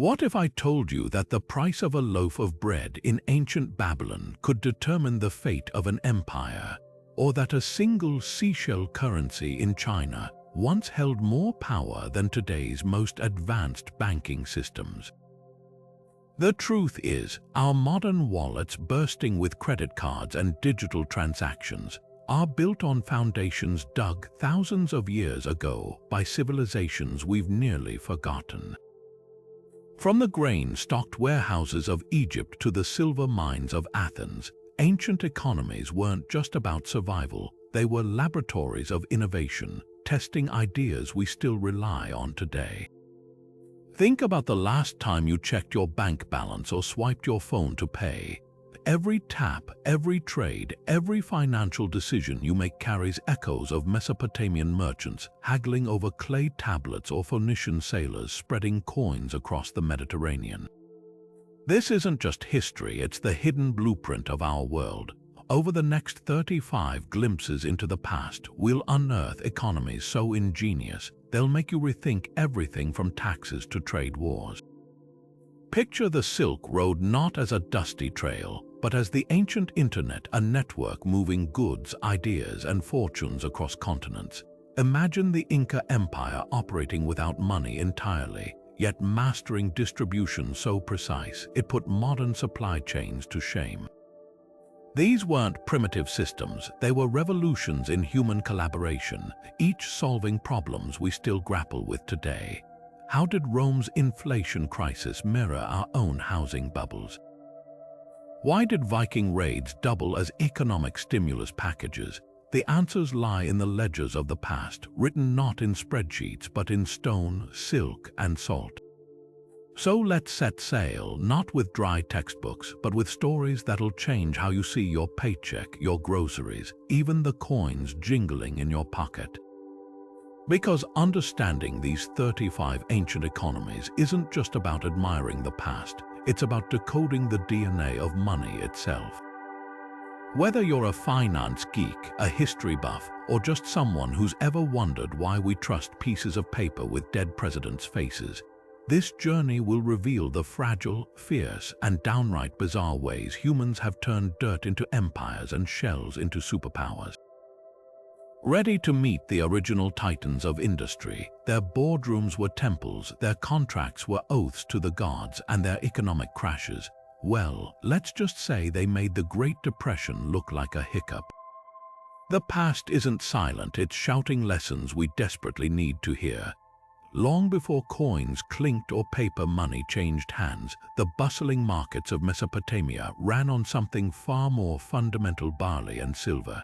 What if I told you that the price of a loaf of bread in ancient Babylon could determine the fate of an empire, or that a single seashell currency in China once held more power than today's most advanced banking systems? The truth is, our modern wallets bursting with credit cards and digital transactions are built on foundations dug thousands of years ago by civilizations we've nearly forgotten. From the grain-stocked warehouses of Egypt to the silver mines of Athens, ancient economies weren't just about survival, they were laboratories of innovation, testing ideas we still rely on today. Think about the last time you checked your bank balance or swiped your phone to pay. Every tap, every trade, every financial decision you make carries echoes of Mesopotamian merchants haggling over clay tablets or Phoenician sailors spreading coins across the Mediterranean. This isn't just history, it's the hidden blueprint of our world. Over the next 35 glimpses into the past, we'll unearth economies so ingenious, they'll make you rethink everything from taxes to trade wars. Picture the Silk Road not as a dusty trail, but as the ancient internet, a network moving goods, ideas, and fortunes across continents. Imagine the Inca Empire operating without money entirely, yet mastering distribution so precise it put modern supply chains to shame. These weren't primitive systems, they were revolutions in human collaboration, each solving problems we still grapple with today. How did Rome's inflation crisis mirror our own housing bubbles? Why did Viking raids double as economic stimulus packages? The answers lie in the ledgers of the past, written not in spreadsheets but in stone, silk, and salt. So let's set sail, not with dry textbooks, but with stories that'll change how you see your paycheck, your groceries, even the coins jingling in your pocket. Because understanding these 35 ancient economies isn't just about admiring the past, it's about decoding the DNA of money itself. Whether you're a finance geek, a history buff, or just someone who's ever wondered why we trust pieces of paper with dead presidents' faces, this journey will reveal the fragile, fierce, and downright bizarre ways humans have turned dirt into empires and shells into superpowers. Ready to meet the original titans of industry, their boardrooms were temples, their contracts were oaths to the gods, and their economic crashes, well, let's just say they made the Great Depression look like a hiccup. The past isn't silent, it's shouting lessons we desperately need to hear. Long before coins clinked or paper money changed hands, the bustling markets of Mesopotamia ran on something far more fundamental: barley and silver.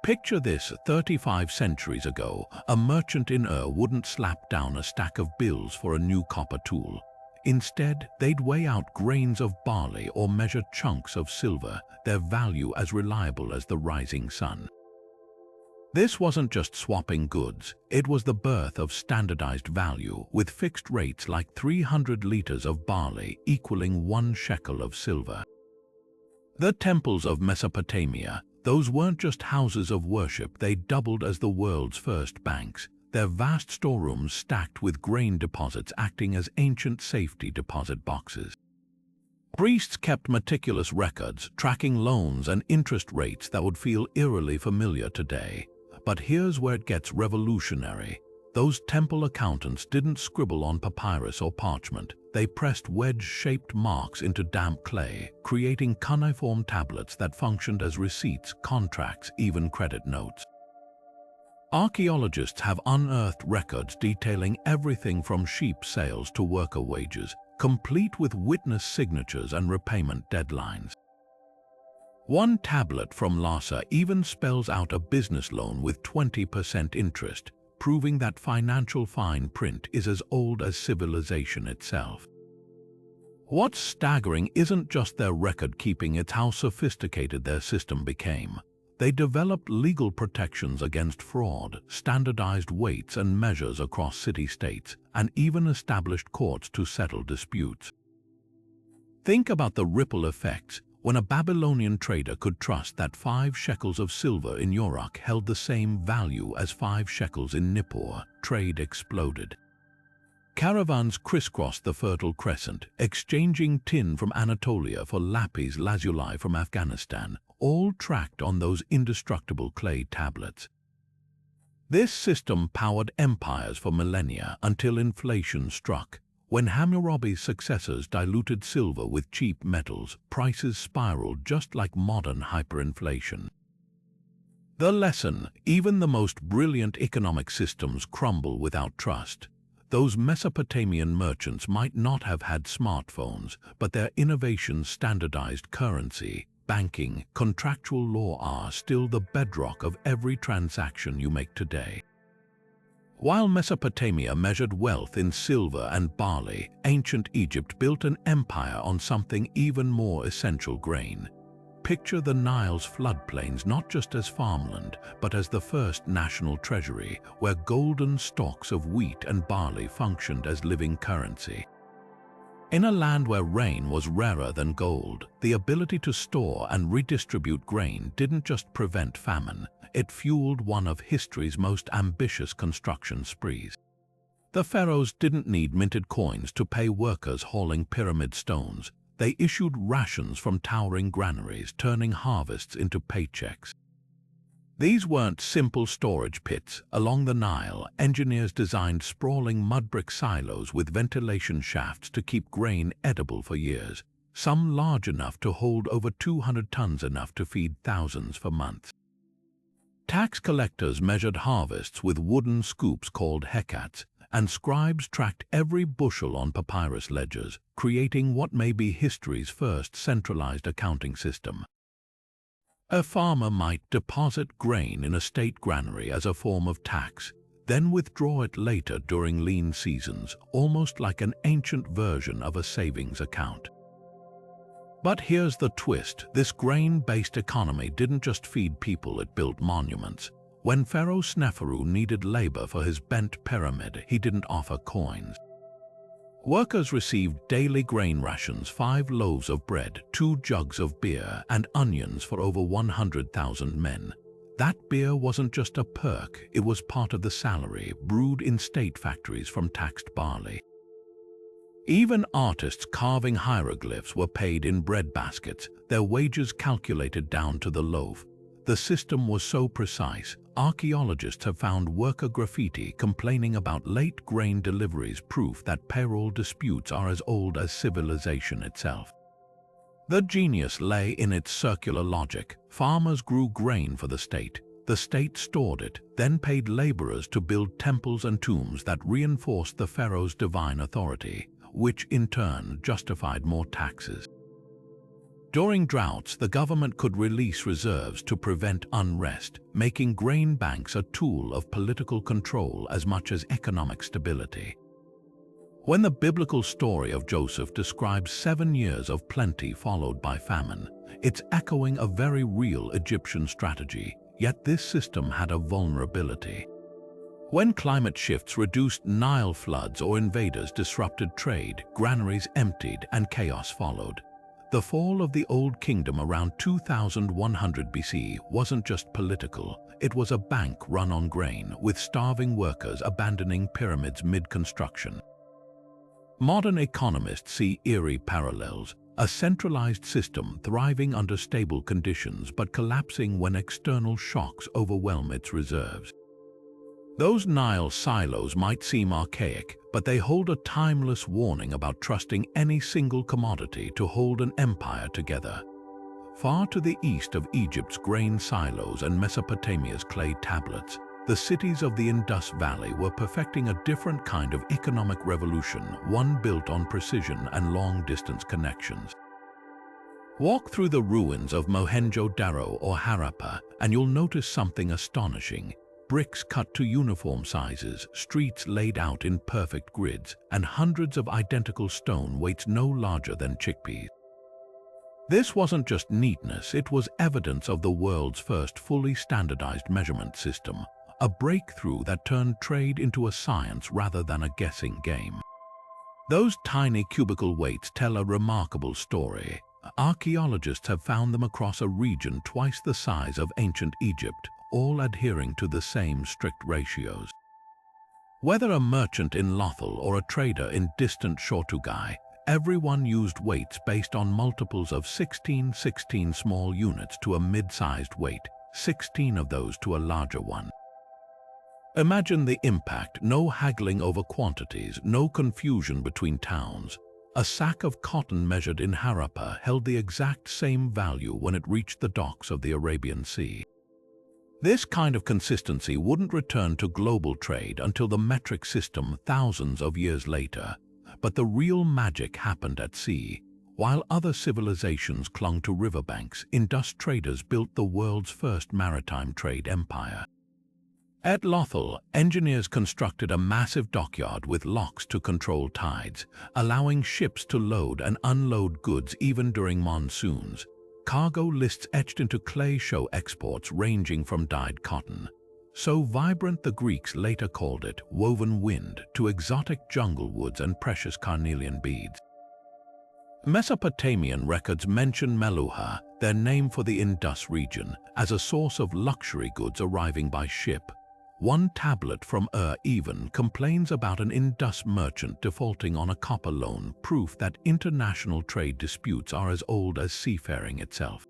Picture this: 35 centuries ago, a merchant in Ur wouldn't slap down a stack of bills for a new copper tool. Instead, they'd weigh out grains of barley or measure chunks of silver, their value as reliable as the rising sun. This wasn't just swapping goods, it was the birth of standardized value, with fixed rates like 300 liters of barley equaling 1 shekel of silver. The temples of Mesopotamia, those weren't just houses of worship, they doubled as the world's first banks, their vast storerooms stacked with grain deposits acting as ancient safety deposit boxes. Priests kept meticulous records, tracking loans and interest rates that would feel eerily familiar today. But here's where it gets revolutionary. Those temple accountants didn't scribble on papyrus or parchment. They pressed wedge-shaped marks into damp clay, creating cuneiform tablets that functioned as receipts, contracts, even credit notes. Archaeologists have unearthed records detailing everything from sheep sales to worker wages, complete with witness signatures and repayment deadlines. One tablet from Lhasa even spells out a business loan with 20% interest, proving that financial fine print is as old as civilization itself. What's staggering isn't just their record-keeping, it's how sophisticated their system became. They developed legal protections against fraud, standardized weights and measures across city-states, and even established courts to settle disputes. Think about the ripple effects. When a Babylonian trader could trust that 5 shekels of silver in Uruk held the same value as 5 shekels in Nippur, trade exploded. Caravans crisscrossed the Fertile Crescent, exchanging tin from Anatolia for lapis lazuli from Afghanistan, all tracked on those indestructible clay tablets. This system powered empires for millennia until inflation struck. When Hammurabi's successors diluted silver with cheap metals, prices spiraled just like modern hyperinflation. The lesson: even the most brilliant economic systems crumble without trust. Those Mesopotamian merchants might not have had smartphones, but their innovations, standardized currency, banking, contractual law are still the bedrock of every transaction you make today. While Mesopotamia measured wealth in silver and barley, ancient Egypt built an empire on something even more essential: grain. Picture the Nile's floodplains not just as farmland, but as the first national treasury, where golden stalks of wheat and barley functioned as living currency. In a land where rain was rarer than gold, the ability to store and redistribute grain didn't just prevent famine, it fueled one of history's most ambitious construction sprees. The pharaohs didn't need minted coins to pay workers hauling pyramid stones. They issued rations from towering granaries, turning harvests into paychecks. These weren't simple storage pits. Along the Nile, engineers designed sprawling mud-brick silos with ventilation shafts to keep grain edible for years, some large enough to hold over 200 tons, enough to feed thousands for months. Tax collectors measured harvests with wooden scoops called hecats, and scribes tracked every bushel on papyrus ledgers, creating what may be history's first centralized accounting system. A farmer might deposit grain in a state granary as a form of tax, then withdraw it later during lean seasons, almost like an ancient version of a savings account. But here's the twist: this grain-based economy didn't just feed people, it built monuments. When Pharaoh Sneferu needed labor for his bent pyramid, he didn't offer coins. Workers received daily grain rations: 5 loaves of bread, 2 jugs of beer, and onions for over 100,000 men. That beer wasn't just a perk, it was part of the salary, brewed in state factories from taxed barley. Even artists carving hieroglyphs were paid in bread baskets, their wages calculated down to the loaf. The system was so precise, archaeologists have found worker graffiti complaining about late grain deliveries, proof that payroll disputes are as old as civilization itself. The genius lay in its circular logic. Farmers grew grain for the state stored it, then paid laborers to build temples and tombs that reinforced the pharaoh's divine authority, which in turn justified more taxes. During droughts, the government could release reserves to prevent unrest, making grain banks a tool of political control as much as economic stability. When the biblical story of Joseph describes 7 years of plenty followed by famine, it's echoing a very real Egyptian strategy, yet this system had a vulnerability. When climate shifts reduced Nile floods or invaders disrupted trade, granaries emptied and chaos followed. The fall of the Old Kingdom around 2100 BC wasn't just political, it was a bank run on grain, with starving workers abandoning pyramids mid-construction. Modern economists see eerie parallels: a centralized system thriving under stable conditions but collapsing when external shocks overwhelm its reserves. Those Nile silos might seem archaic, but they hold a timeless warning about trusting any single commodity to hold an empire together. Far to the east of Egypt's grain silos and Mesopotamia's clay tablets, the cities of the Indus Valley were perfecting a different kind of economic revolution, one built on precision and long-distance connections. Walk through the ruins of Mohenjo-Daro or Harappa, and you'll notice something astonishing. Bricks cut to uniform sizes, streets laid out in perfect grids, and hundreds of identical stone weights no larger than chickpeas. This wasn't just neatness, it was evidence of the world's first fully standardized measurement system, a breakthrough that turned trade into a science rather than a guessing game. Those tiny cubical weights tell a remarkable story. Archaeologists have found them across a region twice the size of ancient Egypt, all adhering to the same strict ratios. Whether a merchant in Lothal or a trader in distant Shortugai, everyone used weights based on multiples of 16 small units to a mid-sized weight, 16 of those to a larger one. Imagine the impact: no haggling over quantities, no confusion between towns. A sack of cotton measured in Harappa held the exact same value when it reached the docks of the Arabian Sea. This kind of consistency wouldn't return to global trade until the metric system thousands of years later, but the real magic happened at sea. While other civilizations clung to riverbanks, Indus traders built the world's first maritime trade empire. At Lothal, engineers constructed a massive dockyard with locks to control tides, allowing ships to load and unload goods even during monsoons. Cargo lists etched into clay show exports ranging from dyed cotton. So vibrant the Greeks later called it woven wind, to exotic jungle woods and precious carnelian beads. Mesopotamian records mention Meluha, their name for the Indus region, as a source of luxury goods arriving by ship. One tablet from even complains about an Indus merchant defaulting on a copper loan, proof that international trade disputes are as old as seafaring itself.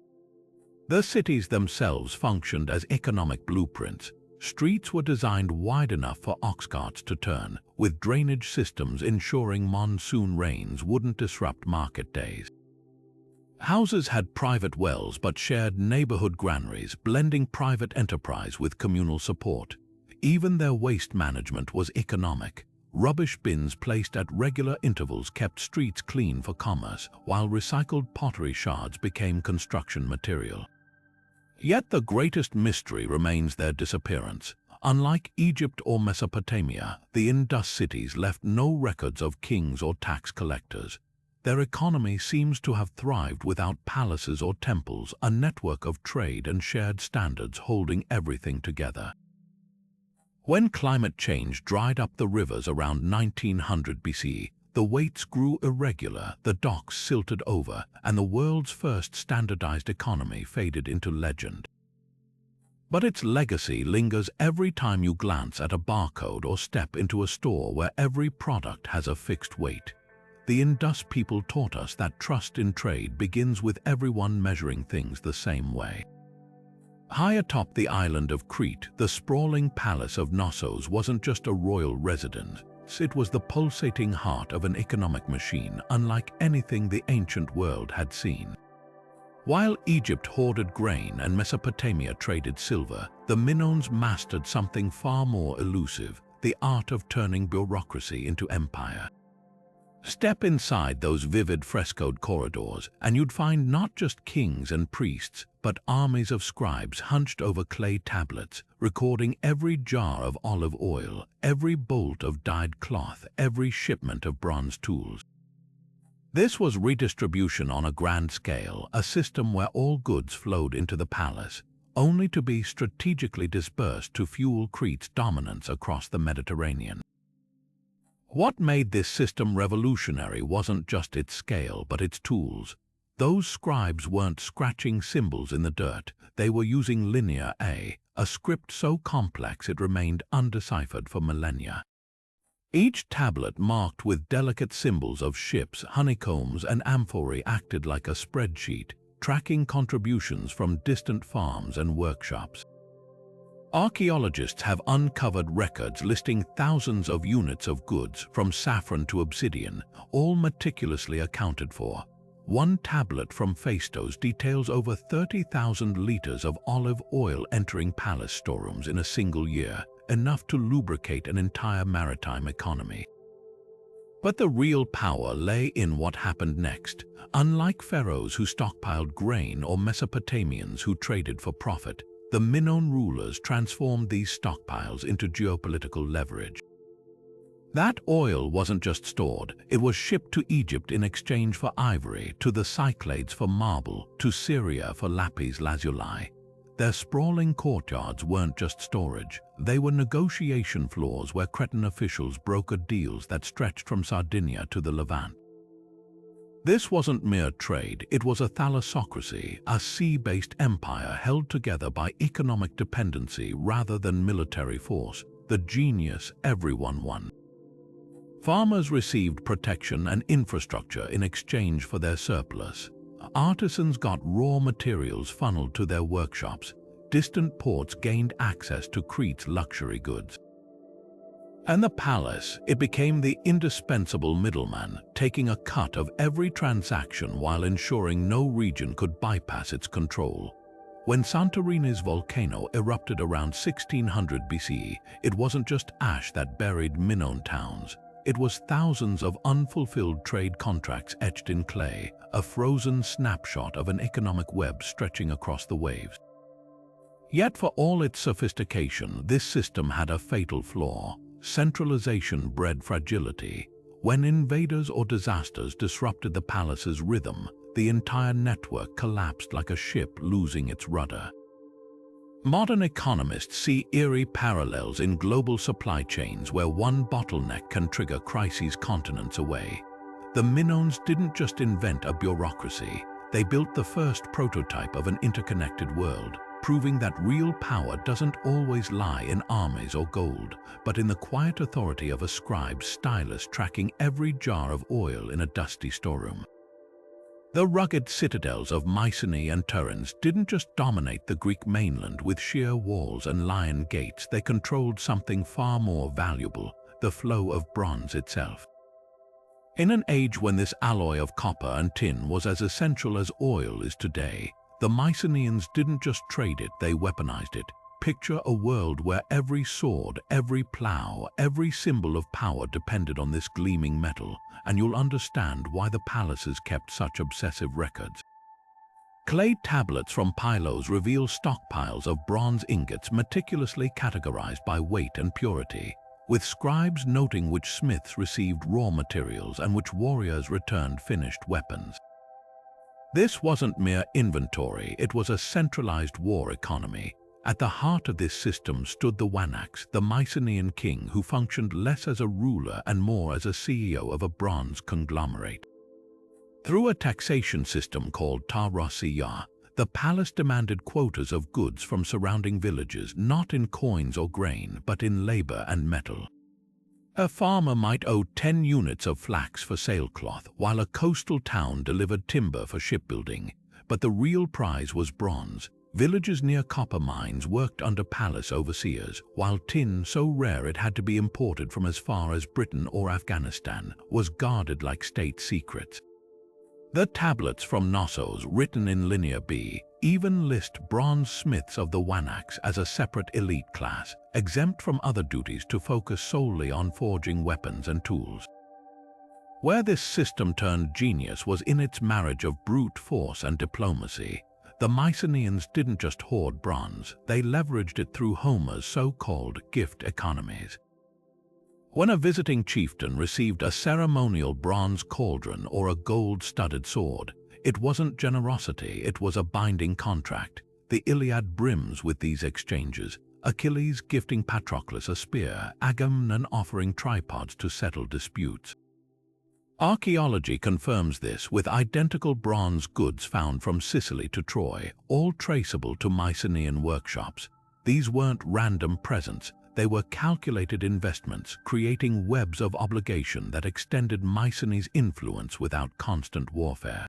The cities themselves functioned as economic blueprints. Streets were designed wide enough for ox carts to turn, with drainage systems ensuring monsoon rains wouldn't disrupt market days. Houses had private wells but shared neighborhood granaries, blending private enterprise with communal support. Even their waste management was economic. Rubbish bins placed at regular intervals kept streets clean for commerce, while recycled pottery shards became construction material. Yet the greatest mystery remains their disappearance. Unlike Egypt or Mesopotamia, the Indus cities left no records of kings or tax collectors. Their economy seems to have thrived without palaces or temples, a network of trade and shared standards holding everything together. When climate change dried up the rivers around 1900 BC, the weights grew irregular, the docks silted over, and the world's first standardized economy faded into legend. But its legacy lingers every time you glance at a barcode or step into a store where every product has a fixed weight. The Indus people taught us that trust in trade begins with everyone measuring things the same way. High atop the island of Crete, the sprawling palace of Knossos wasn't just a royal residence. It was the pulsating heart of an economic machine unlike anything the ancient world had seen. While Egypt hoarded grain and Mesopotamia traded silver, the Minoans mastered something far more elusive: the art of turning bureaucracy into empire. Step inside those vivid frescoed corridors, and you'd find not just kings and priests, but armies of scribes hunched over clay tablets, recording every jar of olive oil, every bolt of dyed cloth, every shipment of bronze tools. This was redistribution on a grand scale, a system where all goods flowed into the palace, only to be strategically dispersed to fuel Crete's dominance across the Mediterranean. What made this system revolutionary wasn't just its scale, but its tools. Those scribes weren't scratching symbols in the dirt, they were using linear A, a script so complex it remained undeciphered for millennia. Each tablet marked with delicate symbols of ships, honeycombs, and amphorae acted like a spreadsheet, tracking contributions from distant farms and workshops. Archaeologists have uncovered records listing thousands of units of goods, from saffron to obsidian, all meticulously accounted for. One tablet from Phaistos details over 30,000 liters of olive oil entering palace storerooms in a single year, enough to lubricate an entire maritime economy. But the real power lay in what happened next. Unlike pharaohs who stockpiled grain or Mesopotamians who traded for profit, the Minoan rulers transformed these stockpiles into geopolitical leverage. That oil wasn't just stored, it was shipped to Egypt in exchange for ivory, to the Cyclades for marble, to Syria for lapis lazuli. Their sprawling courtyards weren't just storage, they were negotiation floors where Cretan officials brokered deals that stretched from Sardinia to the Levant. This wasn't mere trade, it was a thalassocracy, a sea-based empire held together by economic dependency rather than military force. the genius everyone wanted. Farmers received protection and infrastructure in exchange for their surplus. Artisans got raw materials funneled to their workshops. Distant ports gained access to Crete's luxury goods. And the palace, it became the indispensable middleman, taking a cut of every transaction while ensuring no region could bypass its control. When Santorini's volcano erupted around 1600 BCE, it wasn't just ash that buried Minoan towns. It was thousands of unfulfilled trade contracts etched in clay, a frozen snapshot of an economic web stretching across the waves. Yet for all its sophistication, this system had a fatal flaw. Centralization bred fragility. When invaders or disasters disrupted the palace's rhythm, the entire network collapsed like a ship losing its rudder. Modern economists see eerie parallels in global supply chains where one bottleneck can trigger crises continents away. The Minoans didn't just invent a bureaucracy, they built the first prototype of an interconnected world, proving that real power doesn't always lie in armies or gold, but in the quiet authority of a scribe's stylus tracking every jar of oil in a dusty storeroom. The rugged citadels of Mycenae and Tiryns didn't just dominate the Greek mainland with sheer walls and lion gates, they controlled something far more valuable, the flow of bronze itself. In an age when this alloy of copper and tin was as essential as oil is today, the Mycenaeans didn't just trade it, they weaponized it. Picture a world where every sword, every plow, every symbol of power depended on this gleaming metal, and you'll understand why the palaces kept such obsessive records. Clay tablets from Pylos reveal stockpiles of bronze ingots meticulously categorized by weight and purity, with scribes noting which smiths received raw materials and which warriors returned finished weapons. This wasn't mere inventory, it was a centralized war economy. At the heart of this system stood the Wanax, the Mycenaean king who functioned less as a ruler and more as a CEO of a bronze conglomerate. Through a taxation system called ta-rasiya, the palace demanded quotas of goods from surrounding villages, not in coins or grain, but in labor and metal. A farmer might owe 10 units of flax for sailcloth, while a coastal town delivered timber for shipbuilding. But the real prize was bronze. Villages near copper mines worked under palace overseers, while tin, so rare it had to be imported from as far as Britain or Afghanistan, was guarded like state secrets. The tablets from Knossos, written in Linear B, even list bronze smiths of the Wanax as a separate elite class, exempt from other duties to focus solely on forging weapons and tools. Where this system turned genius was in its marriage of brute force and diplomacy. The Mycenaeans didn't just hoard bronze, they leveraged it through Homer's so-called gift economies. When a visiting chieftain received a ceremonial bronze cauldron or a gold-studded sword, it wasn't generosity, it was a binding contract. The Iliad brims with these exchanges, Achilles gifting Patroclus a spear, Agamemnon offering tripods to settle disputes. Archaeology confirms this with identical bronze goods found from Sicily to Troy, all traceable to Mycenaean workshops. These weren't random presents, they were calculated investments, creating webs of obligation that extended Mycenae's influence without constant warfare.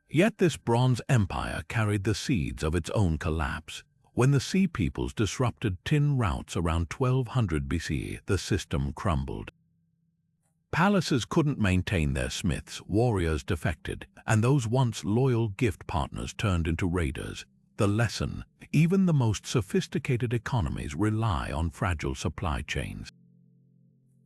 Yet this bronze empire carried the seeds of its own collapse. When the Sea Peoples disrupted tin routes around 1200 BC, the system crumbled. Palaces couldn't maintain their smiths, warriors defected, and those once loyal gift partners turned into raiders. The lesson: even the most sophisticated economies rely on fragile supply chains.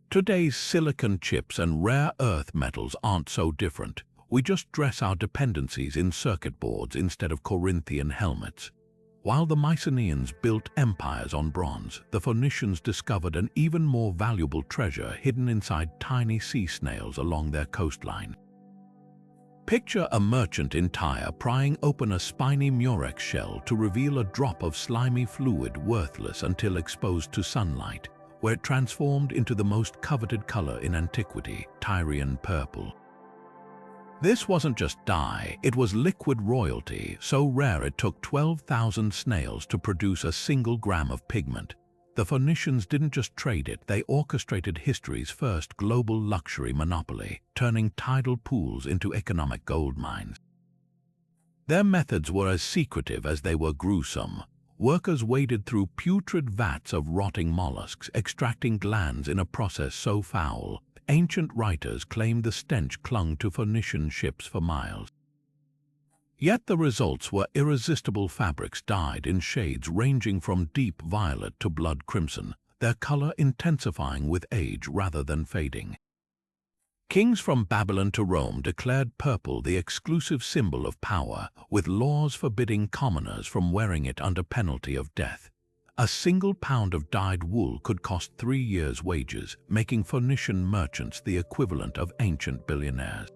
Today's silicon chips and rare earth metals aren't so different. We just dress our dependencies in circuit boards instead of Corinthian helmets. While the Mycenaeans built empires on bronze, the Phoenicians discovered an even more valuable treasure hidden inside tiny sea snails along their coastline. Picture a merchant in Tyre prying open a spiny murex shell to reveal a drop of slimy fluid worthless until exposed to sunlight, where it transformed into the most coveted color in antiquity, Tyrian purple. This wasn't just dye, it was liquid royalty, so rare it took 12,000 snails to produce a single gram of pigment. The Phoenicians didn't just trade it, they orchestrated history's first global luxury monopoly, turning tidal pools into economic gold mines. Their methods were as secretive as they were gruesome. Workers waded through putrid vats of rotting mollusks, extracting glands in a process so foul, ancient writers claimed the stench clung to Phoenician ships for miles. Yet the results were irresistible. Fabrics dyed in shades ranging from deep violet to blood crimson, their color intensifying with age rather than fading. Kings from Babylon to Rome declared purple the exclusive symbol of power, with laws forbidding commoners from wearing it under penalty of death. A single pound of dyed wool could cost 3 years' wages, making Phoenician merchants the equivalent of ancient billionaires.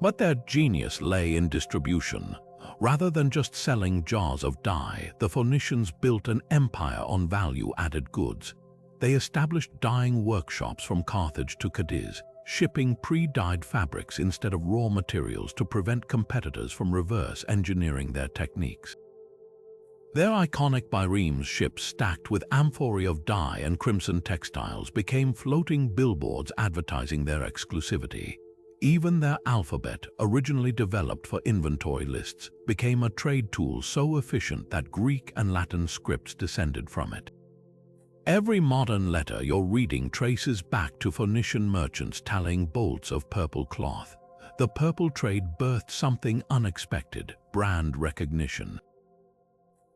But their genius lay in distribution. Rather than just selling jars of dye, the Phoenicians built an empire on value-added goods. They established dyeing workshops from Carthage to Cadiz, shipping pre-dyed fabrics instead of raw materials to prevent competitors from reverse engineering their techniques. Their iconic biremes ships stacked with amphorae of dye and crimson textiles became floating billboards advertising their exclusivity. Even their alphabet, originally developed for inventory lists, became a trade tool so efficient that Greek and Latin scripts descended from it. Every modern letter you're reading traces back to Phoenician merchants tallying bolts of purple cloth. The purple trade birthed something unexpected: brand recognition.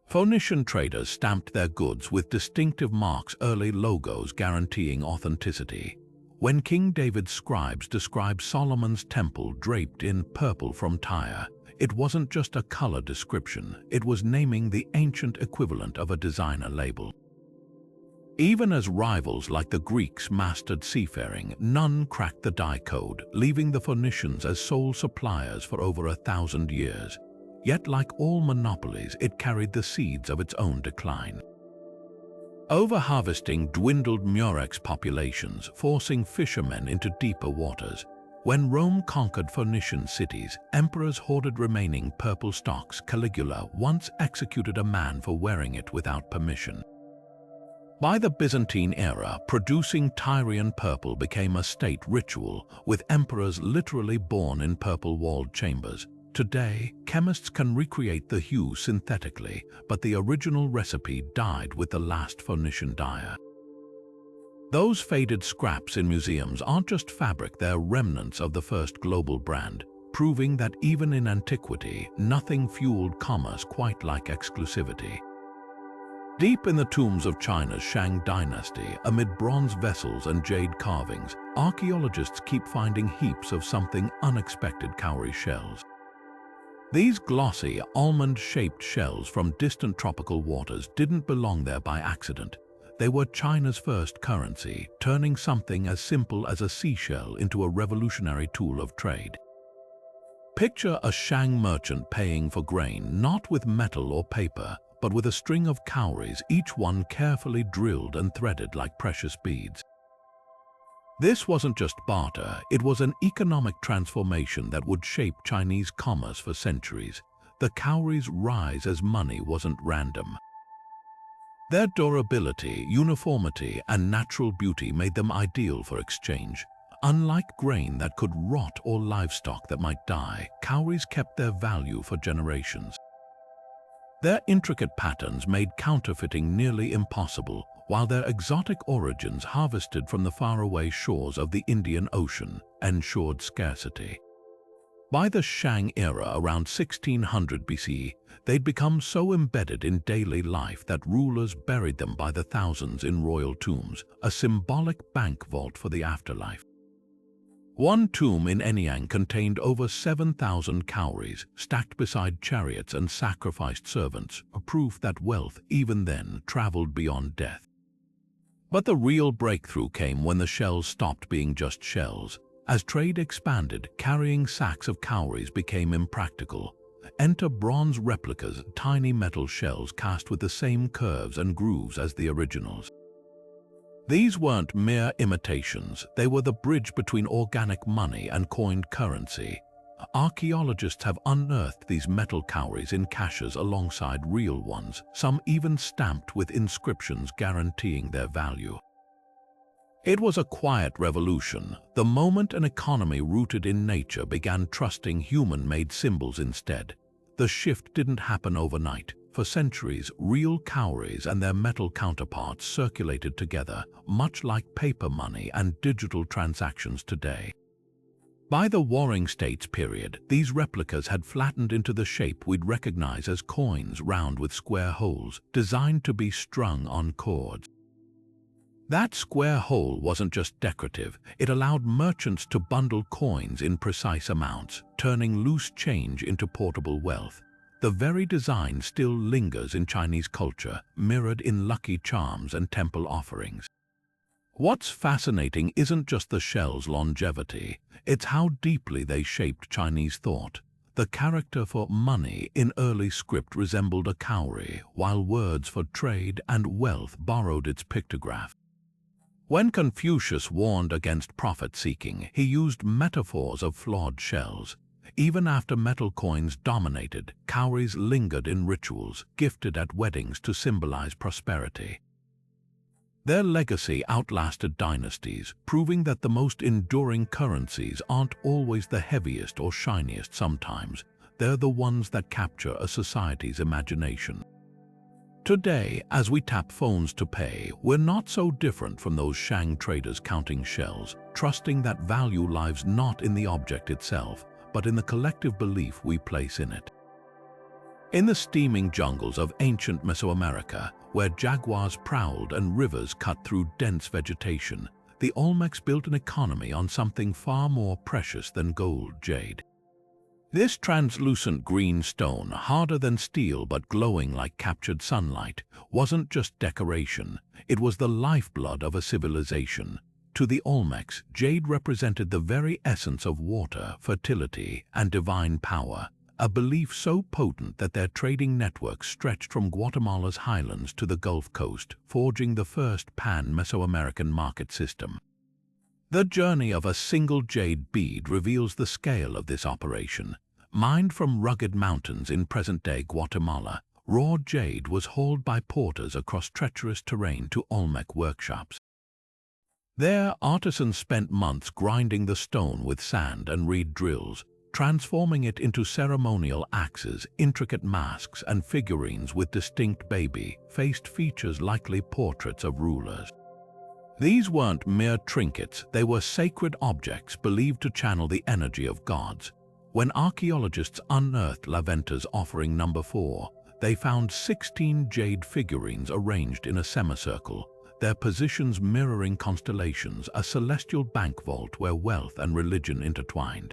Phoenician traders stamped their goods with distinctive marks, early logos guaranteeing authenticity. When King David's scribes described Solomon's temple draped in purple from Tyre, it wasn't just a color description, it was naming the ancient equivalent of a designer label. Even as rivals like the Greeks mastered seafaring, none cracked the dye code, leaving the Phoenicians as sole suppliers for over 1,000 years. Yet, like all monopolies, it carried the seeds of its own decline. Overharvesting dwindled murex populations, forcing fishermen into deeper waters. When Rome conquered Phoenician cities, emperors hoarded remaining purple stocks. Caligula once executed a man for wearing it without permission. By the Byzantine era, producing Tyrian purple became a state ritual, with emperors literally born in purple-walled chambers. Today, chemists can recreate the hue synthetically, but the original recipe died with the last Phoenician dyer. Those faded scraps in museums aren't just fabric, they're remnants of the first global brand, proving that even in antiquity, nothing fueled commerce quite like exclusivity. Deep in the tombs of China's Song Dynasty, amid bronze vessels and jade carvings, archaeologists keep finding heaps of something unexpected: cowrie shells. These glossy, almond-shaped shells from distant tropical waters didn't belong there by accident. They were China's first currency, turning something as simple as a seashell into a revolutionary tool of trade. Picture a Shang merchant paying for grain not with metal or paper, but with a string of cowries, each one carefully drilled and threaded like precious beads. This wasn't just barter, it was an economic transformation that would shape Chinese commerce for centuries. The cowries' rise as money wasn't random. Their durability, uniformity, and natural beauty made them ideal for exchange. Unlike grain that could rot or livestock that might die, cowries kept their value for generations. Their intricate patterns made counterfeiting nearly impossible, while their exotic origins, harvested from the faraway shores of the Indian Ocean, ensured scarcity. By the Shang era, around 1600 BC, they'd become so embedded in daily life that rulers buried them by the thousands in royal tombs, a symbolic bank vault for the afterlife. One tomb in Anyang contained over 7,000 cowries, stacked beside chariots and sacrificed servants, a proof that wealth, even then, traveled beyond death. But the real breakthrough came when the shells stopped being just shells. As trade expanded, carrying sacks of cowries became impractical. Enter bronze replicas, tiny metal shells cast with the same curves and grooves as the originals. These weren't mere imitations, they were the bridge between organic money and coined currency. Archaeologists have unearthed these metal cowries in caches alongside real ones, some even stamped with inscriptions guaranteeing their value. It was a quiet revolution, the moment an economy rooted in nature began trusting human-made symbols instead. The shift didn't happen overnight. For centuries, real cowries and their metal counterparts circulated together, much like paper money and digital transactions today. By the Warring States period, these replicas had flattened into the shape we'd recognize as coins, round with square holes, designed to be strung on cords. That square hole wasn't just decorative, it allowed merchants to bundle coins in precise amounts, turning loose change into portable wealth. The very design still lingers in Chinese culture, mirrored in lucky charms and temple offerings. What's fascinating isn't just the shell's longevity, it's how deeply they shaped Chinese thought. The character for money in early script resembled a cowrie, while words for trade and wealth borrowed its pictograph. When Confucius warned against profit-seeking, he used metaphors of flawed shells. Even after metal coins dominated, cowries lingered in rituals, gifted at weddings to symbolize prosperity. Their legacy outlasted dynasties, proving that the most enduring currencies aren't always the heaviest or shiniest sometimes. They're the ones that capture a society's imagination. Today, as we tap phones to pay, we're not so different from those Shang traders counting shells, trusting that value lies not in the object itself, but in the collective belief we place in it. In the steaming jungles of ancient Mesoamerica, where jaguars prowled and rivers cut through dense vegetation, the Olmecs built an economy on something far more precious than gold: jade. This translucent green stone, harder than steel but glowing like captured sunlight, wasn't just decoration, it was the lifeblood of a civilization. To the Olmecs, jade represented the very essence of water, fertility, and divine power, a belief so potent that their trading networks stretched from Guatemala's highlands to the Gulf Coast, forging the first pan-Mesoamerican market system. The journey of a single jade bead reveals the scale of this operation. Mined from rugged mountains in present-day Guatemala, raw jade was hauled by porters across treacherous terrain to Olmec workshops. There, artisans spent months grinding the stone with sand and reed drills, transforming it into ceremonial axes, intricate masks, and figurines with distinct baby-faced features, likely portraits of rulers. These weren't mere trinkets, they were sacred objects believed to channel the energy of gods. When archaeologists unearthed La Venta's offering number 4, they found 16 jade figurines arranged in a semicircle, their positions mirroring constellations, a celestial bank vault where wealth and religion intertwined.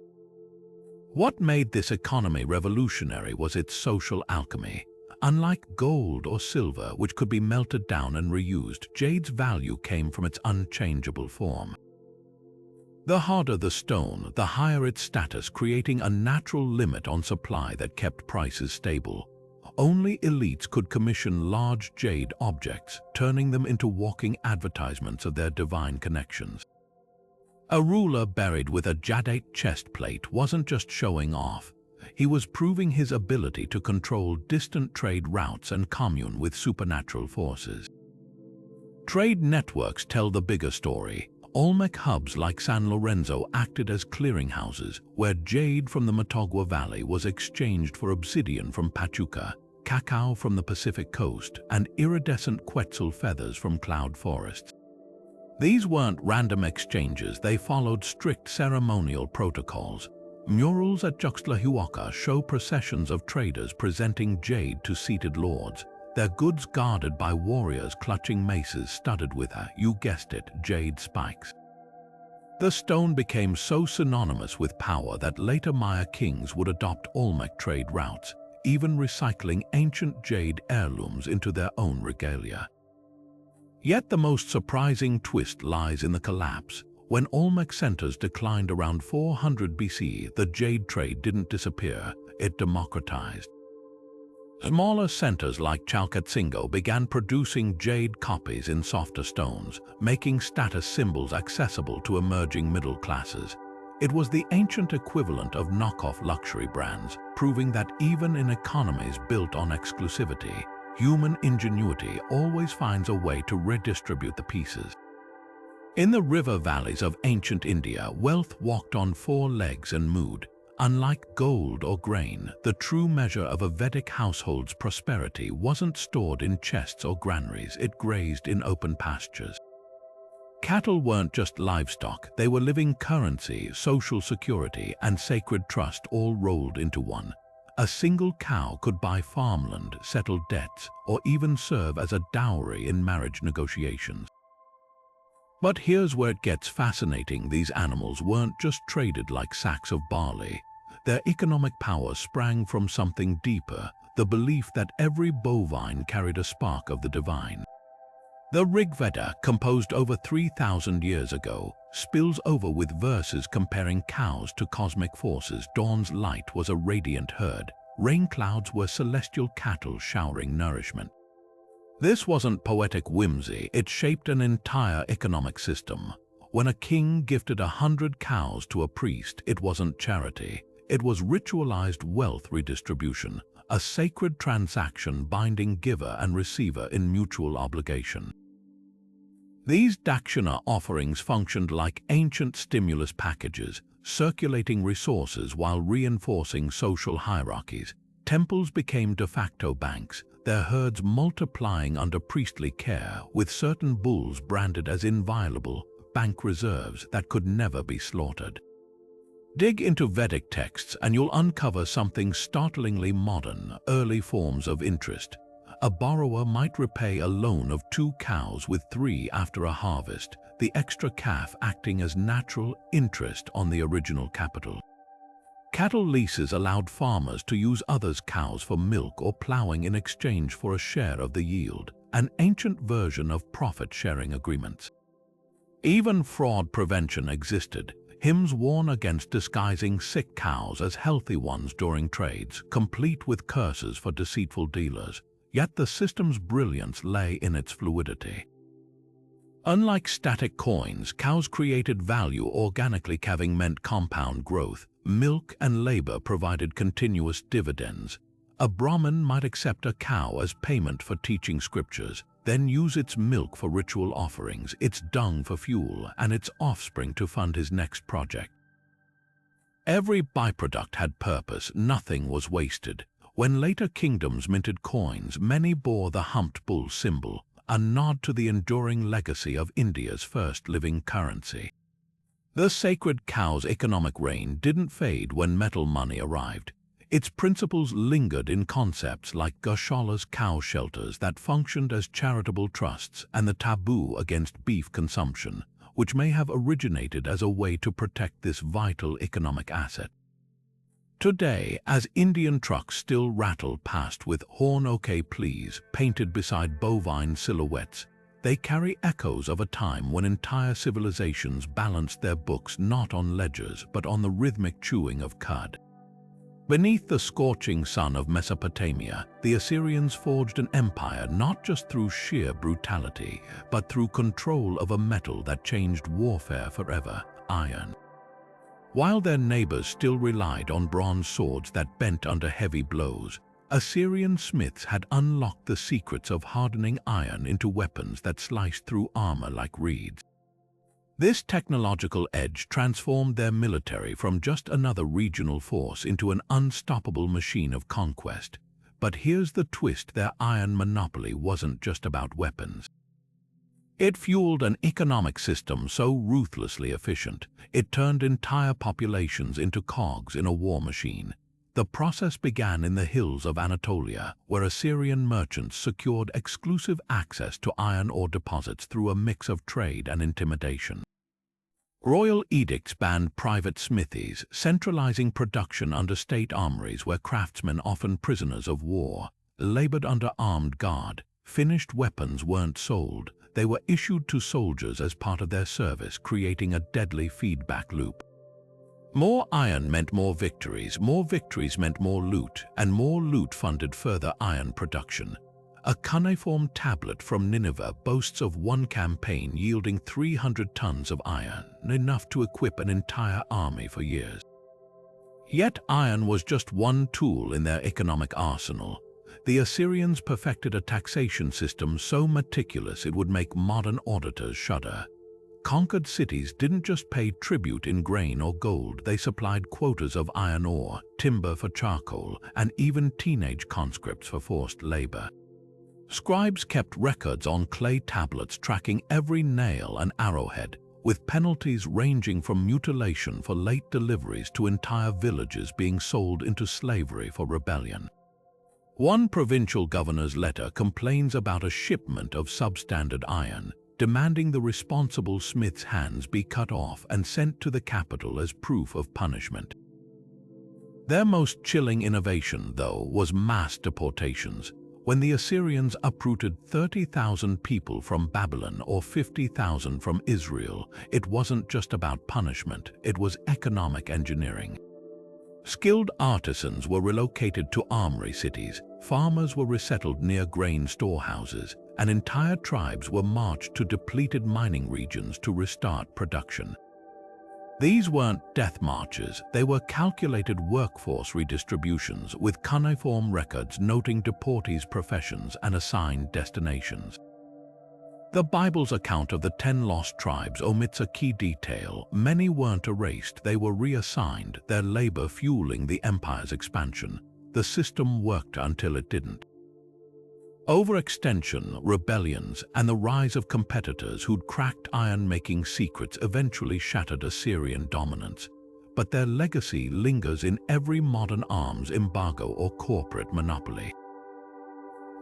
What made this economy revolutionary was its social alchemy. Unlike gold or silver, which could be melted down and reused, jade's value came from its unchangeable form. The harder the stone, the higher its status, creating a natural limit on supply that kept prices stable. Only elites could commission large jade objects, turning them into walking advertisements of their divine connections. A ruler buried with a jadate chest plate wasn't just showing off. He was proving his ability to control distant trade routes and commune with supernatural forces. Trade networks tell the bigger story. Olmec hubs like San Lorenzo acted as clearinghouses, where jade from the Motagua Valley was exchanged for obsidian from Pachuca, cacao from the Pacific coast, and iridescent quetzal feathers from cloud forests. These weren't random exchanges, they followed strict ceremonial protocols. Murals at Juxtlahuaca show processions of traders presenting jade to seated lords, their goods guarded by warriors clutching maces studded with, you guessed it, jade spikes. The stone became so synonymous with power that later Maya kings would adopt Olmec trade routes, even recycling ancient jade heirlooms into their own regalia. Yet the most surprising twist lies in the collapse. When Olmec centers declined around 400 BC, the jade trade didn't disappear, it democratized. Smaller centers like Chalcatzingo began producing jade copies in softer stones, making status symbols accessible to emerging middle classes. It was the ancient equivalent of knockoff luxury brands, proving that even in economies built on exclusivity, human ingenuity always finds a way to redistribute the pieces. In the river valleys of ancient India, wealth walked on four legs and moved. Unlike gold or grain, the true measure of a Vedic household's prosperity wasn't stored in chests or granaries, it grazed in open pastures. Cattle weren't just livestock, they were living currency, social security, and sacred trust all rolled into one. A single cow could buy farmland, settle debts, or even serve as a dowry in marriage negotiations. But here's where it gets fascinating. These animals weren't just traded like sacks of barley. Their economic power sprang from something deeper, the belief that every bovine carried a spark of the divine. The Rig Veda, composed over 3,000 years ago, spills over with verses comparing cows to cosmic forces. Dawn's light was a radiant herd. Rain clouds were celestial cattle showering nourishment. This wasn't poetic whimsy, it shaped an entire economic system. When a king gifted 100 cows to a priest, it wasn't charity. It was ritualized wealth redistribution, a sacred transaction binding giver and receiver in mutual obligation. These dakshina offerings functioned like ancient stimulus packages, circulating resources while reinforcing social hierarchies. Temples became de facto banks, their herds multiplying under priestly care, with certain bulls branded as inviolable, bank reserves that could never be slaughtered. Dig into Vedic texts and you'll uncover something startlingly modern: early forms of interest. A borrower might repay a loan of 2 cows with 3 after a harvest, the extra calf acting as natural interest on the original capital. Cattle leases allowed farmers to use others' cows for milk or plowing in exchange for a share of the yield, an ancient version of profit-sharing agreements. Even fraud prevention existed. Hymns warn against disguising sick cows as healthy ones during trades, complete with curses for deceitful dealers. Yet the system's brilliance lay in its fluidity. Unlike static coins, cows created value organically. Calving meant compound growth. Milk and labor provided continuous dividends. A Brahmin might accept a cow as payment for teaching scriptures, then use its milk for ritual offerings, its dung for fuel, and its offspring to fund his next project. Every byproduct had purpose, nothing was wasted. When later kingdoms minted coins, many bore the humped bull symbol, a nod to the enduring legacy of India's first living currency. The sacred cow's economic reign didn't fade when metal money arrived. Its principles lingered in concepts like Gaushala's cow shelters that functioned as charitable trusts, and the taboo against beef consumption, which may have originated as a way to protect this vital economic asset. Today, as Indian trucks still rattle past with "Horn OK Please" painted beside bovine silhouettes, they carry echoes of a time when entire civilizations balanced their books not on ledgers but on the rhythmic chewing of cud. Beneath the scorching sun of Mesopotamia, the Assyrians forged an empire not just through sheer brutality, but through control of a metal that changed warfare forever: iron. While their neighbors still relied on bronze swords that bent under heavy blows, Assyrian smiths had unlocked the secrets of hardening iron into weapons that sliced through armor like reeds. This technological edge transformed their military from just another regional force into an unstoppable machine of conquest. But here's the twist: their iron monopoly wasn't just about weapons. It fueled an economic system so ruthlessly efficient, it turned entire populations into cogs in a war machine. The process began in the hills of Anatolia, where Assyrian merchants secured exclusive access to iron ore deposits through a mix of trade and intimidation. Royal edicts banned private smithies, centralizing production under state armories where craftsmen, often prisoners of war, labored under armed guard. Finished weapons weren't sold, they were issued to soldiers as part of their service, creating a deadly feedback loop. More iron meant more victories meant more loot, and more loot funded further iron production. A cuneiform tablet from Nineveh boasts of one campaign yielding 300 tons of iron, enough to equip an entire army for years. Yet iron was just one tool in their economic arsenal. The Assyrians perfected a taxation system so meticulous it would make modern auditors shudder. Conquered cities didn't just pay tribute in grain or gold, they supplied quotas of iron ore, timber for charcoal, and even teenage conscripts for forced labor. Scribes kept records on clay tablets tracking every nail and arrowhead, with penalties ranging from mutilation for late deliveries to entire villages being sold into slavery for rebellion. One provincial governor's letter complains about a shipment of substandard iron, demanding the responsible smith's hands be cut off and sent to the capital as proof of punishment. Their most chilling innovation, though, was mass deportations. When the Assyrians uprooted 30,000 people from Babylon or 50,000 from Israel, it wasn't just about punishment, it was economic engineering. Skilled artisans were relocated to armory cities, farmers were resettled near grain storehouses, and entire tribes were marched to depleted mining regions to restart production. These weren't death marches, they were calculated workforce redistributions with cuneiform records noting deportees' professions and assigned destinations. The Bible's account of the 10 lost tribes omits a key detail. Many weren't erased, they were reassigned, their labor fueling the empire's expansion. The system worked until it didn't. Overextension, rebellions, and the rise of competitors who'd cracked iron-making secrets eventually shattered Assyrian dominance. But their legacy lingers in every modern arms embargo or corporate monopoly.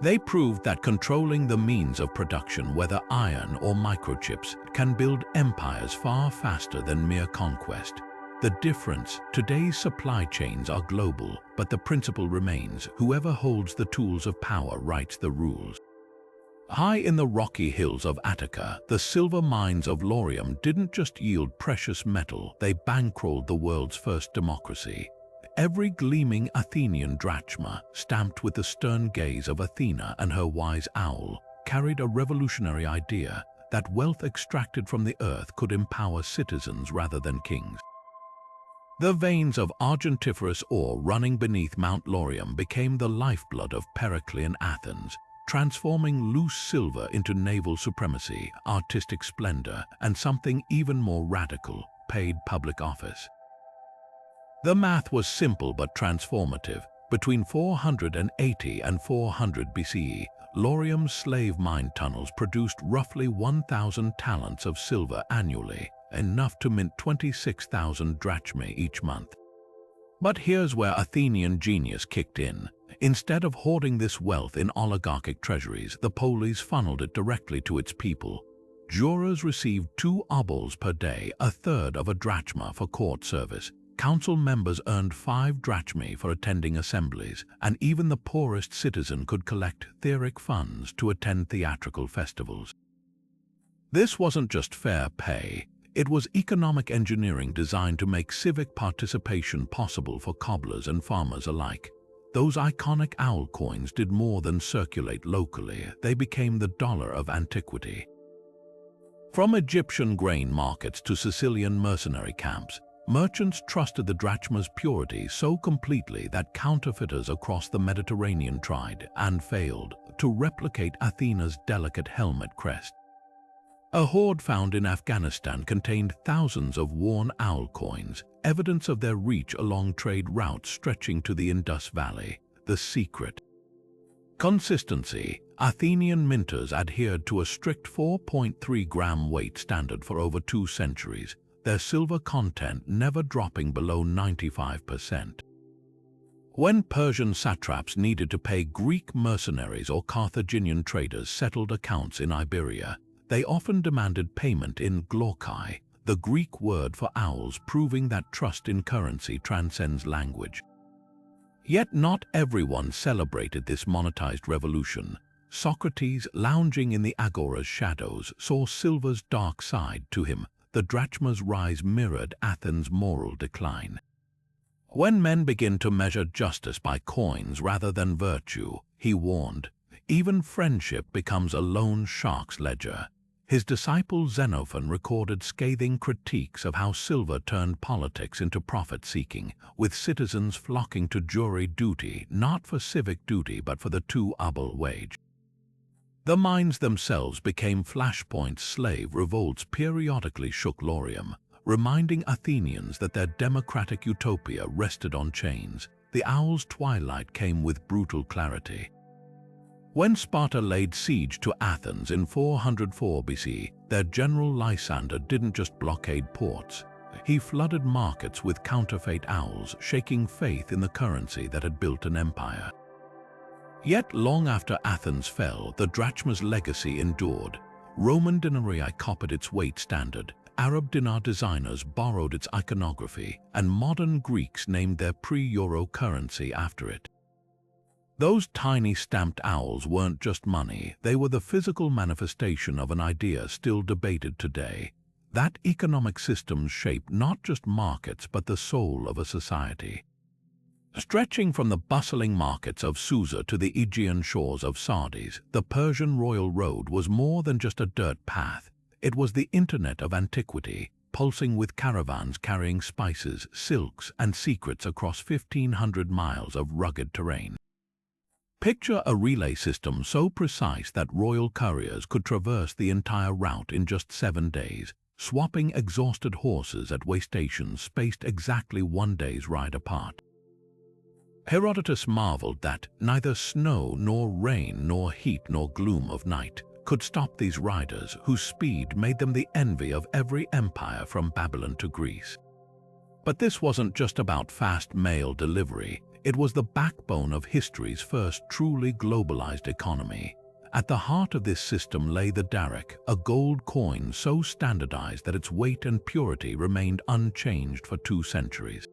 They proved that controlling the means of production, whether iron or microchips, can build empires far faster than mere conquest. The difference: today's supply chains are global, but the principle remains: whoever holds the tools of power writes the rules. High in the rocky hills of Attica, the silver mines of Laurium didn't just yield precious metal, they bankrolled the world's first democracy. Every gleaming Athenian drachma, stamped with the stern gaze of Athena and her wise owl, carried a revolutionary idea that wealth extracted from the earth could empower citizens rather than kings. The veins of argentiferous ore running beneath Mount Laurium became the lifeblood of Periclean Athens, transforming loose silver into naval supremacy, artistic splendor, and something even more radical: paid public office. The math was simple but transformative. Between 480 and 400 BCE, Laurium's slave mine tunnels produced roughly 1,000 talents of silver annually, enough to mint 26,000 drachmae each month. But here's where Athenian genius kicked in. Instead of hoarding this wealth in oligarchic treasuries, the polis funneled it directly to its people. Jurors received 2 obols per day, a third of a drachma, for court service. Council members earned 5 drachmae for attending assemblies, and even the poorest citizen could collect theoric funds to attend theatrical festivals. This wasn't just fair pay, it was economic engineering designed to make civic participation possible for cobblers and farmers alike. Those iconic owl coins did more than circulate locally, they became the dollar of antiquity. From Egyptian grain markets to Sicilian mercenary camps, merchants trusted the drachma's purity so completely that counterfeiters across the Mediterranean tried, and failed, to replicate Athena's delicate helmet crest. A hoard found in Afghanistan contained thousands of worn owl coins, evidence of their reach along trade routes stretching to the Indus Valley. The secret: consistency. Athenian minters adhered to a strict 4.3-gram weight standard for over 2 centuries, their silver content never dropping below 95%. When Persian satraps needed to pay Greek mercenaries or Carthaginian traders settled accounts in Iberia, they often demanded payment in glaukai, the Greek word for owls, proving that trust in currency transcends language. Yet not everyone celebrated this monetized revolution. Socrates, lounging in the agora's shadows, saw silver's dark side to him. The drachma's rise mirrored Athens' moral decline. When men begin to measure justice by coins rather than virtue, he warned, Even friendship becomes a loan shark's ledger. His disciple Xenophon recorded scathing critiques of how silver turned politics into profit-seeking, with citizens flocking to jury duty not for civic duty but for the 2-obol wage. The mines themselves became flashpoints. Slave revolts periodically shook Laurium, reminding Athenians that their democratic utopia rested on chains. The owl's twilight came with brutal clarity. When Sparta laid siege to Athens in 404 BC, their general Lysander didn't just blockade ports. He flooded markets with counterfeit owls, shaking faith in the currency that had built an empire. Yet long after Athens fell, the drachma's legacy endured. Roman denarii copied its weight standard, Arab dinar designers borrowed its iconography, and modern Greeks named their pre-euro currency after it. Those tiny stamped owls weren't just money, they were the physical manifestation of an idea still debated today. That economic systems shape not just markets but the soul of a society. Stretching from the bustling markets of Susa to the Aegean shores of Sardis, the Persian royal road was more than just a dirt path. It was the internet of antiquity, pulsing with caravans carrying spices, silks, and secrets across 1,500 miles of rugged terrain. Picture a relay system so precise that royal couriers could traverse the entire route in just 7 days, swapping exhausted horses at way stations spaced exactly 1 day's ride apart. Herodotus marveled that neither snow nor rain nor heat nor gloom of night could stop these riders whose speed made them the envy of every empire from Babylon to Greece. But this wasn't just about fast mail delivery. It was the backbone of history's first truly globalized economy. At the heart of this system lay the daric, a gold coin so standardized that its weight and purity remained unchanged for 2 centuries.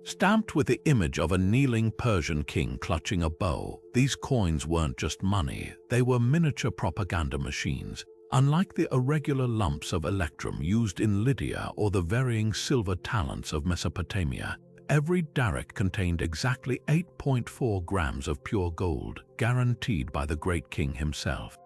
Stamped with the image of a kneeling Persian king clutching a bow, these coins weren't just money, they were miniature propaganda machines. Unlike the irregular lumps of electrum used in Lydia or the varying silver talents of Mesopotamia, every daric contained exactly 8.4 grams of pure gold, guaranteed by the great king himself.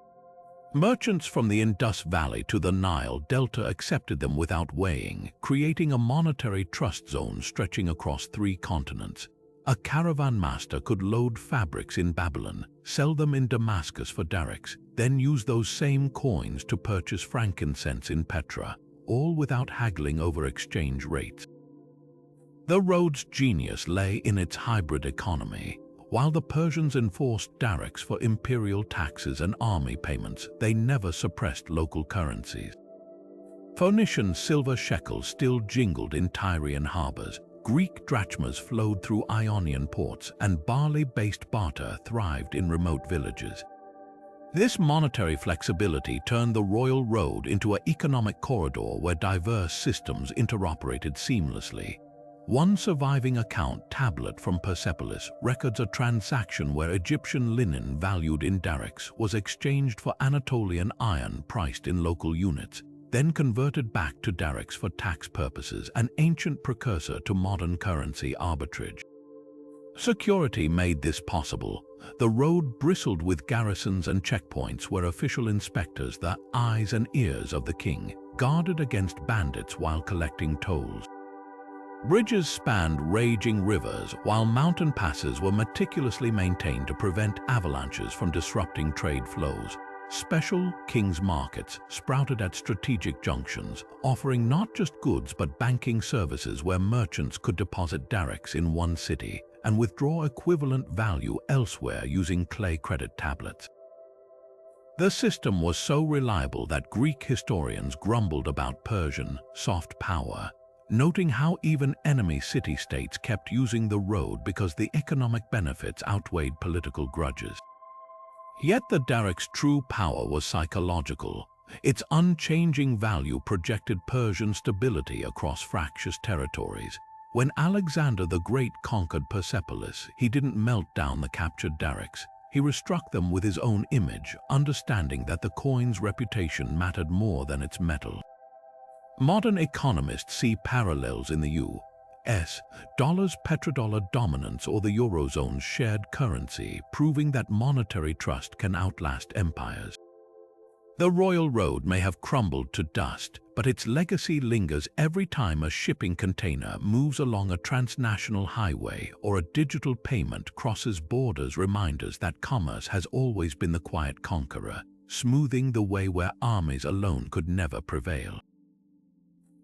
Merchants from the Indus Valley to the Nile Delta accepted them without weighing, creating a monetary trust zone stretching across 3 continents. A caravan master could load fabrics in Babylon, sell them in Damascus for darics, then use those same coins to purchase frankincense in Petra, all without haggling over exchange rates. The road's genius lay in its hybrid economy. While the Persians enforced darics for imperial taxes and army payments, they never suppressed local currencies. Phoenician silver shekels still jingled in Tyrian harbors, Greek drachmas flowed through Ionian ports, and barley-based barter thrived in remote villages. This monetary flexibility turned the royal road into an economic corridor where diverse systems interoperated seamlessly. One surviving account tablet from Persepolis records a transaction where Egyptian linen valued in darics was exchanged for Anatolian iron priced in local units, then converted back to darics for tax purposes, an ancient precursor to modern currency arbitrage. Security made this possible. The road bristled with garrisons and checkpoints where official inspectors, the eyes and ears of the king, guarded against bandits while collecting tolls. Bridges spanned raging rivers, while mountain passes were meticulously maintained to prevent avalanches from disrupting trade flows. Special king's markets sprouted at strategic junctions, offering not just goods but banking services where merchants could deposit darics in one city and withdraw equivalent value elsewhere using clay credit tablets. The system was so reliable that Greek historians grumbled about Persian soft power, noting how even enemy city-states kept using the road because the economic benefits outweighed political grudges. Yet the daric's true power was psychological. Its unchanging value projected Persian stability across fractious territories. When Alexander the Great conquered Persepolis, he didn't melt down the captured darics. He restruck them with his own image, understanding that the coin's reputation mattered more than its metal. Modern economists see parallels in the Dollars petrodollar dominance or the Eurozone's shared currency, proving that monetary trust can outlast empires. The royal road may have crumbled to dust, but its legacy lingers every time a shipping container moves along a transnational highway or a digital payment crosses borders, reminders that commerce has always been the quiet conqueror, smoothing the way where armies alone could never prevail.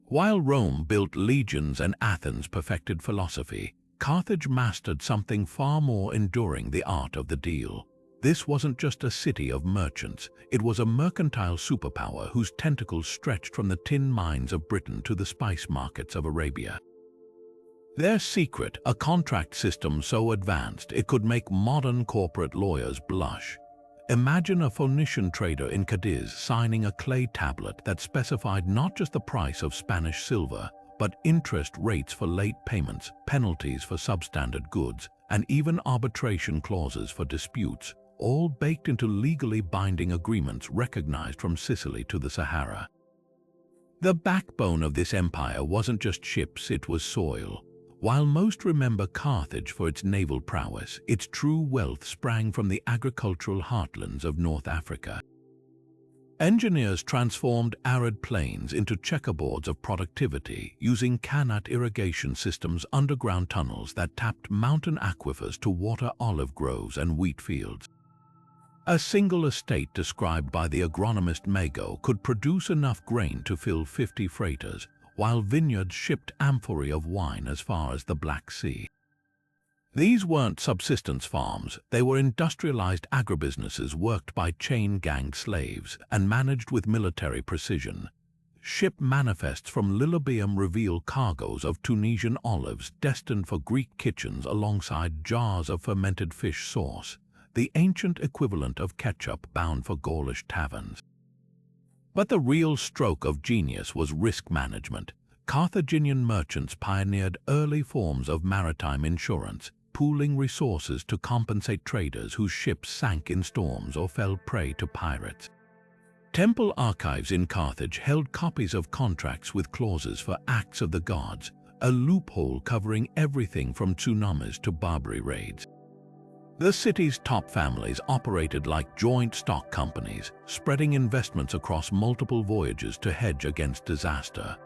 While Rome built legions and Athens perfected philosophy, Carthage mastered something far more enduring: the art of the deal. This wasn't just a city of merchants, it was a mercantile superpower whose tentacles stretched from the tin mines of Britain to the spice markets of Arabia. Their secret, a contract system so advanced it could make modern corporate lawyers blush. Imagine a Phoenician trader in Cadiz signing a clay tablet that specified not just the price of Spanish silver, but interest rates for late payments, penalties for substandard goods, and even arbitration clauses for disputes, all baked into legally binding agreements recognized from Sicily to the Sahara. The backbone of this empire wasn't just ships, it was soil. While most remember Carthage for its naval prowess, its true wealth sprang from the agricultural heartlands of North Africa. Engineers transformed arid plains into checkerboards of productivity using canal irrigation systems, underground tunnels that tapped mountain aquifers to water olive groves and wheat fields. A single estate described by the agronomist Mago could produce enough grain to fill 50 freighters, while vineyards shipped amphorae of wine as far as the Black Sea. These weren't subsistence farms, they were industrialized agribusinesses worked by chain-ganged slaves and managed with military precision. Ship manifests from Lilybaeum reveal cargoes of Tunisian olives destined for Greek kitchens alongside jars of fermented fish sauce, the ancient equivalent of ketchup bound for Gaulish taverns. But the real stroke of genius was risk management. Carthaginian merchants pioneered early forms of maritime insurance, pooling resources to compensate traders whose ships sank in storms or fell prey to pirates. Temple archives in Carthage held copies of contracts with clauses for acts of the gods, a loophole covering everything from tsunamis to Barbary raids. The city's top families operated like joint stock companies, spreading investments across multiple voyages to hedge against disaster.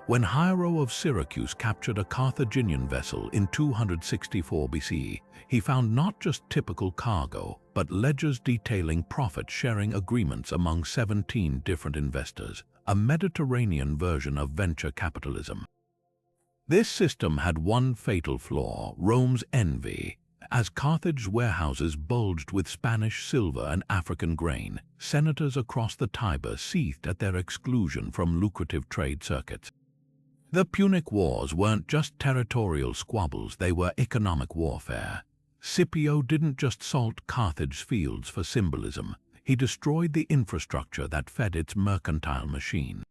When Hiero of Syracuse captured a Carthaginian vessel in 264 BC, he found not just typical cargo, but ledgers detailing profit-sharing agreements among 17 different investors, a Mediterranean version of venture capitalism. This system had one fatal flaw: Rome's envy. As Carthage's warehouses bulged with Spanish silver and African grain, senators across the Tiber seethed at their exclusion from lucrative trade circuits. The Punic Wars weren't just territorial squabbles, they were economic warfare. Scipio didn't just salt Carthage's fields for symbolism, he destroyed the infrastructure that fed its mercantile machine.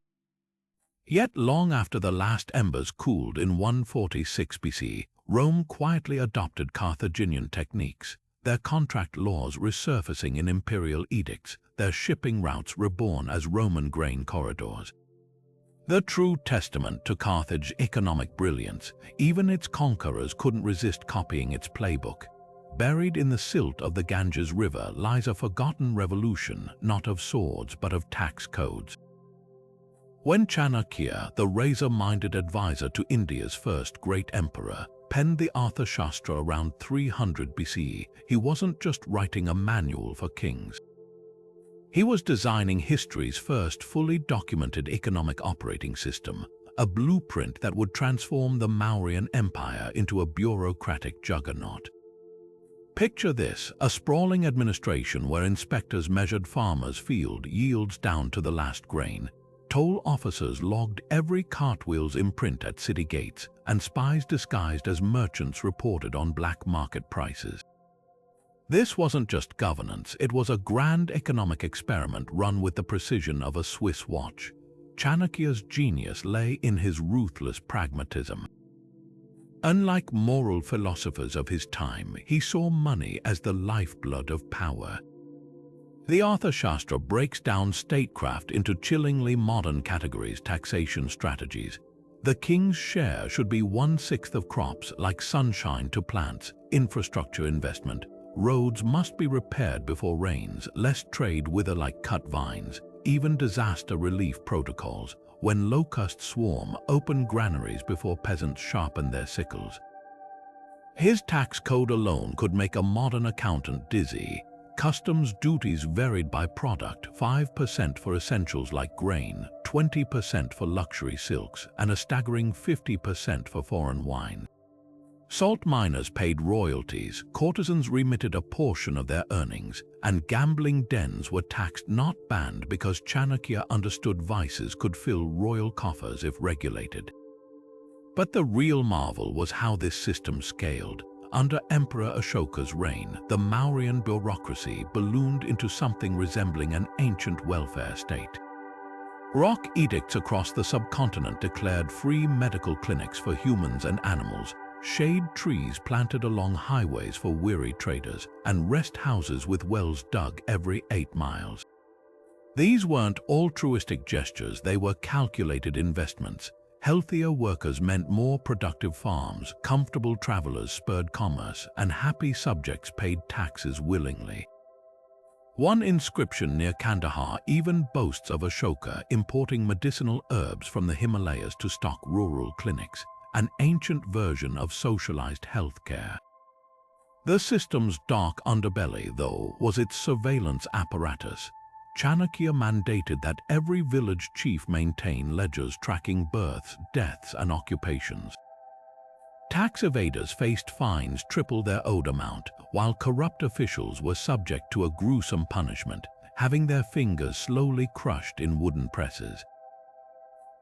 Yet long after the last embers cooled in 146 BC, Rome quietly adopted Carthaginian techniques, their contract laws resurfacing in imperial edicts, their shipping routes reborn as Roman grain corridors. The true testament to Carthage's economic brilliance, even its conquerors couldn't resist copying its playbook. Buried in the silt of the Ganges River lies a forgotten revolution, not of swords but of tax codes. When Chanakya, the razor-minded advisor to India's first great emperor, penned the Arthashastra around 300 BC, he wasn't just writing a manual for kings. He was designing history's first fully documented economic operating system, a blueprint that would transform the Mauryan Empire into a bureaucratic juggernaut. Picture this, a sprawling administration where inspectors measured farmers' field yields down to the last grain. Toll officers logged every cartwheel's imprint at city gates, and spies disguised as merchants reported on black market prices. This wasn't just governance, it was a grand economic experiment run with the precision of a Swiss watch. Chanakya's genius lay in his ruthless pragmatism. Unlike moral philosophers of his time, he saw money as the lifeblood of power. The Arthashastra breaks down statecraft into chillingly modern categories: taxation strategies, The king's share should be 1/6 of crops, like sunshine to plants, infrastructure investment. Roads must be repaired before rains, lest trade wither like cut vines. Even disaster relief protocols. When locusts swarm, open granaries before peasants sharpen their sickles. His tax code alone could make a modern accountant dizzy. Customs duties varied by product, 5% for essentials like grain, 20% for luxury silks, and a staggering 50% for foreign wine. Salt miners paid royalties, courtesans remitted a portion of their earnings, and gambling dens were taxed, not banned, because Chanakya understood vices could fill royal coffers if regulated. But the real marvel was how this system scaled. Under Emperor Ashoka's reign, the Mauryan bureaucracy ballooned into something resembling an ancient welfare state. Rock edicts across the subcontinent declared free medical clinics for humans and animals, shade trees planted along highways for weary traders, and rest houses with wells dug every 8 miles. These weren't altruistic gestures, they were calculated investments. Healthier workers meant more productive farms, comfortable travelers spurred commerce, and happy subjects paid taxes willingly. One inscription near Kandahar even boasts of Ashoka importing medicinal herbs from the Himalayas to stock rural clinics, an ancient version of socialized healthcare. The system's dark underbelly, though, was its surveillance apparatus. Chanakya mandated that every village chief maintain ledgers tracking births, deaths, and occupations. Tax evaders faced fines triple their owed amount, while corrupt officials were subject to a gruesome punishment, having their fingers slowly crushed in wooden presses.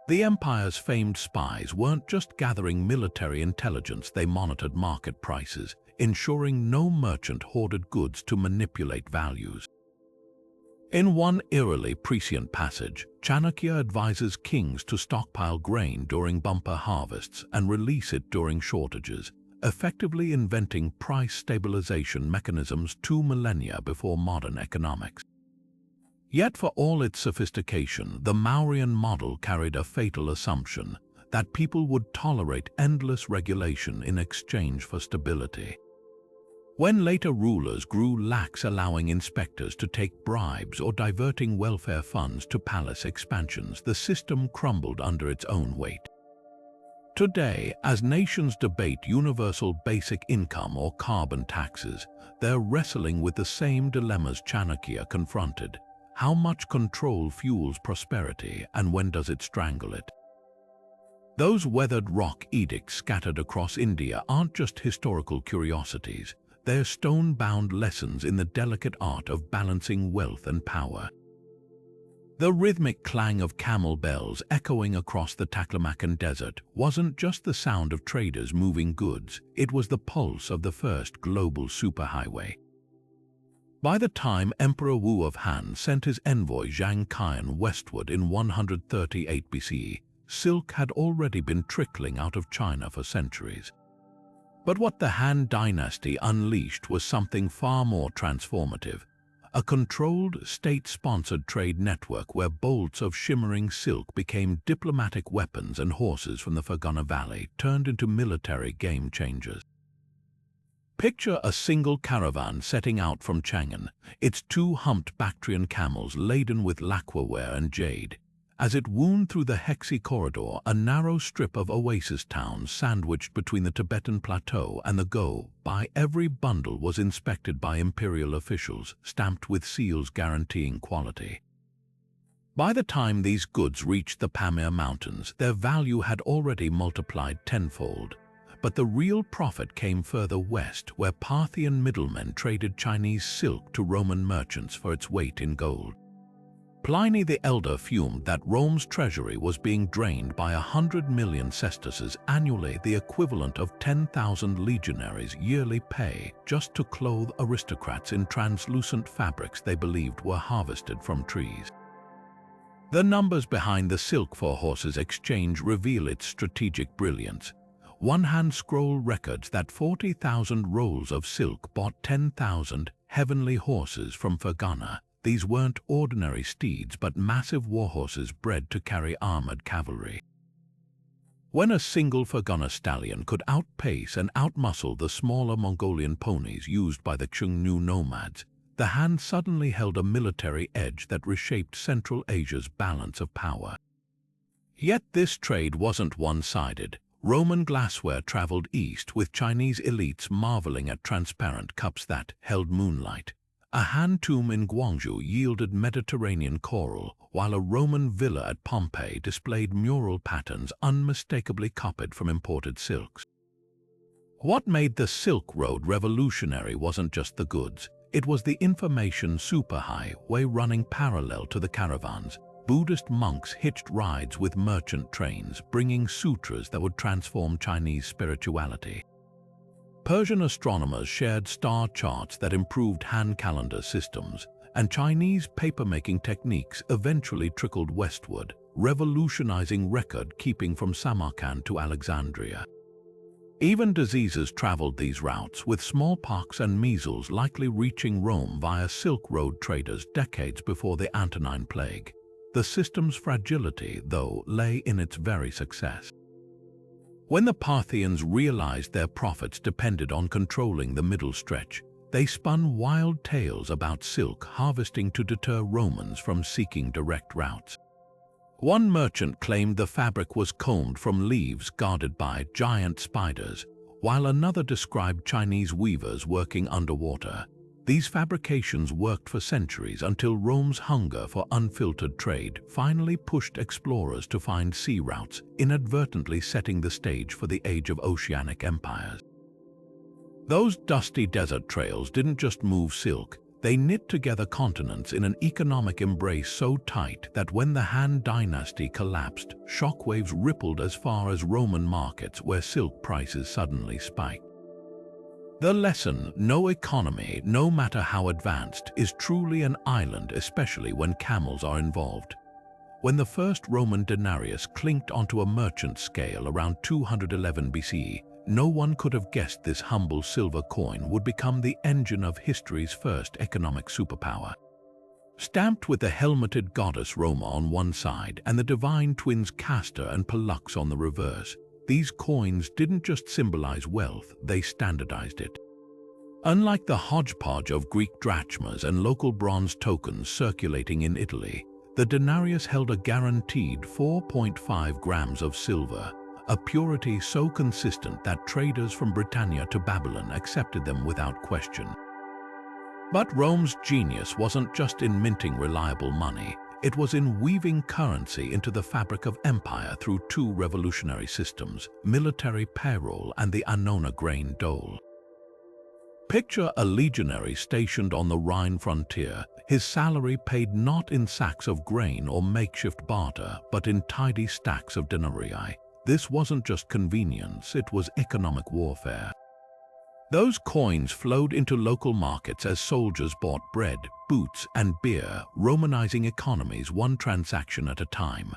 The empire's famed spies weren't just gathering military intelligence, they monitored market prices, ensuring no merchant hoarded goods to manipulate values. In one eerily prescient passage, Chanakya advises kings to stockpile grain during bumper harvests and release it during shortages, effectively inventing price stabilization mechanisms 2 millennia before modern economics. Yet for all its sophistication, the Mauryan model carried a fatal assumption that people would tolerate endless regulation in exchange for stability. When later rulers grew lax, allowing inspectors to take bribes or diverting welfare funds to palace expansions, the system crumbled under its own weight. Today, as nations debate universal basic income or carbon taxes, they're wrestling with the same dilemmas Chanakya confronted. How much control fuels prosperity, and when does it strangle it? Those weathered rock edicts scattered across India aren't just historical curiosities. They're stone-bound lessons in the delicate art of balancing wealth and power. The rhythmic clang of camel bells echoing across the Taklamakan desert wasn't just the sound of traders moving goods, it was the pulse of the first global superhighway. By the time Emperor Wu of Han sent his envoy Zhang Qian westward in 138 BCE, silk had already been trickling out of China for centuries. But what the Han Dynasty unleashed was something far more transformative, a controlled, state-sponsored trade network where bolts of shimmering silk became diplomatic weapons and horses from the Fergana Valley turned into military game-changers. Picture a single caravan setting out from Chang'an, its 2 humped Bactrian camels laden with lacquerware and jade. As it wound through the Hexi corridor, a narrow strip of oasis towns sandwiched between the Tibetan plateau and the Go, by every bundle was inspected by imperial officials, stamped with seals guaranteeing quality. By the time these goods reached the Pamir Mountains, their value had already multiplied tenfold. But the real profit came further west, where Parthian middlemen traded Chinese silk to Roman merchants for its weight in gold. Pliny the Elder fumed that Rome's treasury was being drained by 100 million sesterces annually, the equivalent of 10,000 legionaries' yearly pay, just to clothe aristocrats in translucent fabrics they believed were harvested from trees. The numbers behind the silk for horses exchange reveal its strategic brilliance. One-hand scroll records that 40,000 rolls of silk bought 10,000 heavenly horses from Fergana. These weren't ordinary steeds, but massive war horses bred to carry armored cavalry. When a single Fergana stallion could outpace and outmuscle the smaller Mongolian ponies used by the Xiongnu nomads, the Han suddenly held a military edge that reshaped Central Asia's balance of power. Yet this trade wasn't one-sided. Roman glassware traveled east, with Chinese elites marveling at transparent cups that held moonlight. A Han tomb in Guangzhou yielded Mediterranean coral, while a Roman villa at Pompeii displayed mural patterns unmistakably copied from imported silks. What made the Silk Road revolutionary wasn't just the goods. It was the information superhighway running parallel to the caravans. Buddhist monks hitched rides with merchant trains, bringing sutras that would transform Chinese spirituality. Persian astronomers shared star charts that improved Han calendar systems, and Chinese papermaking techniques eventually trickled westward, revolutionizing record-keeping from Samarkand to Alexandria. Even diseases traveled these routes, with smallpox and measles likely reaching Rome via Silk Road traders decades before the Antonine Plague. The system's fragility, though, lay in its very success. When the Parthians realized their profits depended on controlling the middle stretch, they spun wild tales about silk harvesting to deter Romans from seeking direct routes. One merchant claimed the fabric was combed from leaves guarded by giant spiders, while another described Chinese weavers working underwater. These fabrications worked for centuries until Rome's hunger for unfiltered trade finally pushed explorers to find sea routes, inadvertently setting the stage for the age of oceanic empires. Those dusty desert trails didn't just move silk, they knit together continents in an economic embrace so tight that when the Han Dynasty collapsed, shockwaves rippled as far as Roman markets where silk prices suddenly spiked. The lesson: no economy, no matter how advanced, is truly an island, especially when camels are involved. When the first Roman denarius clinked onto a merchant scale around 211 BCE, no one could have guessed this humble silver coin would become the engine of history's first economic superpower. Stamped with the helmeted goddess Roma on one side and the divine twins Castor and Pollux on the reverse, these coins didn't just symbolize wealth, they standardized it. Unlike the hodgepodge of Greek drachmas and local bronze tokens circulating in Italy, the denarius held a guaranteed 4.5 grams of silver, a purity so consistent that traders from Britannia to Babylon accepted them without question. But Rome's genius wasn't just in minting reliable money, it was in weaving currency into the fabric of empire through two revolutionary systems: military payroll and the annona grain dole. Picture a legionary stationed on the Rhine frontier, his salary paid not in sacks of grain or makeshift barter, but in tidy stacks of denarii. This wasn't just convenience, it was economic warfare. Those coins flowed into local markets as soldiers bought bread, boots, and beer, Romanizing economies one transaction at a time.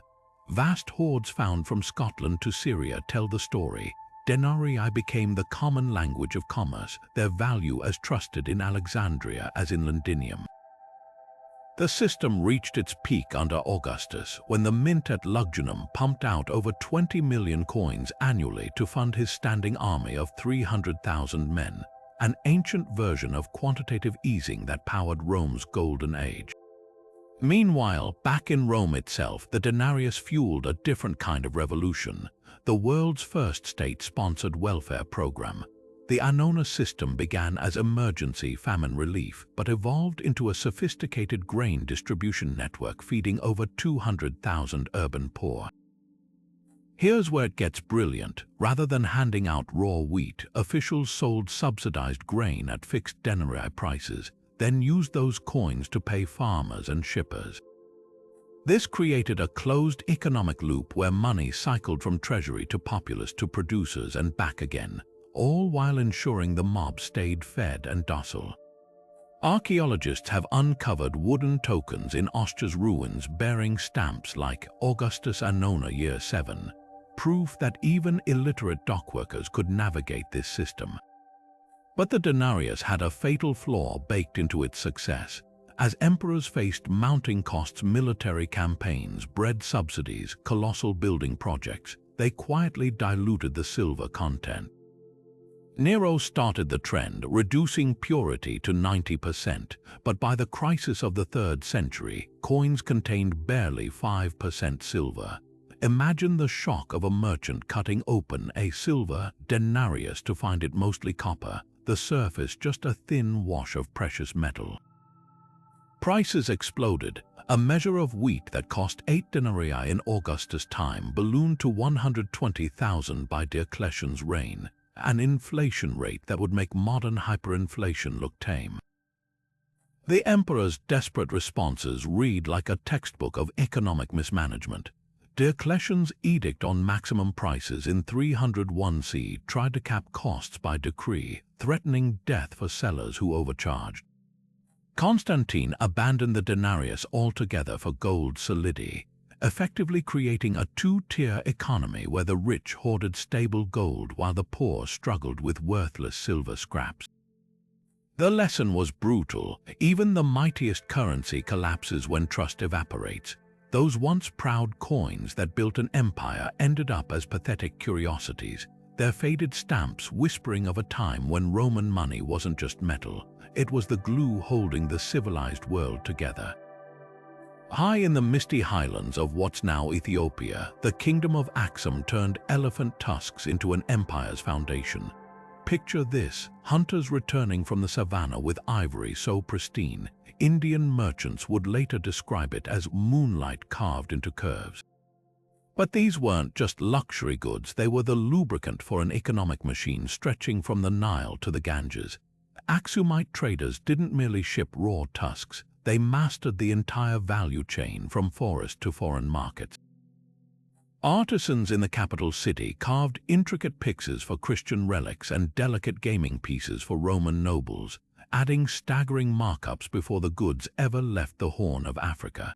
Vast hoards found from Scotland to Syria tell the story. Denarii became the common language of commerce, their value as trusted in Alexandria as in Londinium. The system reached its peak under Augustus, when the mint at Lugdunum pumped out over 20 million coins annually to fund his standing army of 300,000 men, an ancient version of quantitative easing that powered Rome's golden age. Meanwhile, back in Rome itself, the denarius fueled a different kind of revolution, the world's first state-sponsored welfare program. The annona system began as emergency famine relief, but evolved into a sophisticated grain distribution network feeding over 200,000 urban poor. Here's where it gets brilliant. Rather than handing out raw wheat, officials sold subsidized grain at fixed denarii prices, then used those coins to pay farmers and shippers. This created a closed economic loop where money cycled from treasury to populace to producers and back again, all while ensuring the mob stayed fed and docile. Archaeologists have uncovered wooden tokens in Ostia's ruins bearing stamps like Augustus Annona Year 7, proof that even illiterate dockworkers could navigate this system. But the denarius had a fatal flaw baked into its success. As emperors faced mounting costs, military campaigns, bread subsidies, colossal building projects, they quietly diluted the silver content. Nero started the trend, reducing purity to 90%, but by the crisis of the 3rd century, coins contained barely 5% silver. Imagine the shock of a merchant cutting open a silver denarius to find it mostly copper, the surface just a thin wash of precious metal. Prices exploded. A measure of wheat that cost 8 denarii in Augustus' time ballooned to 120,000 by Diocletian's reign, an inflation rate that would make modern hyperinflation look tame. The emperor's desperate responses read like a textbook of economic mismanagement. Diocletian's edict on maximum prices in 301 CE tried to cap costs by decree, threatening death for sellers who overcharged. Constantine abandoned the denarius altogether for gold solidi, effectively creating a two-tier economy where the rich hoarded stable gold while the poor struggled with worthless silver scraps. The lesson was brutal. Even the mightiest currency collapses when trust evaporates. Those once proud coins that built an empire ended up as pathetic curiosities, their faded stamps whispering of a time when Roman money wasn't just metal, it was the glue holding the civilized world together. High in the misty highlands of what's now Ethiopia, the kingdom of Aksum turned elephant tusks into an empire's foundation. Picture this: hunters returning from the savannah with ivory so pristine, Indian merchants would later describe it as moonlight carved into curves. But these weren't just luxury goods, they were the lubricant for an economic machine stretching from the Nile to the Ganges. Aksumite traders didn't merely ship raw tusks, they mastered the entire value chain from forest to foreign markets. Artisans in the capital city carved intricate pyxes for Christian relics and delicate gaming pieces for Roman nobles, adding staggering markups before the goods ever left the Horn of Africa.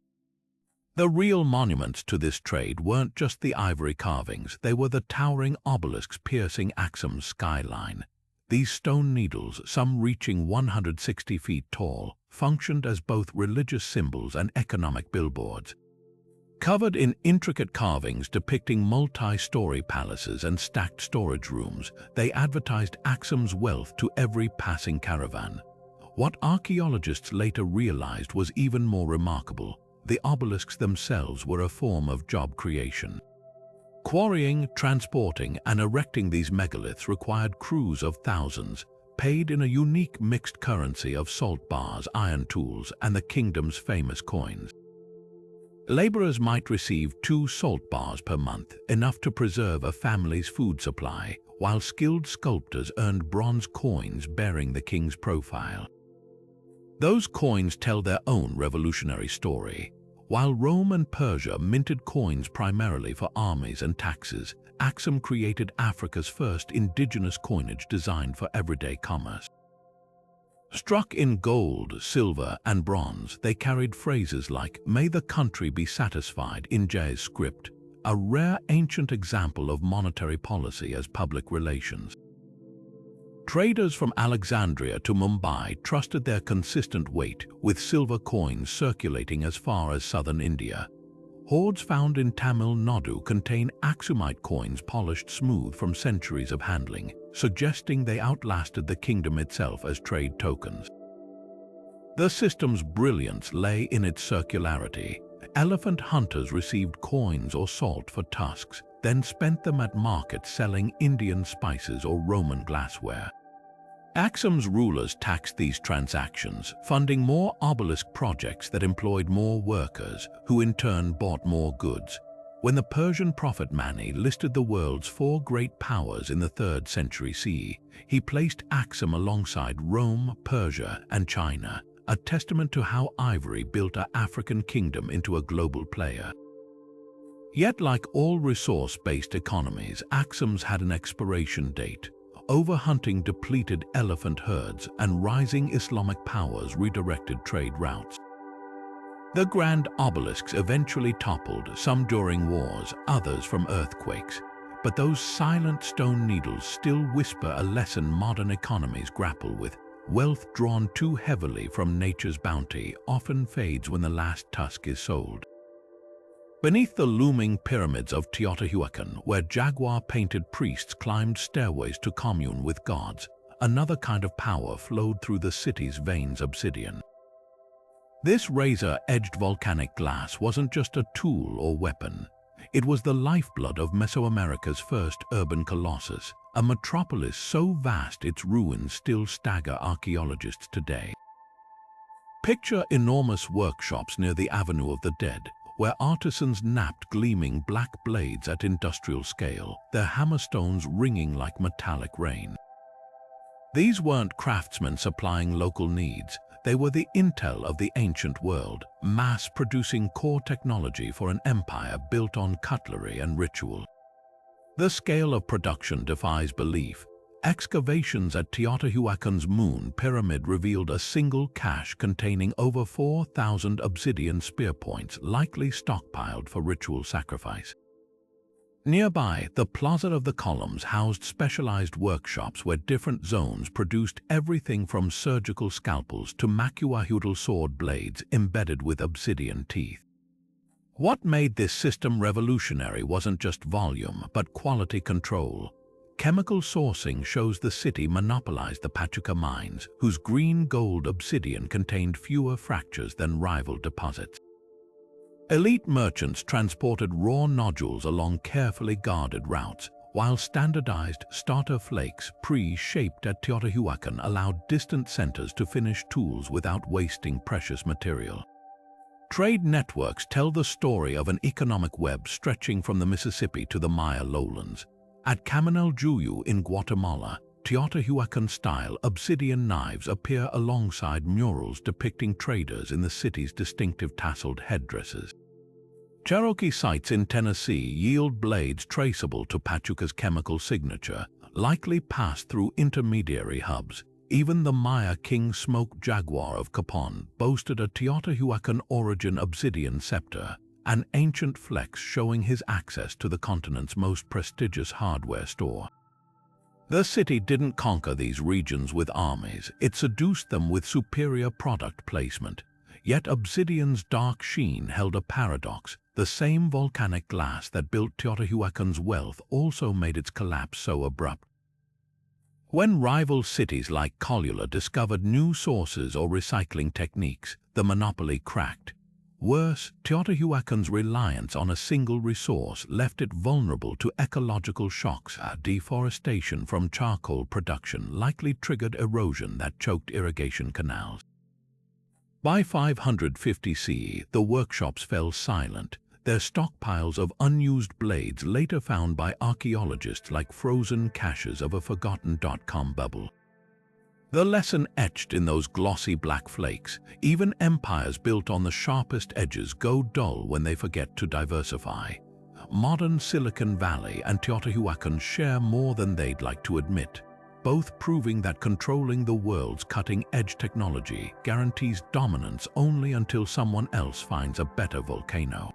The real monuments to this trade weren't just the ivory carvings, they were the towering obelisks piercing Aksum's skyline. These stone needles, some reaching 160 feet tall, functioned as both religious symbols and economic billboards. Covered in intricate carvings depicting multi-story palaces and stacked storage rooms, they advertised Aksum's wealth to every passing caravan. What archaeologists later realized was even more remarkable: the obelisks themselves were a form of job creation. Quarrying, transporting, and erecting these megaliths required crews of thousands, paid in a unique mixed currency of salt bars, iron tools, and the kingdom's famous coins. Laborers might receive 2 salt bars per month, enough to preserve a family's food supply, while skilled sculptors earned bronze coins bearing the king's profile. Those coins tell their own revolutionary story. While Rome and Persia minted coins primarily for armies and taxes, Aksum created Africa's first indigenous coinage designed for everyday commerce. Struck in gold, silver, and bronze, they carried phrases like "May the country be satisfied" in Jay's script, a rare ancient example of monetary policy as public relations. Traders from Alexandria to Mumbai trusted their consistent weight, with silver coins circulating as far as southern India. Hoards found in Tamil Nadu contain Aksumite coins polished smooth from centuries of handling, suggesting they outlasted the kingdom itself as trade tokens. The system's brilliance lay in its circularity. Elephant hunters received coins or salt for tusks, then spent them at markets selling Indian spices or Roman glassware. Aksum's rulers taxed these transactions, funding more obelisk projects that employed more workers, who in turn bought more goods. When the Persian prophet Mani listed the world's 4 great powers in the 3rd century CE, he placed Aksum alongside Rome, Persia, and China, a testament to how ivory built an African kingdom into a global player. Yet, like all resource-based economies, Aksum's had an expiration date. Overhunting depleted elephant herds, and rising Islamic powers redirected trade routes. The grand obelisks eventually toppled, some during wars, others from earthquakes. But those silent stone needles still whisper a lesson modern economies grapple with. Wealth drawn too heavily from nature's bounty often fades when the last tusk is sold. Beneath the looming pyramids of Teotihuacan, where jaguar-painted priests climbed stairways to commune with gods, another kind of power flowed through the city's veins: obsidian. This razor-edged volcanic glass wasn't just a tool or weapon. It was the lifeblood of Mesoamerica's first urban colossus, a metropolis so vast its ruins still stagger archaeologists today. Picture enormous workshops near the Avenue of the Dead, where artisans knapped gleaming black blades at industrial scale, their hammerstones ringing like metallic rain. These weren't craftsmen supplying local needs. They were the intel of the ancient world, mass-producing core technology for an empire built on cutlery and ritual. The scale of production defies belief. Excavations at Teotihuacan's moon pyramid revealed a single cache containing over 4,000 obsidian spear points, likely stockpiled for ritual sacrifice. Nearby, the Plaza of the Columns housed specialized workshops where different zones produced everything from surgical scalpels to macuahudal sword blades embedded with obsidian teeth. What made this system revolutionary wasn't just volume, but quality control. Chemical sourcing shows the city monopolized the Pachuca mines, whose green-gold obsidian contained fewer fractures than rival deposits. Elite merchants transported raw nodules along carefully guarded routes, while standardized starter flakes pre-shaped at Teotihuacan allowed distant centers to finish tools without wasting precious material. Trade networks tell the story of an economic web stretching from the Mississippi to the Maya lowlands. At Caminaljuyu in Guatemala, Teotihuacan-style obsidian knives appear alongside murals depicting traders in the city's distinctive tasseled headdresses. Cherokee sites in Tennessee yield blades traceable to Pachuca's chemical signature, likely passed through intermediary hubs. Even the Maya king smoked jaguar of Capon boasted a Teotihuacan origin obsidian scepter, an ancient flex showing his access to the continent's most prestigious hardware store. The city didn't conquer these regions with armies, it seduced them with superior product placement. Yet obsidian's dark sheen held a paradox. The same volcanic glass that built Teotihuacan's wealth also made its collapse so abrupt. When rival cities like Colula discovered new sources or recycling techniques, the monopoly cracked. Worse, Teotihuacan's reliance on a single resource left it vulnerable to ecological shocks. Deforestation from charcoal production likely triggered erosion that choked irrigation canals. By 550 CE, the workshops fell silent, their stockpiles of unused blades later found by archaeologists like frozen caches of a forgotten dot-com bubble. The lesson etched in those glossy black flakes: even empires built on the sharpest edges go dull when they forget to diversify. Modern Silicon Valley and Teotihuacan share more than they'd like to admit, both proving that controlling the world's cutting-edge technology guarantees dominance only until someone else finds a better volcano.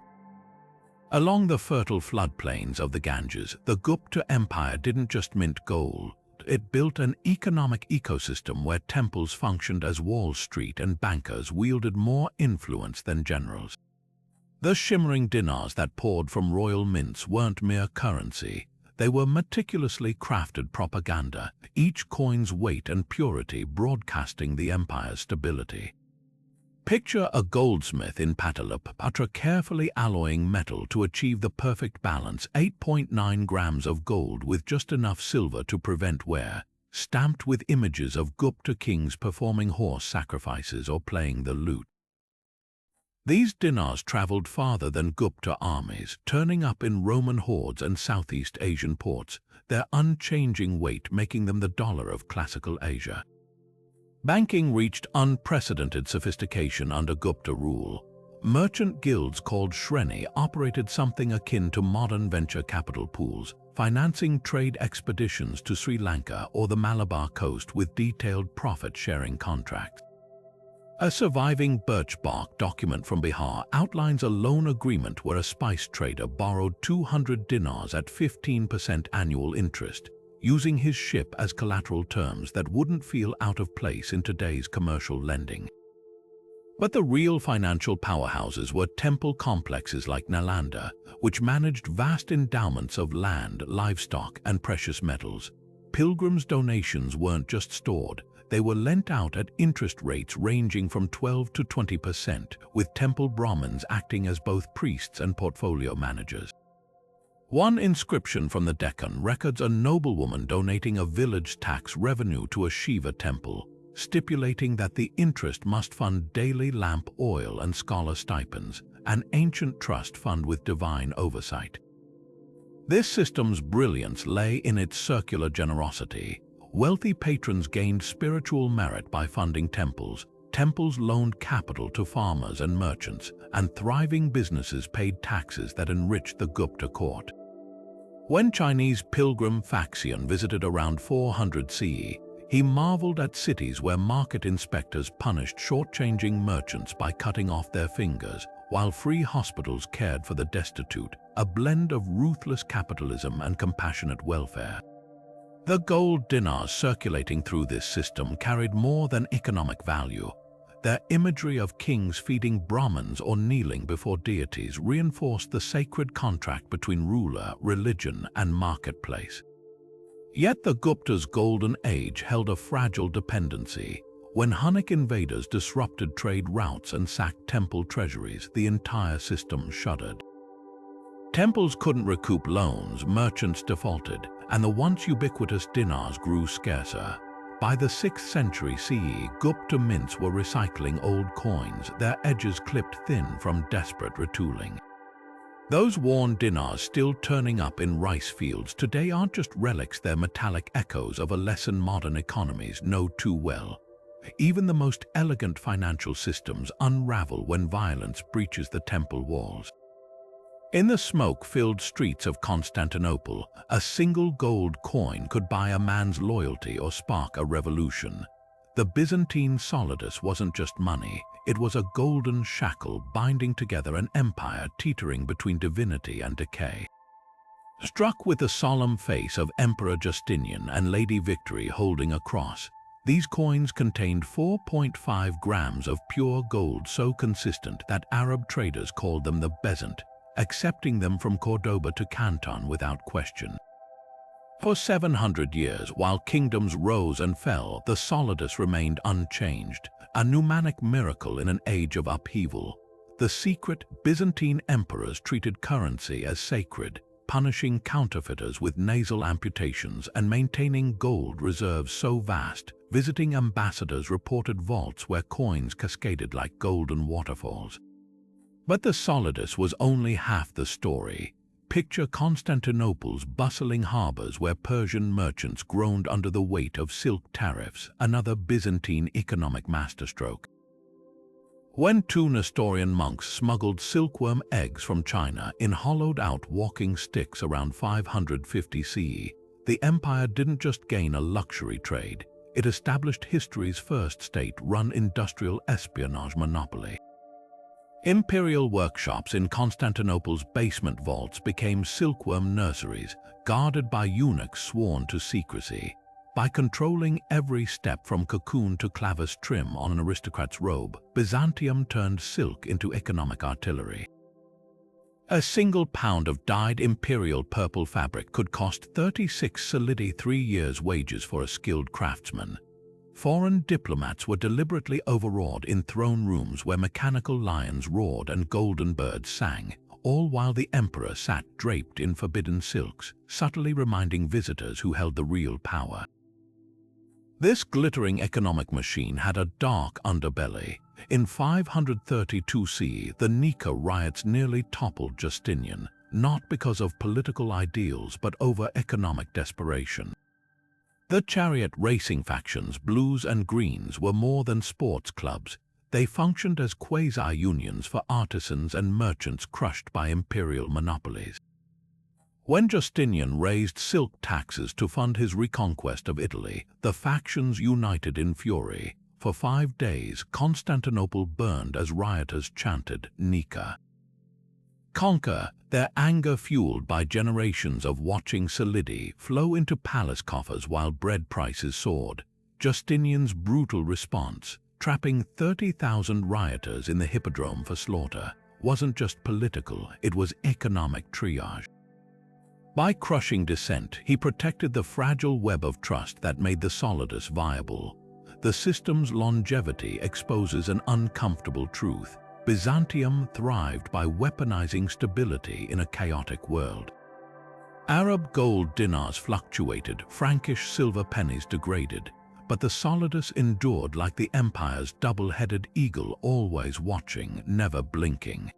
Along the fertile floodplains of the Ganges, the Gupta Empire didn't just mint gold. It built an economic ecosystem where temples functioned as Wall Street and bankers wielded more influence than generals. The shimmering dinars that poured from royal mints weren't mere currency. They were meticulously crafted propaganda, each coin's weight and purity broadcasting the empire's stability. Picture a goldsmith in Pataliputra carefully alloying metal to achieve the perfect balance: 8.9 grams of gold with just enough silver to prevent wear, stamped with images of Gupta kings performing horse sacrifices or playing the lute. These dinars traveled farther than Gupta armies, turning up in Roman hordes and Southeast Asian ports, their unchanging weight making them the dollar of classical Asia. Banking reached unprecedented sophistication under Gupta rule. Merchant guilds called shreni operated something akin to modern venture capital pools, financing trade expeditions to Sri Lanka or the Malabar coast with detailed profit-sharing contracts. A surviving birch bark document from Bihar outlines a loan agreement where a spice trader borrowed 200 dinars at 15% annual interest, using his ship as collateral terms that wouldn't feel out of place in today's commercial lending. But the real financial powerhouses were temple complexes like Nalanda, which managed vast endowments of land, livestock, and precious metals. Pilgrims' donations weren't just stored, they were lent out at interest rates ranging from 12 to 20%, with temple Brahmins acting as both priests and portfolio managers. One inscription from the Deccan records a noblewoman donating a village tax revenue to a Shiva temple, stipulating that the interest must fund daily lamp oil and scholar stipends, an ancient trust fund with divine oversight. This system's brilliance lay in its circular generosity. Wealthy patrons gained spiritual merit by funding temples. Temples loaned capital to farmers and merchants, and thriving businesses paid taxes that enriched the Gupta court. When Chinese pilgrim Faxian visited around 400 CE, he marveled at cities where market inspectors punished shortchanging merchants by cutting off their fingers, while free hospitals cared for the destitute, a blend of ruthless capitalism and compassionate welfare. The gold dinars circulating through this system carried more than economic value. Their imagery of kings feeding Brahmins or kneeling before deities reinforced the sacred contract between ruler, religion, and marketplace. Yet the Gupta's golden age held a fragile dependency. When Hunnic invaders disrupted trade routes and sacked temple treasuries, the entire system shuddered. Temples couldn't recoup loans, merchants defaulted, and the once ubiquitous dinars grew scarcer. By the 6th century CE, Gupta mints were recycling old coins, their edges clipped thin from desperate retooling. Those worn dinars still turning up in rice fields today aren't just relics, they're metallic echoes of a lesson modern economies know too well. Even the most elegant financial systems unravel when violence breaches the temple walls. In the smoke-filled streets of Constantinople, a single gold coin could buy a man's loyalty or spark a revolution. The Byzantine solidus wasn't just money, it was a golden shackle binding together an empire teetering between divinity and decay. Struck with the solemn face of Emperor Justinian and Lady Victory holding a cross, these coins contained 4.5 grams of pure gold so consistent that Arab traders called them the bezant, accepting them from Cordoba to Canton without question. For 700 years, while kingdoms rose and fell, the solidus remained unchanged, a pneumanic miracle in an age of upheaval. The secret Byzantine emperors treated currency as sacred, punishing counterfeiters with nasal amputations and maintaining gold reserves so vast, visiting ambassadors reported vaults where coins cascaded like golden waterfalls. But the solidus was only half the story. Picture Constantinople's bustling harbors where Persian merchants groaned under the weight of silk tariffs, another Byzantine economic masterstroke. When two Nestorian monks smuggled silkworm eggs from China in hollowed-out walking sticks around 550 CE, the empire didn't just gain a luxury trade, it established history's first state-run industrial espionage monopoly. Imperial workshops in Constantinople's basement vaults became silkworm nurseries, guarded by eunuchs sworn to secrecy. By controlling every step from cocoon to clavis trim on an aristocrat's robe, Byzantium turned silk into economic artillery. A single pound of dyed imperial purple fabric could cost 36 solidi 3 years' wages for a skilled craftsman. Foreign diplomats were deliberately overawed in throne rooms where mechanical lions roared and golden birds sang, all while the emperor sat draped in forbidden silks, subtly reminding visitors who held the real power. This glittering economic machine had a dark underbelly. In 532 CE, the Nika riots nearly toppled Justinian, not because of political ideals but over economic desperation. The chariot racing factions, blues and greens, were more than sports clubs. They functioned as quasi-unions for artisans and merchants crushed by imperial monopolies. When Justinian raised silk taxes to fund his reconquest of Italy, the factions united in fury. For 5 days, Constantinople burned as rioters chanted Nika. Conquer, their anger fueled by generations of watching solidi flow into palace coffers while bread prices soared. Justinian's brutal response, trapping 30,000 rioters in the hippodrome for slaughter, wasn't just political, it was economic triage. By crushing dissent, he protected the fragile web of trust that made the solidus viable. The system's longevity exposes an uncomfortable truth. Byzantium thrived by weaponizing stability in a chaotic world. Arab gold dinars fluctuated, Frankish silver pennies degraded, but the solidus endured like the empire's double-headed eagle, always watching, never blinking.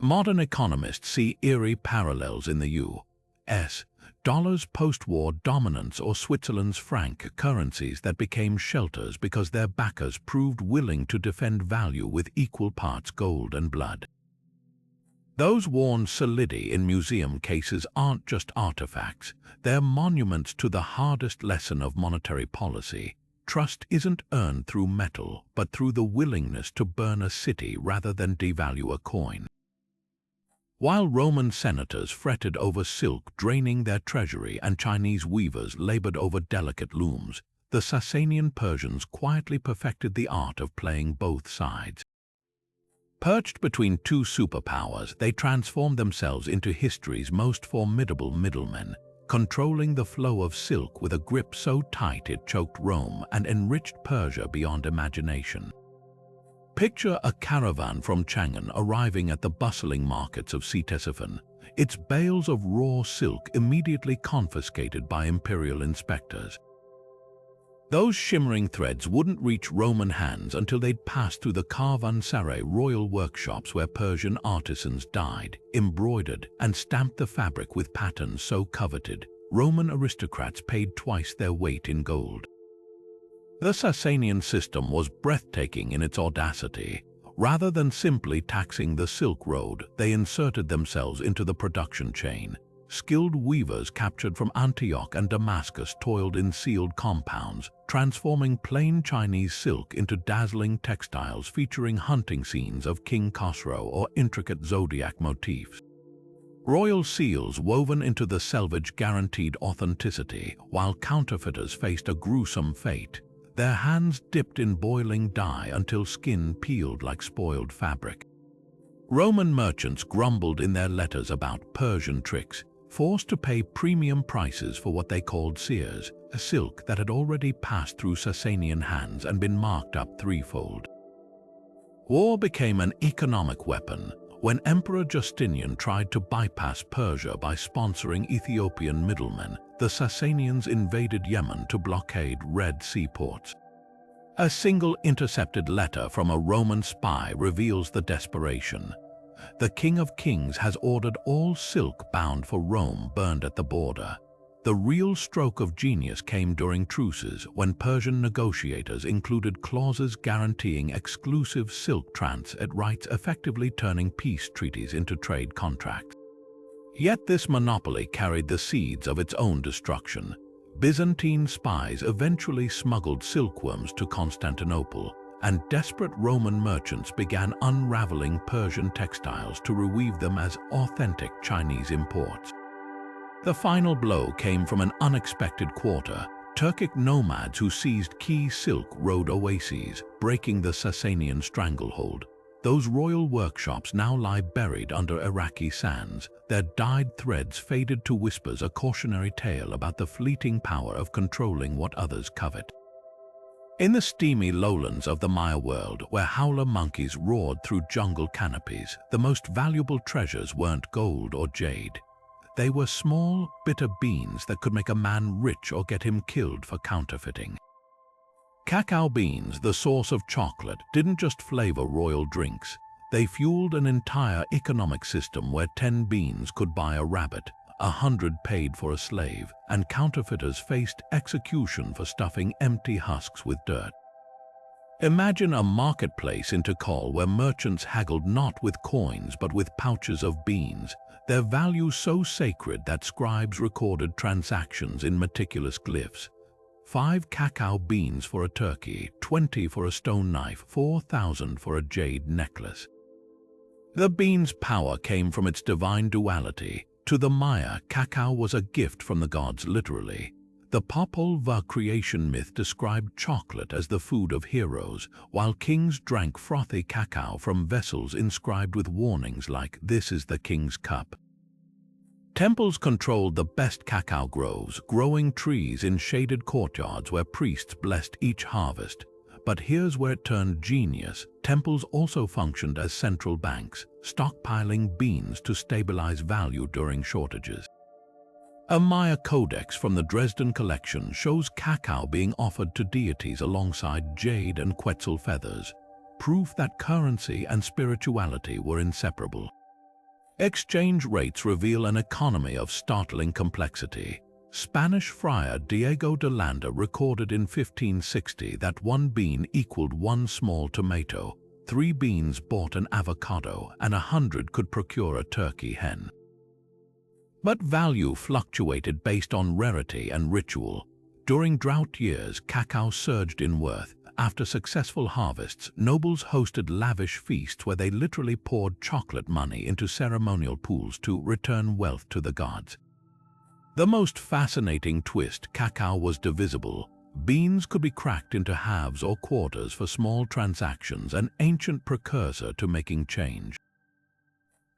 Modern economists see eerie parallels in the U.S. dollar's post-war dominance or Switzerland's franc, currencies that became shelters because their backers proved willing to defend value with equal parts gold and blood. Those worn solidi in museum cases aren't just artifacts, they're monuments to the hardest lesson of monetary policy. Trust isn't earned through metal, but through the willingness to burn a city rather than devalue a coin. While Roman senators fretted over silk draining their treasury and Chinese weavers labored over delicate looms, the Sasanian Persians quietly perfected the art of playing both sides. Perched between two superpowers, they transformed themselves into history's most formidable middlemen, controlling the flow of silk with a grip so tight it choked Rome and enriched Persia beyond imagination. Picture a caravan from Chang'an arriving at the bustling markets of Ctesiphon, its bales of raw silk immediately confiscated by imperial inspectors. Those shimmering threads wouldn't reach Roman hands until they'd passed through the Caravanserai royal workshops where Persian artisans dyed, embroidered, and stamped the fabric with patterns so coveted, Roman aristocrats paid twice their weight in gold. The Sasanian system was breathtaking in its audacity. Rather than simply taxing the Silk Road, they inserted themselves into the production chain. Skilled weavers captured from Antioch and Damascus toiled in sealed compounds, transforming plain Chinese silk into dazzling textiles featuring hunting scenes of King Khosrow or intricate zodiac motifs. Royal seals woven into the selvage guaranteed authenticity, while counterfeiters faced a gruesome fate, their hands dipped in boiling dye until skin peeled like spoiled fabric. Roman merchants grumbled in their letters about Persian tricks, forced to pay premium prices for what they called seers, a silk that had already passed through Sasanian hands and been marked up threefold. War became an economic weapon. When Emperor Justinian tried to bypass Persia by sponsoring Ethiopian middlemen, the Sasanians invaded Yemen to blockade Red Sea ports. A single intercepted letter from a Roman spy reveals the desperation. The King of Kings has ordered all silk bound for Rome burned at the border. The real stroke of genius came during truces when Persian negotiators included clauses guaranteeing exclusive silk transit rights, effectively turning peace treaties into trade contracts. Yet this monopoly carried the seeds of its own destruction. Byzantine spies eventually smuggled silkworms to Constantinople, and desperate Roman merchants began unraveling Persian textiles to reweave them as authentic Chinese imports. The final blow came from an unexpected quarter. Turkic nomads who seized key silk road oases, breaking the Sasanian stranglehold. Those royal workshops now lie buried under Iraqi sands, their dyed threads faded to whispers, a cautionary tale about the fleeting power of controlling what others covet. In the steamy lowlands of the Maya world, where howler monkeys roared through jungle canopies, the most valuable treasures weren't gold or jade. They were small, bitter beans that could make a man rich or get him killed for counterfeiting. Cacao beans, the source of chocolate, didn't just flavor royal drinks. They fueled an entire economic system where 10 beans could buy a rabbit, 100 paid for a slave, and counterfeiters faced execution for stuffing empty husks with dirt. Imagine a marketplace in Tikal where merchants haggled not with coins but with pouches of beans, their value so sacred that scribes recorded transactions in meticulous glyphs. 5 cacao beans for a turkey, 20 for a stone knife, 4,000 for a jade necklace. The bean's power came from its divine duality. To the Maya, cacao was a gift from the gods, literally. The Popol Vuh creation myth described chocolate as the food of heroes, while kings drank frothy cacao from vessels inscribed with warnings like, "This is the king's cup." Temples controlled the best cacao groves, growing trees in shaded courtyards where priests blessed each harvest. But here's where it turned genius. Temples also functioned as central banks, stockpiling beans to stabilize value during shortages. A Maya codex from the Dresden collection shows cacao being offered to deities alongside jade and quetzal feathers, proof that currency and spirituality were inseparable. Exchange rates reveal an economy of startling complexity. Spanish friar Diego de Landa recorded in 1560 that 1 bean equaled 1 small tomato, 3 beans bought an avocado, and 100 could procure a turkey hen. But value fluctuated based on rarity and ritual. During drought years, cacao surged in worth. After successful harvests, nobles hosted lavish feasts where they literally poured chocolate money into ceremonial pools to return wealth to the gods. The most fascinating twist: cacao was divisible. Beans could be cracked into halves or quarters for small transactions, an ancient precursor to making change.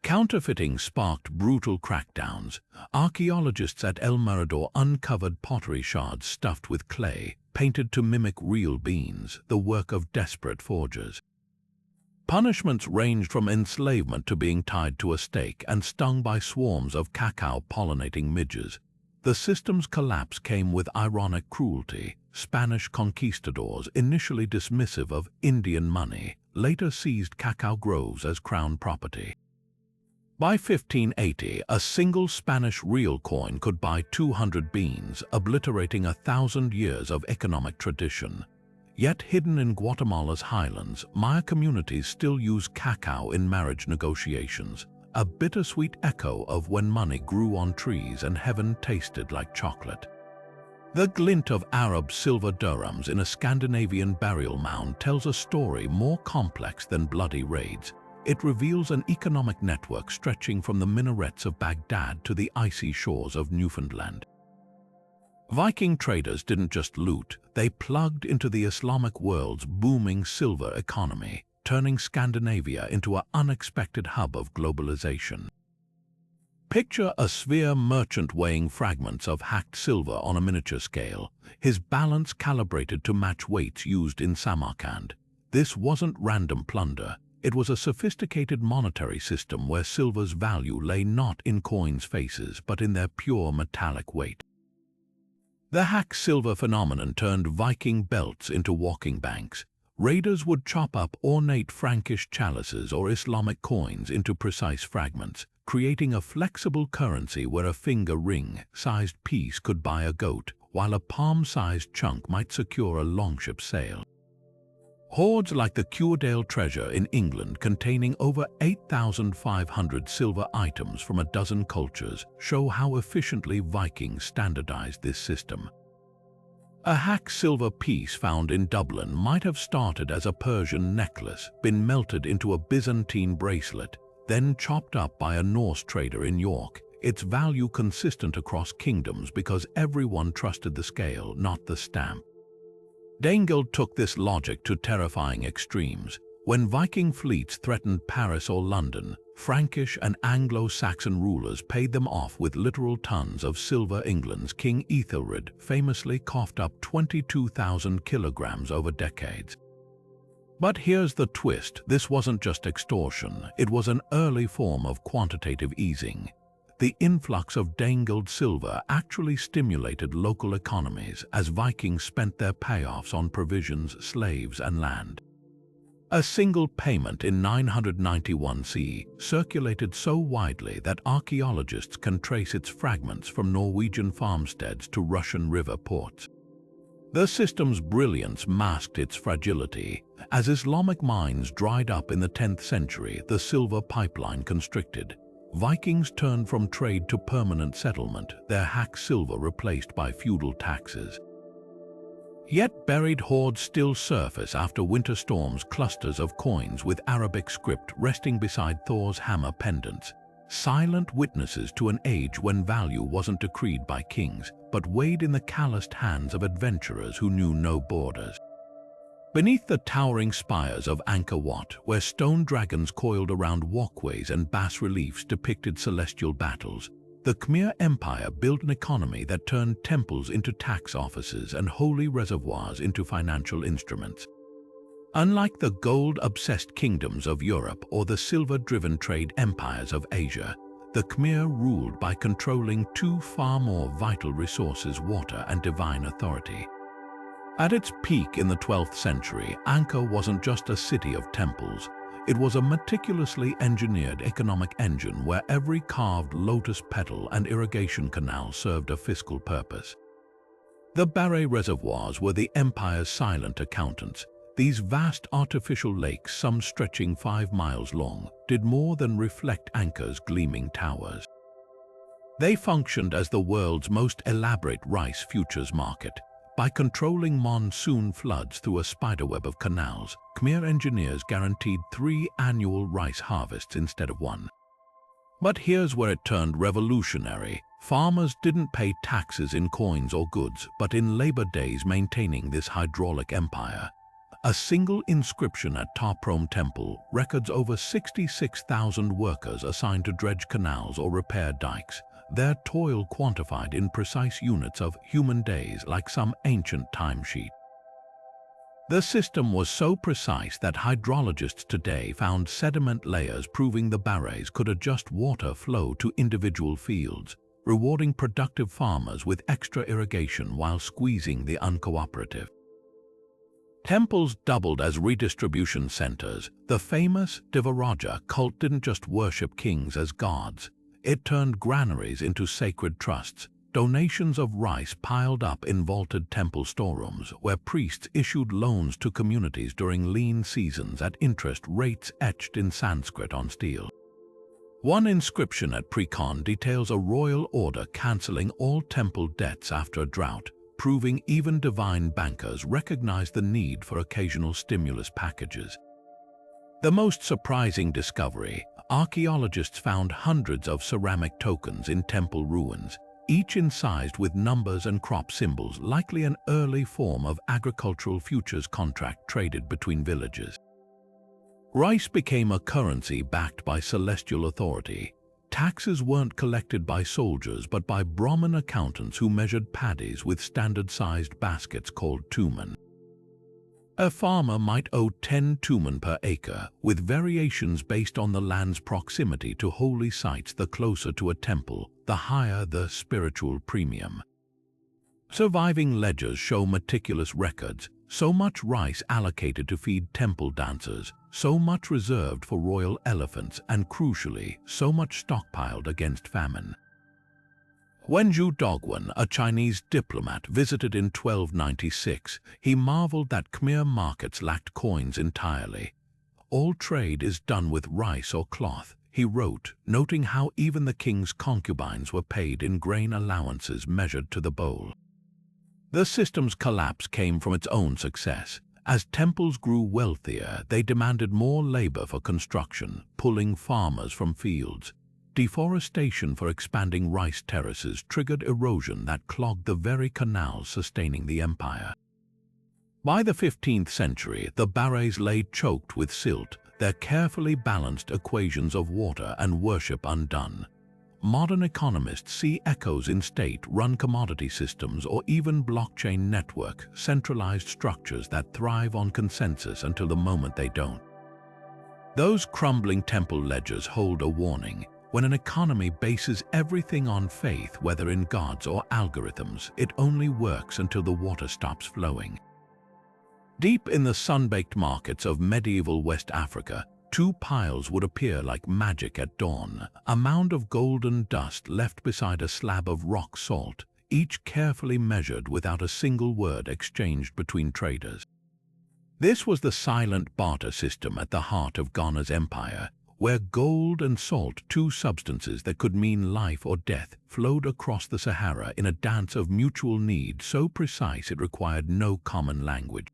Counterfeiting sparked brutal crackdowns. Archaeologists at El Mirador uncovered pottery shards stuffed with clay, painted to mimic real beans, the work of desperate forgers. Punishments ranged from enslavement to being tied to a stake and stung by swarms of cacao-pollinating midges. The system's collapse came with ironic cruelty. Spanish conquistadors, initially dismissive of Indian money, later seized cacao groves as crown property. By 1580, a single Spanish real coin could buy 200 beans, obliterating 1,000 years of economic tradition. Yet hidden in Guatemala's highlands, Maya communities still use cacao in marriage negotiations, a bittersweet echo of when money grew on trees and heaven tasted like chocolate. The glint of Arab silver dirhams in a Scandinavian burial mound tells a story more complex than bloody raids. It reveals an economic network stretching from the minarets of Baghdad to the icy shores of Newfoundland. Viking traders didn't just loot, they plugged into the Islamic world's booming silver economy, turning Scandinavia into an unexpected hub of globalization. Picture a sphere merchant weighing fragments of hacked silver on a miniature scale, his balance calibrated to match weights used in Samarkand. This wasn't random plunder. It was a sophisticated monetary system where silver's value lay not in coins' faces but in their pure metallic weight. The hacked silver phenomenon turned Viking belts into walking banks. Raiders would chop up ornate Frankish chalices or Islamic coins into precise fragments, creating a flexible currency where a finger ring-sized piece could buy a goat, while a palm-sized chunk might secure a longship sail. Hoards like the Curedale treasure in England, containing over 8,500 silver items from a dozen cultures, show how efficiently Vikings standardized this system. A hacked silver piece found in Dublin might have started as a Persian necklace, been melted into a Byzantine bracelet, then chopped up by a Norse trader in York, its value consistent across kingdoms because everyone trusted the scale, not the stamp. Danegeld took this logic to terrifying extremes. When Viking fleets threatened Paris or London, Frankish and Anglo-Saxon rulers paid them off with literal tons of silver. England's King Ethelred famously coughed up 22,000 kilograms over decades. But here's the twist: this wasn't just extortion, it was an early form of quantitative easing. The influx of Danegeld silver actually stimulated local economies as Vikings spent their payoffs on provisions, slaves, and land. A single payment in 991 CE circulated so widely that archaeologists can trace its fragments from Norwegian farmsteads to Russian river ports. The system's brilliance masked its fragility. As Islamic mines dried up in the 10th century, the silver pipeline constricted. Vikings turned from trade to permanent settlement, their hacked silver replaced by feudal taxes. Yet buried hoards still surface after winter storms, clusters of coins with Arabic script resting beside Thor's hammer pendants, silent witnesses to an age when value wasn't decreed by kings, but but weighed in the calloused hands of adventurers who knew no borders. Beneath the towering spires of Angkor Wat, where stone dragons coiled around walkways and bas-reliefs depicted celestial battles, the Khmer Empire built an economy that turned temples into tax offices and holy reservoirs into financial instruments. Unlike the gold-obsessed kingdoms of Europe or the silver-driven trade empires of Asia, the Khmer ruled by controlling two far more vital resources: water and divine authority. At its peak in the 12th century, Angkor wasn't just a city of temples. It was a meticulously engineered economic engine where every carved lotus petal and irrigation canal served a fiscal purpose. The barley reservoirs were the empire's silent accountants. These vast artificial lakes, some stretching 5 miles long, did more than reflect Angkor's gleaming towers. They functioned as the world's most elaborate rice futures market. By controlling monsoon floods through a spiderweb of canals, Khmer engineers guaranteed 3 annual rice harvests instead of 1. But here's where it turned revolutionary. Farmers didn't pay taxes in coins or goods, but in labor days maintaining this hydraulic empire. A single inscription at Ta Prohm Temple records over 66,000 workers assigned to dredge canals or repair dikes, their toil quantified in precise units of human days like some ancient timesheet. The system was so precise that hydrologists today found sediment layers proving the barrays could adjust water flow to individual fields, rewarding productive farmers with extra irrigation while squeezing the uncooperative. Temples doubled as redistribution centers. The famous Devaraja cult didn't just worship kings as gods. It turned granaries into sacred trusts. Donations of rice piled up in vaulted temple storerooms, where priests issued loans to communities during lean seasons at interest rates etched in Sanskrit on steel. One inscription at Precon details a royal order cancelling all temple debts after a drought, proving even divine bankers recognized the need for occasional stimulus packages. The most surprising discovery: archaeologists found hundreds of ceramic tokens in temple ruins, each incised with numbers and crop symbols, likely an early form of agricultural futures contract traded between villages. Rice became a currency backed by celestial authority. Taxes weren't collected by soldiers but by Brahmin accountants who measured paddies with standard-sized baskets called tumen. A farmer might owe 10 tumen per acre, with variations based on the land's proximity to holy sites. The closer to a temple, the higher the spiritual premium. Surviving ledgers show meticulous records: so much rice allocated to feed temple dancers, so much reserved for royal elephants, and crucially, so much stockpiled against famine. When Zhu Dogwan, a Chinese diplomat, visited in 1296, he marveled that Khmer markets lacked coins entirely. "All trade is done with rice or cloth," he wrote, noting how even the king's concubines were paid in grain allowances measured to the bowl. The system's collapse came from its own success. As temples grew wealthier, they demanded more labor for construction, pulling farmers from fields. Deforestation for expanding rice terraces triggered erosion that clogged the very canals sustaining the empire. By the 15th century, the barrays lay choked with silt, their carefully balanced equations of water and worship undone. Modern economists see echoes in state-run commodity systems or even blockchain network, centralized structures that thrive on consensus until the moment they don't. Those crumbling temple ledgers hold a warning. When an economy bases everything on faith, whether in gods or algorithms, it only works until the water stops flowing. Deep in the sun-baked markets of medieval West Africa, 2 piles would appear like magic at dawn, a mound of golden dust left beside a slab of rock salt, each carefully measured without a single word exchanged between traders. This was the silent barter system at the heart of Ghana's empire, where gold and salt, 2 substances that could mean life or death, flowed across the Sahara in a dance of mutual need so precise it required no common language.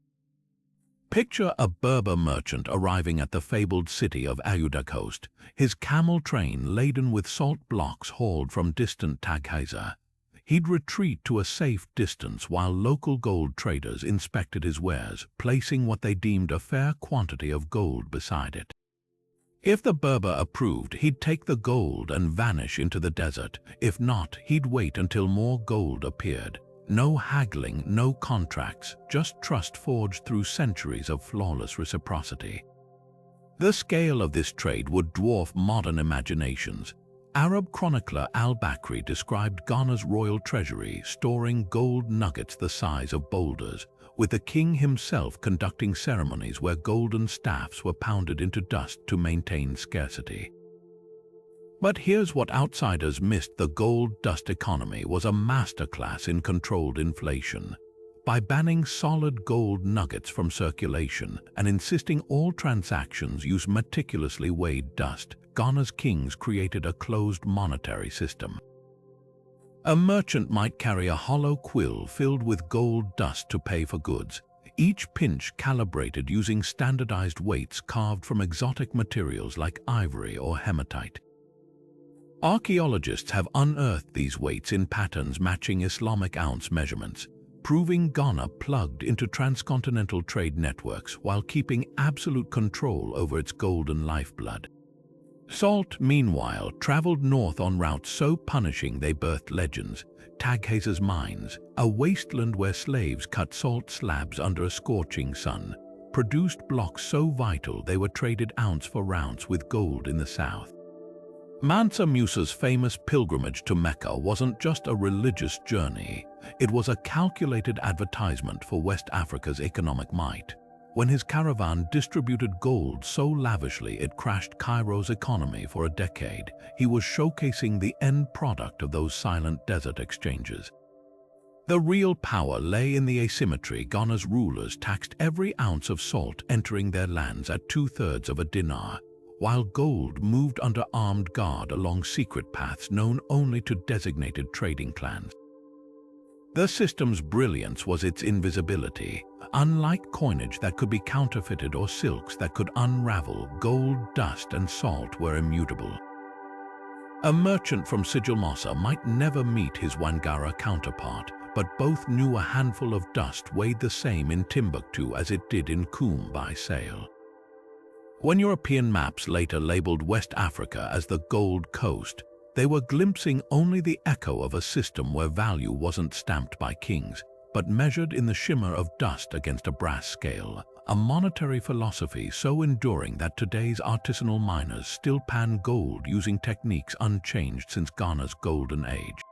Picture a Berber merchant arriving at the fabled city of Ayuda Coast, his camel train laden with salt blocks hauled from distant Taghaza. he'd retreat to a safe distance while local gold traders inspected his wares, placing what they deemed a fair quantity of gold beside it. If the Berber approved, he'd take the gold and vanish into the desert. If not, he'd wait until more gold appeared. No haggling, no contracts, just trust forged through centuries of flawless reciprocity. The scale of this trade would dwarf modern imaginations. Arab chronicler al-Bakri described Ghana's royal treasury storing gold nuggets the size of boulders, with the king himself conducting ceremonies where golden staffs were pounded into dust to maintain scarcity. But here's what outsiders missed: the gold dust economy was a masterclass in controlled inflation. By banning solid gold nuggets from circulation and insisting all transactions use meticulously weighed dust, Ghana's kings created a closed monetary system. A merchant might carry a hollow quill filled with gold dust to pay for goods, each pinch calibrated using standardized weights carved from exotic materials like ivory or hematite. Archaeologists have unearthed these weights in patterns matching Islamic ounce measurements, proving Ghana plugged into transcontinental trade networks while keeping absolute control over its golden lifeblood. Salt, meanwhile, traveled north on routes so punishing they birthed legends. Taghase's mines, a wasteland where slaves cut salt slabs under a scorching sun, produced blocks so vital they were traded ounce for ounce with gold in the south. Mansa Musa's famous pilgrimage to Mecca wasn't just a religious journey, it was a calculated advertisement for West Africa's economic might. When his caravan distributed gold so lavishly it crashed Cairo's economy for a decade, he was showcasing the end product of those silent desert exchanges. The real power lay in the asymmetry. Ghana's rulers taxed every ounce of salt entering their lands at 2/3 of a dinar, while gold moved under armed guard along secret paths known only to designated trading clans. The system's brilliance was its invisibility. Unlike coinage that could be counterfeited or silks that could unravel, gold, dust, and salt were immutable. A merchant from Sijilmassa might never meet his Wangara counterpart, but both knew a handful of dust weighed the same in Timbuktu as it did in Koom by sale. When European maps later labeled West Africa as the Gold Coast, they were glimpsing only the echo of a system where value wasn't stamped by kings, but measured in the shimmer of dust against a brass scale, a monetary philosophy so enduring that today's artisanal miners still pan gold using techniques unchanged since Ghana's golden age.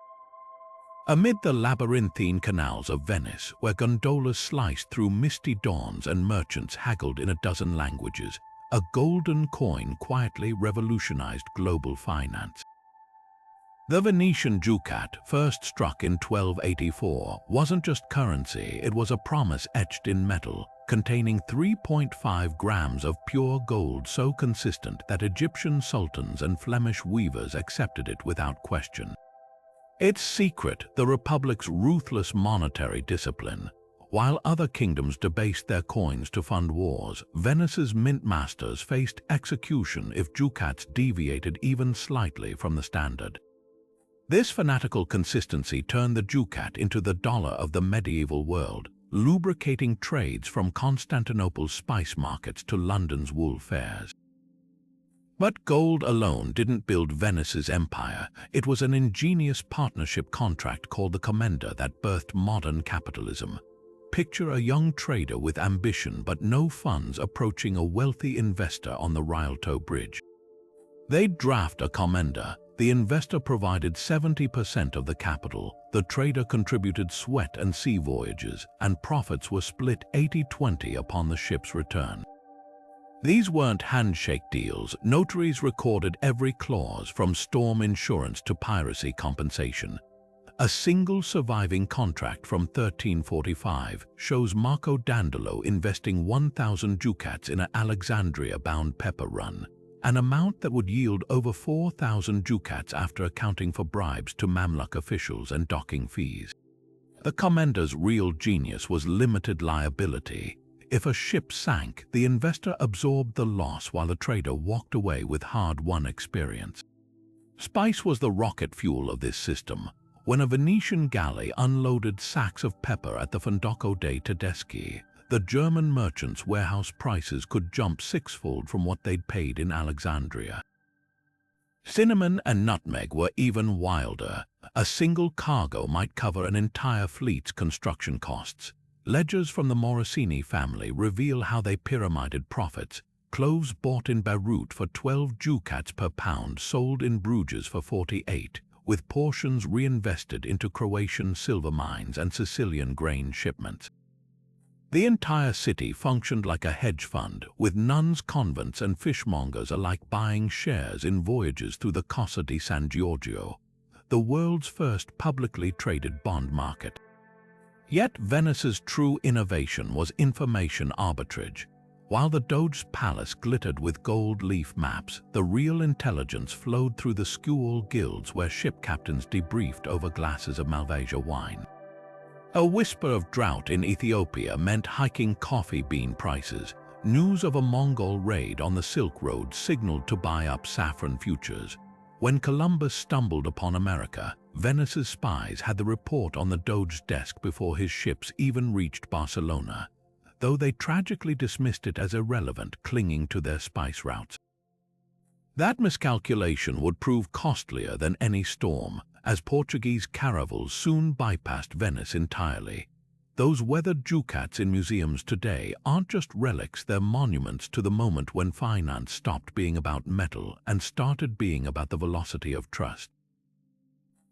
Amid the labyrinthine canals of Venice, where gondolas sliced through misty dawns and merchants haggled in a dozen languages, a golden coin quietly revolutionized global finance. The Venetian ducat, first struck in 1284, wasn't just currency, it was a promise etched in metal, containing 3.5 grams of pure gold so consistent that Egyptian sultans and Flemish weavers accepted it without question. Its secret, the Republic's ruthless monetary discipline. While other kingdoms debased their coins to fund wars, Venice's mint masters faced execution if ducats deviated even slightly from the standard. This fanatical consistency turned the ducat into the dollar of the medieval world, lubricating trades from Constantinople's spice markets to London's wool fairs. But gold alone didn't build Venice's empire. It was an ingenious partnership contract called the Commenda that birthed modern capitalism. Picture a young trader with ambition but no funds approaching a wealthy investor on the Rialto Bridge. They'd draft a Commenda. The investor provided 70% of the capital, the trader contributed sweat and sea voyages, and profits were split 80-20 upon the ship's return. These weren't handshake deals. Notaries recorded every clause, from storm insurance to piracy compensation. A single surviving contract from 1345 shows Marco Dandolo investing 1,000 ducats in an Alexandria-bound pepper run, an amount that would yield over 4,000 ducats after accounting for bribes to Mamluk officials and docking fees. The Commenda's real genius was limited liability. If a ship sank, the investor absorbed the loss while the trader walked away with hard-won experience. Spice was the rocket fuel of this system. when a Venetian galley unloaded sacks of pepper at the Fondoco dei Tedeschi, the German merchants' warehouse prices could jump sixfold from what they'd paid in Alexandria. Cinnamon and nutmeg were even wilder. A single cargo might cover an entire fleet's construction costs. Ledgers from the Morosini family reveal how they pyramided profits. Cloves bought in Beirut for 12 ducats per pound sold in Bruges for 48, with portions reinvested into Croatian silver mines and Sicilian grain shipments. The entire city functioned like a hedge fund, with nuns, convents, and fishmongers alike buying shares in voyages through the Costa di San Giorgio, the world's first publicly traded bond market. Yet Venice's true innovation was information arbitrage. While the Doge's palace glittered with gold leaf maps, the real intelligence flowed through the scuol guilds where ship captains debriefed over glasses of Malvasia wine. A whisper of drought in Ethiopia meant hiking coffee bean prices. News of a Mongol raid on the Silk Road signaled to buy up saffron futures. When Columbus stumbled upon America, Venice's spies had the report on the Doge's desk before his ships even reached Barcelona, though they tragically dismissed it as irrelevant, clinging to their spice routes. That miscalculation would prove costlier than any storm, as Portuguese caravels soon bypassed Venice entirely. Those weathered ducats in museums today aren't just relics, they're monuments to the moment when finance stopped being about metal and started being about the velocity of trust.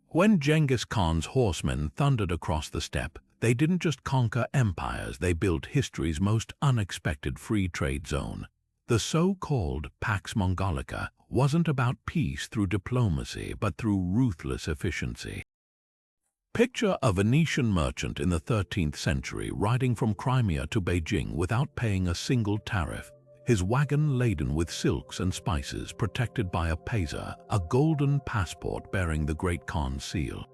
When Genghis Khan's horsemen thundered across the steppe, they didn't just conquer empires, they built history's most unexpected free trade zone. The so-called Pax Mongolica wasn't about peace through diplomacy, but through ruthless efficiency. Picture a Venetian merchant in the 13th century riding from Crimea to Beijing without paying a single tariff, his wagon laden with silks and spices protected by a paisa, a golden passport bearing the Great Khan's seal.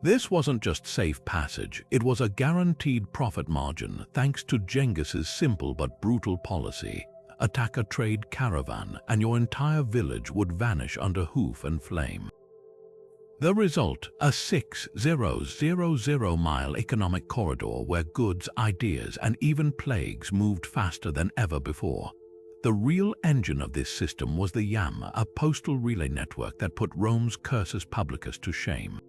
This wasn't just safe passage, it was a guaranteed profit margin thanks to Genghis's simple but brutal policy. Attack a trade caravan and your entire village would vanish under hoof and flame. The result, a 6,000-mile economic corridor where goods, ideas, and even plagues moved faster than ever before. The real engine of this system was the yam, a postal relay network that put Rome's cursus publicus to shame.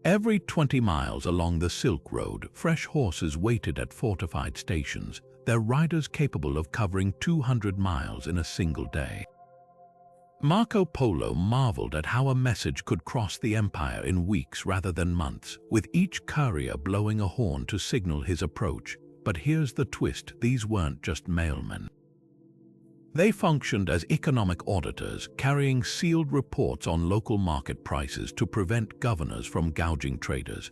Every 20 miles along the Silk Road, fresh horses waited at fortified stations, their riders capable of covering 200 miles in a single day. Marco Polo marveled at how a message could cross the empire in weeks rather than months, with each courier blowing a horn to signal his approach. But here's the twist, these weren't just mailmen. They functioned as economic auditors, carrying sealed reports on local market prices to prevent governors from gouging traders.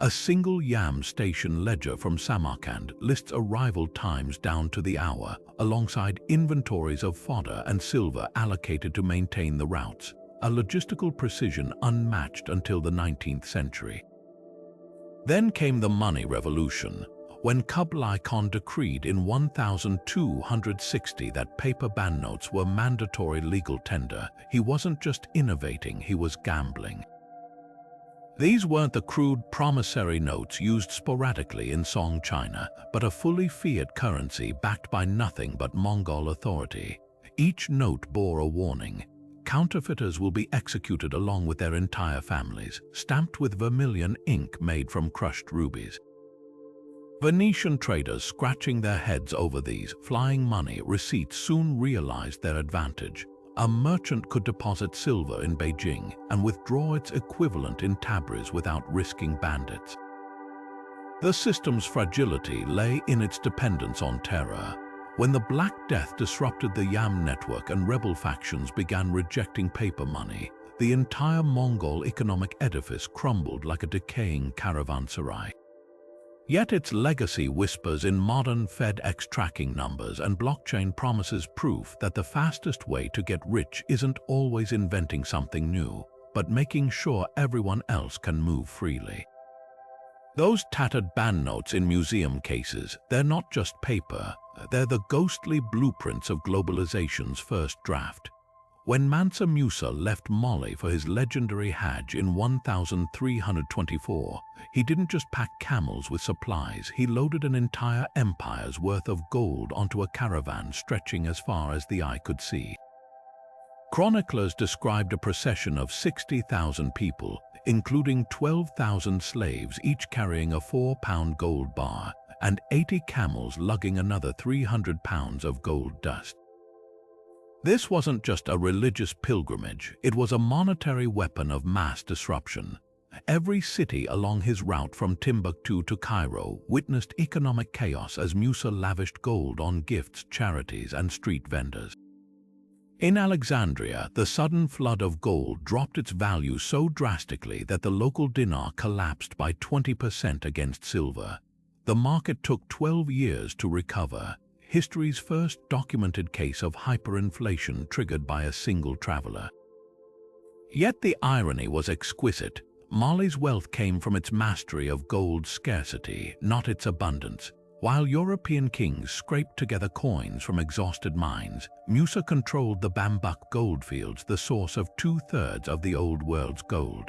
A single yam station ledger from Samarkand lists arrival times down to the hour, alongside inventories of fodder and silver allocated to maintain the routes, a logistical precision unmatched until the 19th century. Then came the money revolution. When Kublai Khan decreed in 1260 that paper banknotes were mandatory legal tender, he wasn't just innovating, he was gambling. These weren't the crude promissory notes used sporadically in Song China, but a fully fiat currency backed by nothing but Mongol authority. Each note bore a warning. Counterfeiters will be executed along with their entire families, stamped with vermilion ink made from crushed rubies. Venetian traders scratching their heads over these flying money receipts soon realized their advantage. A merchant could deposit silver in Beijing and withdraw its equivalent in Tabriz without risking bandits. The system's fragility lay in its dependence on terror. When the Black Death disrupted the Yam network and rebel factions began rejecting paper money, the entire Mongol economic edifice crumbled like a decaying caravanserai. Yet its legacy whispers in modern FedEx tracking numbers and blockchain promises proof that the fastest way to get rich isn't always inventing something new, but making sure everyone else can move freely. Those tattered banknotes in museum cases, they're not just paper, they're the ghostly blueprints of globalization's first draft. When Mansa Musa left Mali for his legendary Hajj in 1324, he didn't just pack camels with supplies, he loaded an entire empire's worth of gold onto a caravan stretching as far as the eye could see. Chroniclers described a procession of 60,000 people, including 12,000 slaves, each carrying a 4-pound gold bar, and 80 camels lugging another 300 pounds of gold dust. This wasn't just a religious pilgrimage, it was a monetary weapon of mass disruption. Every city along his route from Timbuktu to Cairo witnessed economic chaos as Musa lavished gold on gifts, charities, and street vendors. In Alexandria, the sudden flood of gold dropped its value so drastically that the local dinar collapsed by 20% against silver. The market took 12 years to recover, history's first documented case of hyperinflation triggered by a single traveler. Yet the irony was exquisite. Mali's wealth came from its mastery of gold's scarcity, not its abundance. While European kings scraped together coins from exhausted mines, Musa controlled the Bambuk goldfields, the source of 2/3 of the Old World's gold.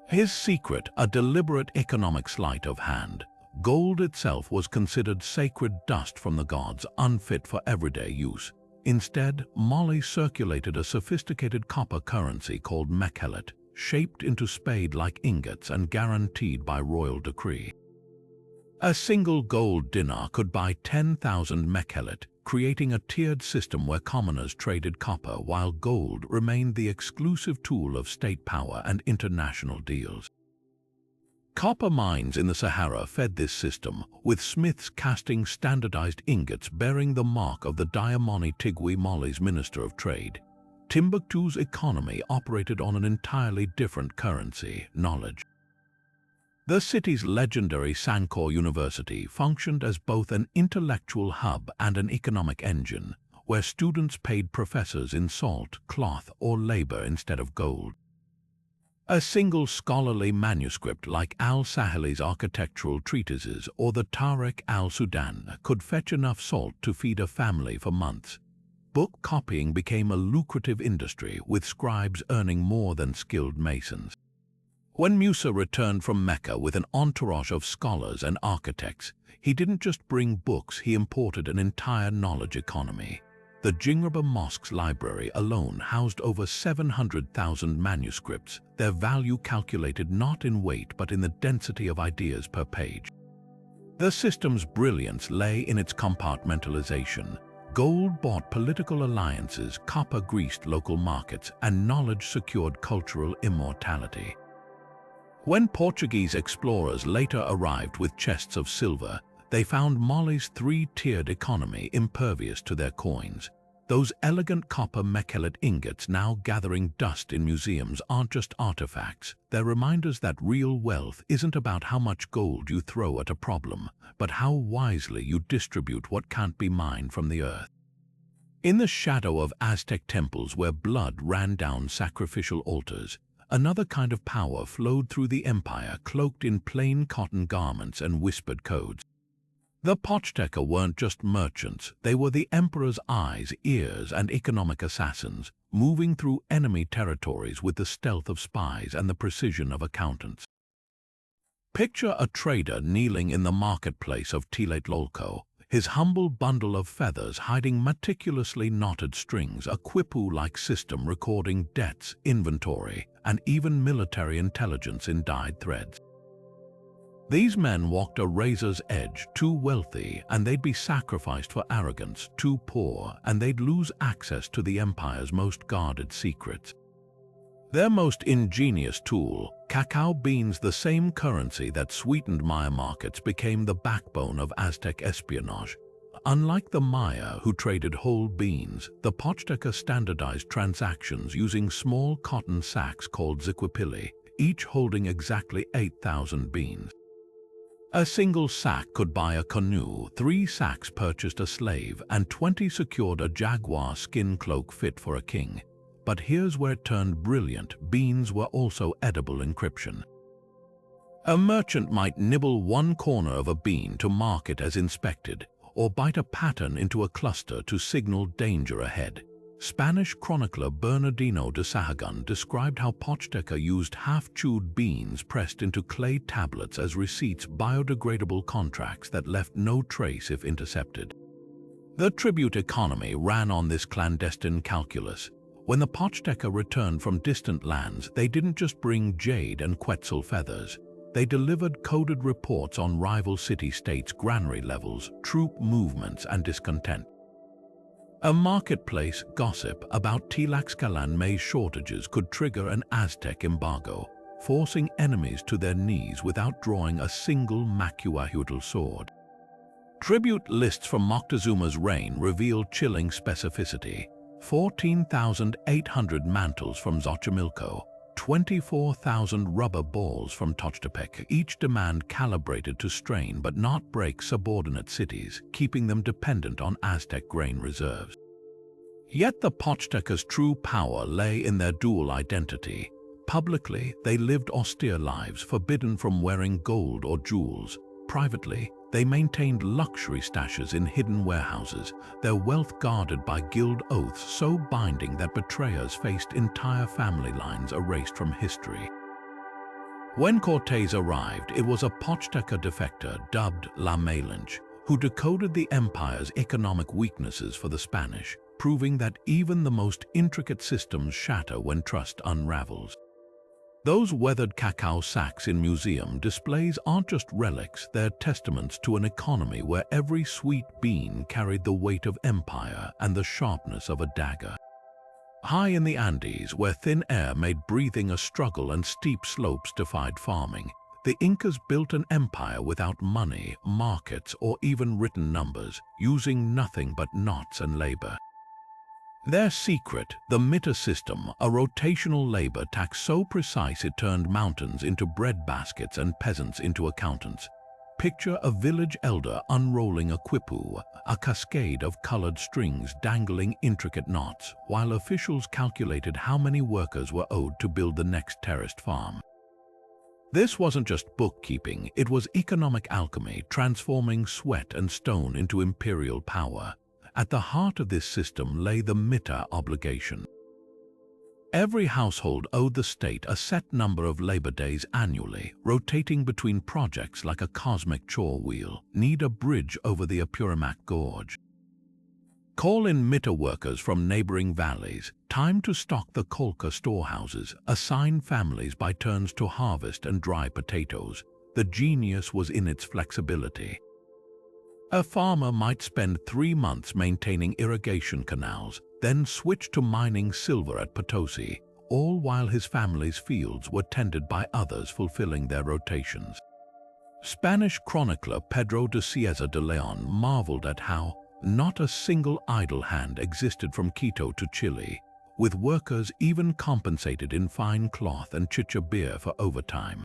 His secret, a deliberate economic sleight of hand. Gold itself was considered sacred dust from the gods, unfit for everyday use. Instead, Mali circulated a sophisticated copper currency called mekhelet, shaped into spade-like ingots and guaranteed by royal decree. A single gold dinar could buy 10,000 mekhelet, creating a tiered system where commoners traded copper while gold remained the exclusive tool of state power and international deals. Copper mines in the Sahara fed this system, with smiths casting standardized ingots bearing the mark of the Diamoni Tigui, Mali's Minister of Trade. Timbuktu's economy operated on an entirely different currency, knowledge. The city's legendary Sankore University functioned as both an intellectual hub and an economic engine, where students paid professors in salt, cloth, or labor instead of gold. A single scholarly manuscript like al-Sahili's architectural treatises or the Tariq al-Sudan could fetch enough salt to feed a family for months. Book copying became a lucrative industry, with scribes earning more than skilled masons. When Musa returned from Mecca with an entourage of scholars and architects, he didn't just bring books, he imported an entire knowledge economy. The Jingraba Mosque's library alone housed over 700,000 manuscripts, their value calculated not in weight but in the density of ideas per page. The system's brilliance lay in its compartmentalization. Gold bought political alliances, copper greased local markets, and knowledge secured cultural immortality. When Portuguese explorers later arrived with chests of silver, they found Mali's three-tiered economy impervious to their coins. Those elegant copper mekhelet ingots now gathering dust in museums aren't just artifacts, they're reminders that real wealth isn't about how much gold you throw at a problem, but how wisely you distribute what can't be mined from the earth. In the shadow of Aztec temples where blood ran down sacrificial altars, another kind of power flowed through the empire, cloaked in plain cotton garments and whispered codes. The Pochteca weren't just merchants, they were the emperor's eyes, ears, and economic assassins, moving through enemy territories with the stealth of spies and the precision of accountants. Picture a trader kneeling in the marketplace of Tlatelolco, his humble bundle of feathers hiding meticulously knotted strings, a quipu-like system recording debts, inventory, and even military intelligence in dyed threads. These men walked a razor's edge, too wealthy and they'd be sacrificed for arrogance, too poor and they'd lose access to the empire's most guarded secrets. Their most ingenious tool, cacao beans, the same currency that sweetened Maya markets, became the backbone of Aztec espionage. Unlike the Maya, who traded whole beans, the Pochteca standardized transactions using small cotton sacks called ziquipilli, each holding exactly 8,000 beans. A single sack could buy a canoe, 3 sacks purchased a slave, and 20 secured a jaguar skin cloak fit for a king. But here's where it turned brilliant: beans were also edible encryption. A merchant might nibble one corner of a bean to mark it as inspected, or bite a pattern into a cluster to signal danger ahead. Spanish chronicler Bernardino de Sahagún described how Pochteca used half-chewed beans pressed into clay tablets as receipts, biodegradable contracts that left no trace if intercepted. The tribute economy ran on this clandestine calculus. When the Pochteca returned from distant lands, they didn't just bring jade and quetzal feathers. They delivered coded reports on rival city-states' granary levels, troop movements, and discontent. A marketplace gossip about Tlaxcalan maize shortages could trigger an Aztec embargo, forcing enemies to their knees without drawing a single macuahuitl sword. Tribute lists from Moctezuma's reign reveal chilling specificity: 14,800 mantles from Xochimilco, 24,000 rubber balls from Tochtepec, each demand calibrated to strain but not break subordinate cities, keeping them dependent on Aztec grain reserves. Yet the Pochteca's true power lay in their dual identity. Publicly, they lived austere lives, forbidden from wearing gold or jewels. Privately, they maintained luxury stashes in hidden warehouses, their wealth guarded by guild oaths so binding that betrayers faced entire family lines erased from history. When Cortés arrived, it was a Pochteca defector dubbed La Malinche, who decoded the empire's economic weaknesses for the Spanish, proving that even the most intricate systems shatter when trust unravels. Those weathered cacao sacks in museum displays aren't just relics, they're testaments to an economy where every sweet bean carried the weight of empire and the sharpness of a dagger. High in the Andes, where thin air made breathing a struggle and steep slopes defied farming, the Incas built an empire without money, markets, or even written numbers, using nothing but knots and labor. Their secret, the mita system, a rotational labor tax so precise it turned mountains into bread baskets and peasants into accountants. Picture a village elder unrolling a quipu, a cascade of colored strings dangling intricate knots, while officials calculated how many workers were owed to build the next terraced farm. This wasn't just bookkeeping, it was economic alchemy, transforming sweat and stone into imperial power. At the heart of this system lay the mita obligation. Every household owed the state a set number of labor days annually, rotating between projects like a cosmic chore wheel. Need a bridge over the Apurimac Gorge? Call in mita workers from neighboring valleys. Time to stock the Colca storehouses. Assign families by turns to harvest and dry potatoes. The genius was in its flexibility. A farmer might spend 3 months maintaining irrigation canals, then switch to mining silver at Potosi, all while his family's fields were tended by others fulfilling their rotations. Spanish chronicler Pedro de Cieza de Leon marveled at how not a single idle hand existed from Quito to Chile, with workers even compensated in fine cloth and chicha beer for overtime.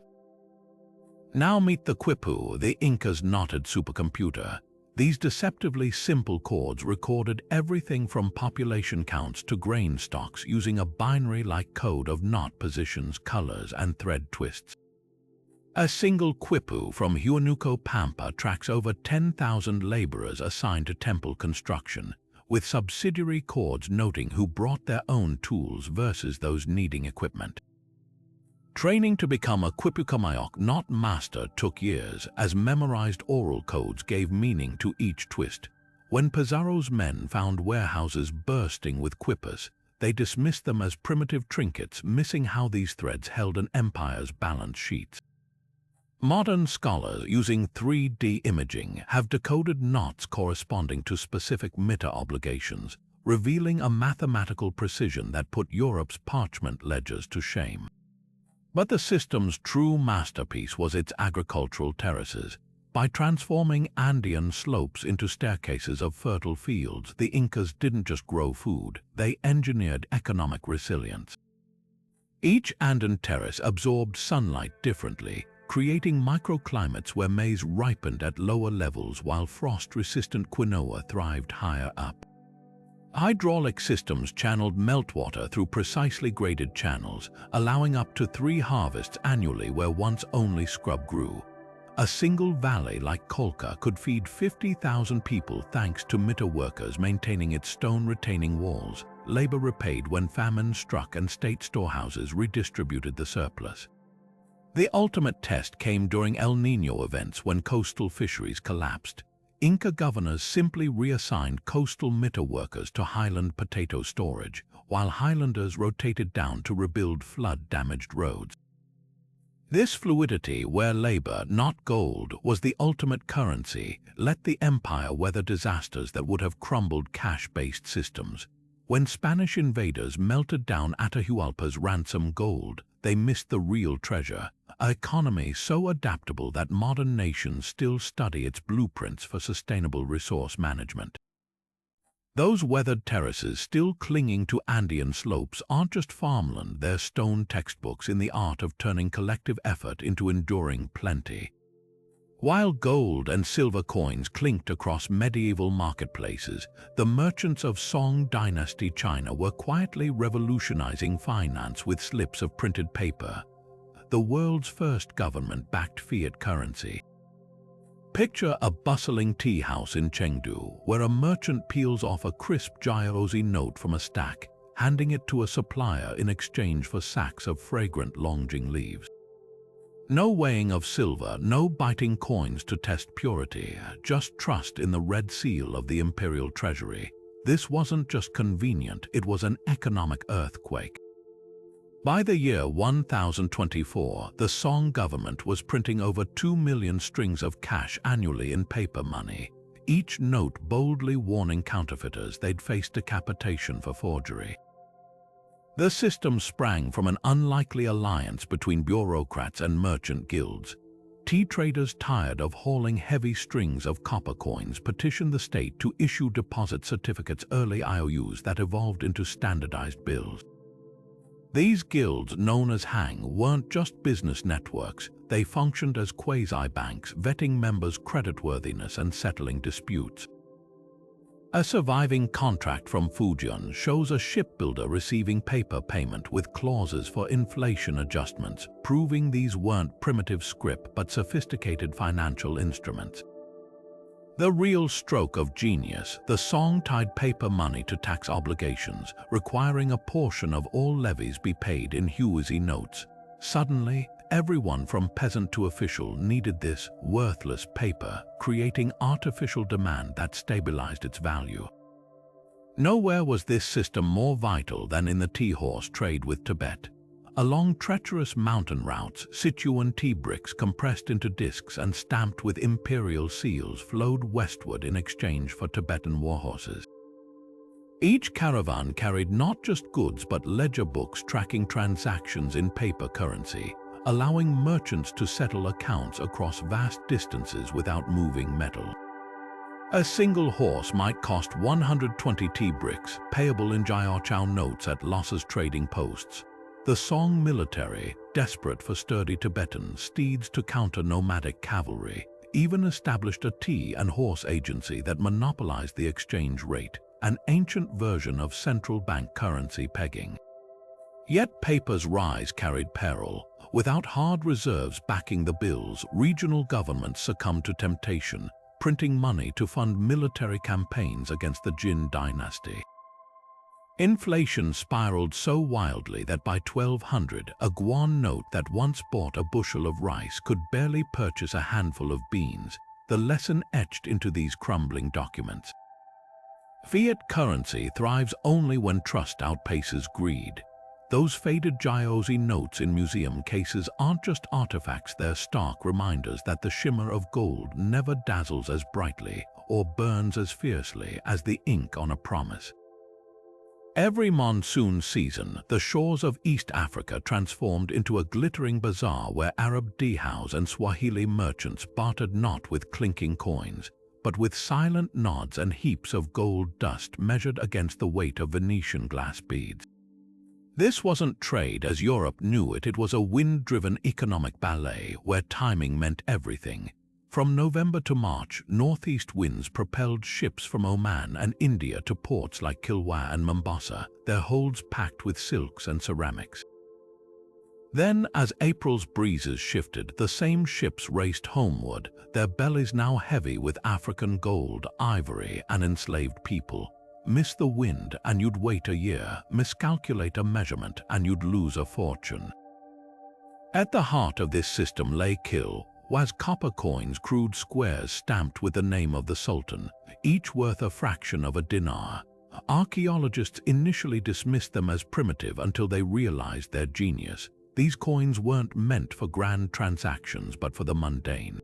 Now meet the quipu, the Incas' knotted supercomputer. These deceptively simple codes recorded everything from population counts to grain stocks using a binary-like code of knot positions, colors, and thread twists. A single quipu from Huánuco Pampa tracks over 10,000 laborers assigned to temple construction, with subsidiary codes noting who brought their own tools versus those needing equipment. Training to become a quipucamayok not master took years, as memorized oral codes gave meaning to each twist. When Pizarro's men found warehouses bursting with quippers, they dismissed them as primitive trinkets, missing how these threads held an empire's balance sheets. Modern scholars using 3D imaging have decoded knots corresponding to specific mita obligations, revealing a mathematical precision that put Europe's parchment ledgers to shame. But the system's true masterpiece was its agricultural terraces. By transforming Andean slopes into staircases of fertile fields, the Incas didn't just grow food, they engineered economic resilience. Each Andean terrace absorbed sunlight differently, creating microclimates where maize ripened at lower levels while frost-resistant quinoa thrived higher up. Hydraulic systems channeled meltwater through precisely graded channels, allowing up to 3 harvests annually where once only scrub grew. A single valley like Colca could feed 50,000 people thanks to mita workers maintaining its stone-retaining walls. labor repaid when famine struck and state storehouses redistributed the surplus. The ultimate test came during El Niño events when coastal fisheries collapsed. Inca governors simply reassigned coastal mita workers to highland potato storage, while highlanders rotated down to rebuild flood-damaged roads. This fluidity, where labor, not gold, was the ultimate currency, let the empire weather disasters that would have crumbled cash-based systems. When Spanish invaders melted down Atahualpa's ransom gold, they missed the real treasure, an economy so adaptable that modern nations still study its blueprints for sustainable resource management. Those weathered terraces still clinging to Andean slopes aren't just farmland, they're stone textbooks in the art of turning collective effort into enduring plenty. While gold and silver coins clinked across medieval marketplaces, the merchants of Song Dynasty China were quietly revolutionizing finance with slips of printed paper, the world's first government-backed fiat currency. Picture a bustling tea house in Chengdu, where a merchant peels off a crisp Jiaozi note from a stack, handing it to a supplier in exchange for sacks of fragrant Longjing leaves. No weighing of silver, no biting coins to test purity, just trust in the red seal of the imperial treasury. This wasn't just convenient, it was an economic earthquake. By the year 1024, the Song government was printing over 2 million strings of cash annually in paper money, each note boldly warning counterfeiters they'd face decapitation for forgery. The system sprang from an unlikely alliance between bureaucrats and merchant guilds. Tea traders tired of hauling heavy strings of copper coins petitioned the state to issue deposit certificates, early IOUs that evolved into standardized bills. These guilds, known as Hang, weren't just business networks, they functioned as quasi-banks, vetting members' creditworthiness and settling disputes. A surviving contract from Fujian shows a shipbuilder receiving paper payment with clauses for inflation adjustments, proving these weren't primitive scrip but sophisticated financial instruments. The real stroke of genius, the Song tied paper money to tax obligations, requiring a portion of all levies be paid in Huizi notes. Suddenly, everyone from peasant to official needed this worthless paper, creating artificial demand that stabilized its value. Nowhere was this system more vital than in the tea horse trade with Tibet. Along treacherous mountain routes, Sichuan tea bricks compressed into discs and stamped with imperial seals flowed westward in exchange for Tibetan warhorses. Each caravan carried not just goods but ledger books tracking transactions in paper currency, allowing merchants to settle accounts across vast distances without moving metal. A single horse might cost 120 tea bricks, payable in Jiaochao notes at Losses trading posts. The Song military, desperate for sturdy Tibetan steeds to counter nomadic cavalry, even established a tea and horse agency that monopolized the exchange rate, an ancient version of central bank currency pegging. Yet paper's rise carried peril. Without hard reserves backing the bills, regional governments succumbed to temptation, printing money to fund military campaigns against the Jin dynasty. Inflation spiraled so wildly that by 1200, a Guan note that once bought a bushel of rice could barely purchase a handful of beans, the lesson etched into these crumbling documents. Fiat currency thrives only when trust outpaces greed. Those faded Jiaozi notes in museum cases aren't just artifacts, they're stark reminders that the shimmer of gold never dazzles as brightly or burns as fiercely as the ink on a promise. Every monsoon season, the shores of East Africa transformed into a glittering bazaar where Arab dhows and Swahili merchants bartered not with clinking coins, but with silent nods and heaps of gold dust measured against the weight of Venetian glass beads. This wasn't trade as Europe knew it, it was a wind-driven economic ballet where timing meant everything. From November to March, northeast winds propelled ships from Oman and India to ports like Kilwa and Mombasa, their holds packed with silks and ceramics. Then, as April's breezes shifted, the same ships raced homeward, their bellies now heavy with African gold, ivory, and enslaved people. Miss the wind and you'd wait a year, miscalculate a measurement and you'd lose a fortune. At the heart of this system lay was copper coins, crude squares stamped with the name of the Sultan, each worth a fraction of a dinar. Archaeologists initially dismissed them as primitive until they realized their genius. These coins weren't meant for grand transactions but for the mundane.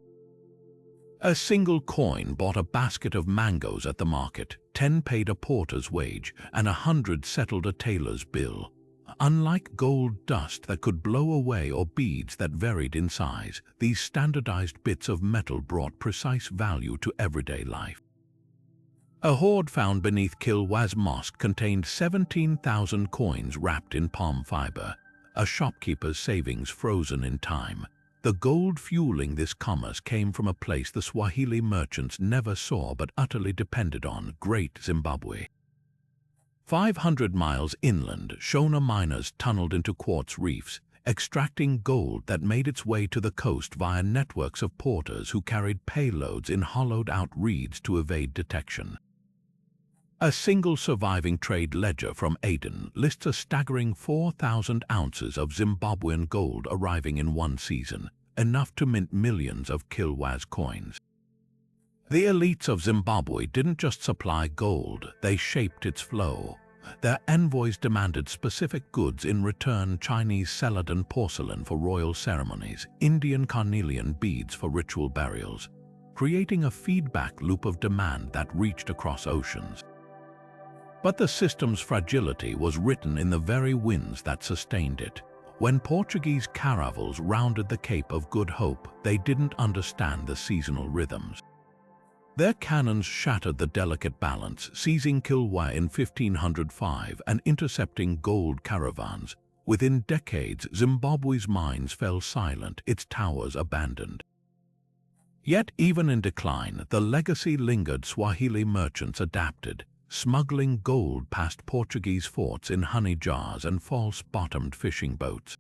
A single coin bought a basket of mangoes at the market, 10 paid a porter's wage, and 100 settled a tailor's bill. Unlike gold dust that could blow away or beads that varied in size, these standardized bits of metal brought precise value to everyday life. A hoard found beneath Kilwas Mosque contained 17,000 coins wrapped in palm fiber, a shopkeeper's savings frozen in time. The gold fueling this commerce came from a place the Swahili merchants never saw but utterly depended on, Great Zimbabwe. 500 miles inland, Shona miners tunneled into quartz reefs, extracting gold that made its way to the coast via networks of porters who carried payloads in hollowed-out reeds to evade detection. A single surviving trade ledger from Aden lists a staggering 4,000 ounces of Zimbabwean gold arriving in one season, enough to mint millions of Kilwas coins. The elites of Zimbabwe didn't just supply gold, they shaped its flow. Their envoys demanded specific goods in return: Chinese celadon porcelain for royal ceremonies, Indian carnelian beads for ritual burials, creating a feedback loop of demand that reached across oceans. But the system's fragility was written in the very winds that sustained it. When Portuguese caravels rounded the Cape of Good Hope, they didn't understand the seasonal rhythms. Their cannons shattered the delicate balance, seizing Kilwa in 1505 and intercepting gold caravans. Within decades, Zimbabwe's mines fell silent, its towers abandoned. Yet even in decline, the legacy lingered. Swahili merchants adapted, smuggling gold past Portuguese forts in honey jars and false-bottomed fishing boats.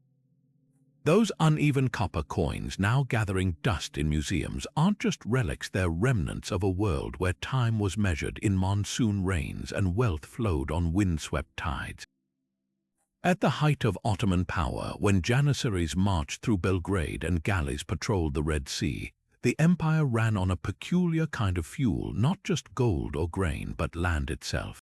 Those uneven copper coins, now gathering dust in museums, aren't just relics, they're remnants of a world where time was measured in monsoon rains and wealth flowed on windswept tides. At the height of Ottoman power, when janissaries marched through Belgrade and galleys patrolled the Red Sea, the empire ran on a peculiar kind of fuel, not just gold or grain, but land itself.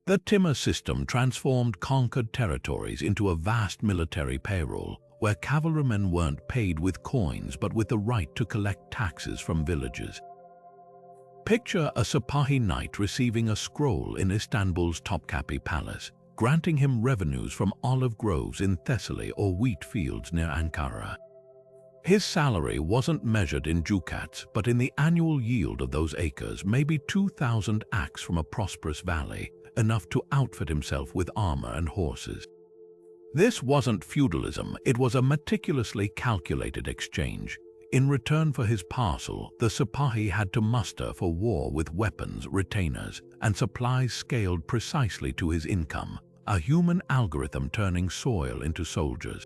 The timber system transformed conquered territories into a vast military payroll, where cavalrymen weren't paid with coins but with the right to collect taxes from villages. Picture a Sipahi knight receiving a scroll in Istanbul's Topkapi Palace, granting him revenues from olive groves in Thessaly or wheat fields near Ankara. His salary wasn't measured in ducats, but in the annual yield of those acres, maybe 2,000 acres from a prosperous valley, enough to outfit himself with armor and horses. This wasn't feudalism, it was a meticulously calculated exchange. In return for his parcel, the Sipahi had to muster for war with weapons, retainers, and supplies scaled precisely to his income, a human algorithm turning soil into soldiers.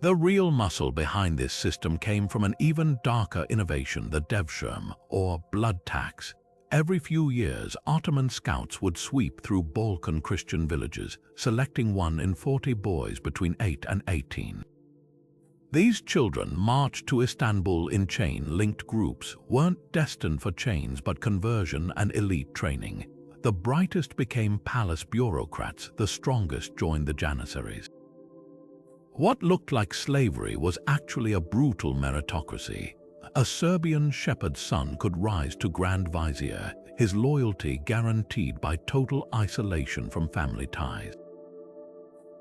The real muscle behind this system came from an even darker innovation, the devshirm, or blood tax. Every few years, Ottoman scouts would sweep through Balkan Christian villages, selecting 1 in 40 boys between 8 and 18. These children marched to Istanbul in chain-linked groups, weren't destined for chains but conversion and elite training. The brightest became palace bureaucrats, the strongest joined the janissaries. What looked like slavery was actually a brutal meritocracy. A Serbian shepherd's son could rise to Grand Vizier, his loyalty guaranteed by total isolation from family ties.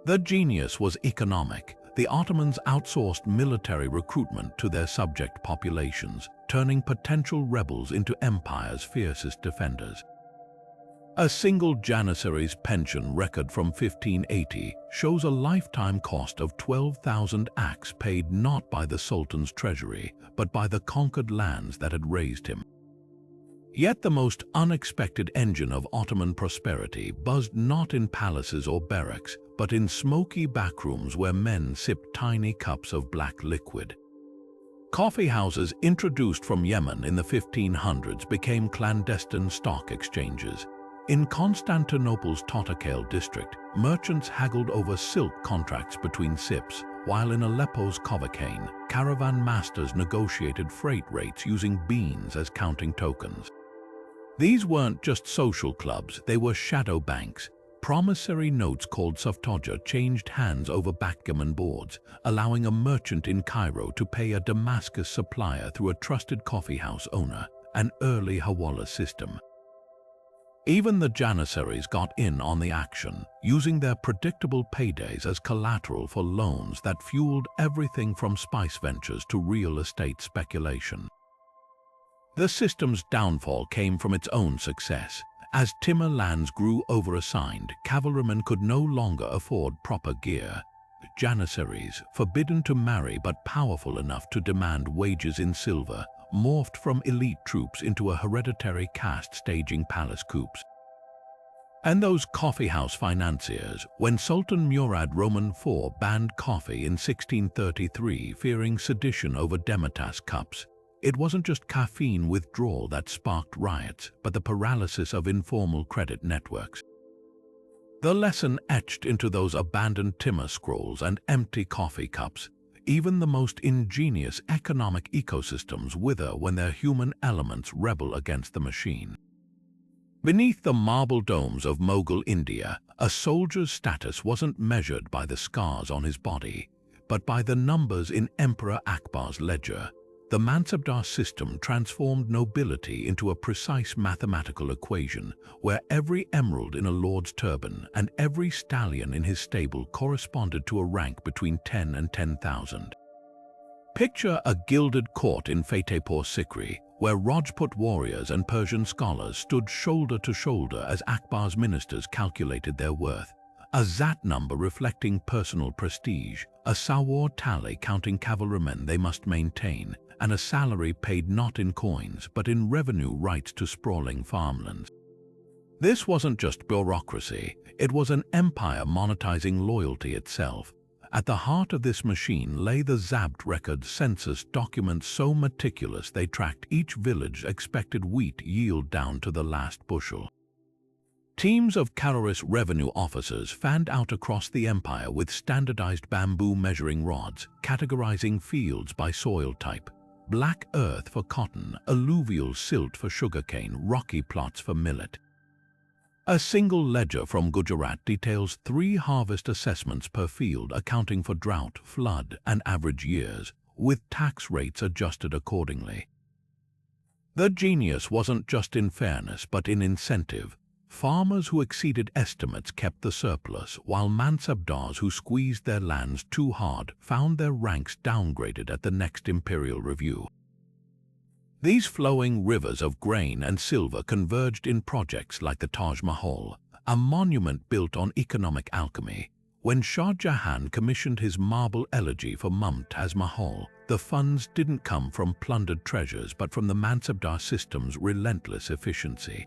The genius was economic. The Ottomans outsourced military recruitment to their subject populations, turning potential rebels into empire's fiercest defenders. A single janissary's pension record from 1580 shows a lifetime cost of 12,000 akks paid not by the Sultan's treasury, but by the conquered lands that had raised him. Yet the most unexpected engine of Ottoman prosperity buzzed not in palaces or barracks, but in smoky backrooms where men sipped tiny cups of black liquid. Coffee houses introduced from Yemen in the 1500s became clandestine stock exchanges. In Constantinople's Totokail district, merchants haggled over silk contracts between sips, while in Aleppo's Covacane, caravan masters negotiated freight rates using beans as counting tokens. These weren't just social clubs, they were shadow banks. Promissory notes called saftoja changed hands over backgammon boards, allowing a merchant in Cairo to pay a Damascus supplier through a trusted coffeehouse owner, an early hawala system. Even the janissaries got in on the action, using their predictable paydays as collateral for loans that fueled everything from spice ventures to real estate speculation. The system's downfall came from its own success. As timber lands grew overassigned, cavalrymen could no longer afford proper gear. Janissaries, forbidden to marry but powerful enough to demand wages in silver, morphed from elite troops into a hereditary caste staging palace coups. And those coffeehouse financiers, when Sultan Murad Roman IV banned coffee in 1633 fearing sedition over Demitasse cups, it wasn't just caffeine withdrawal that sparked riots, but the paralysis of informal credit networks. The lesson etched into those abandoned timber scrolls and empty coffee cups: even the most ingenious economic ecosystems wither when their human elements rebel against the machine. Beneath the marble domes of Mughal India, a soldier's status wasn't measured by the scars on his body, but by the numbers in Emperor Akbar's ledger. The Mansabdar system transformed nobility into a precise mathematical equation where every emerald in a lord's turban and every stallion in his stable corresponded to a rank between 10 and 10,000. Picture a gilded court in Fatehpur Sikri, where Rajput warriors and Persian scholars stood shoulder to shoulder as Akbar's ministers calculated their worth. A Zat number reflecting personal prestige, a Sawar tally counting cavalrymen they must maintain, and a salary paid not in coins but in revenue rights to sprawling farmlands. This wasn't just bureaucracy, it was an empire monetizing loyalty itself. At the heart of this machine lay the Zabt record census documents so meticulous they tracked each village's expected wheat yield down to the last bushel. Teams of Caloris revenue officers fanned out across the empire with standardized bamboo measuring rods, categorizing fields by soil type: black earth for cotton, alluvial silt for sugarcane, rocky plots for millet. A single ledger from Gujarat details 3 harvest assessments per field accounting for drought, flood, and average years, with tax rates adjusted accordingly. The genius wasn't just in fairness but in incentive. Farmers who exceeded estimates kept the surplus, while mansabdars who squeezed their lands too hard found their ranks downgraded at the next imperial review. These flowing rivers of grain and silver converged in projects like the Taj Mahal, a monument built on economic alchemy. When Shah Jahan commissioned his marble elegy for Mumtaz Mahal, the funds didn't come from plundered treasures but from the mansabdar system's relentless efficiency.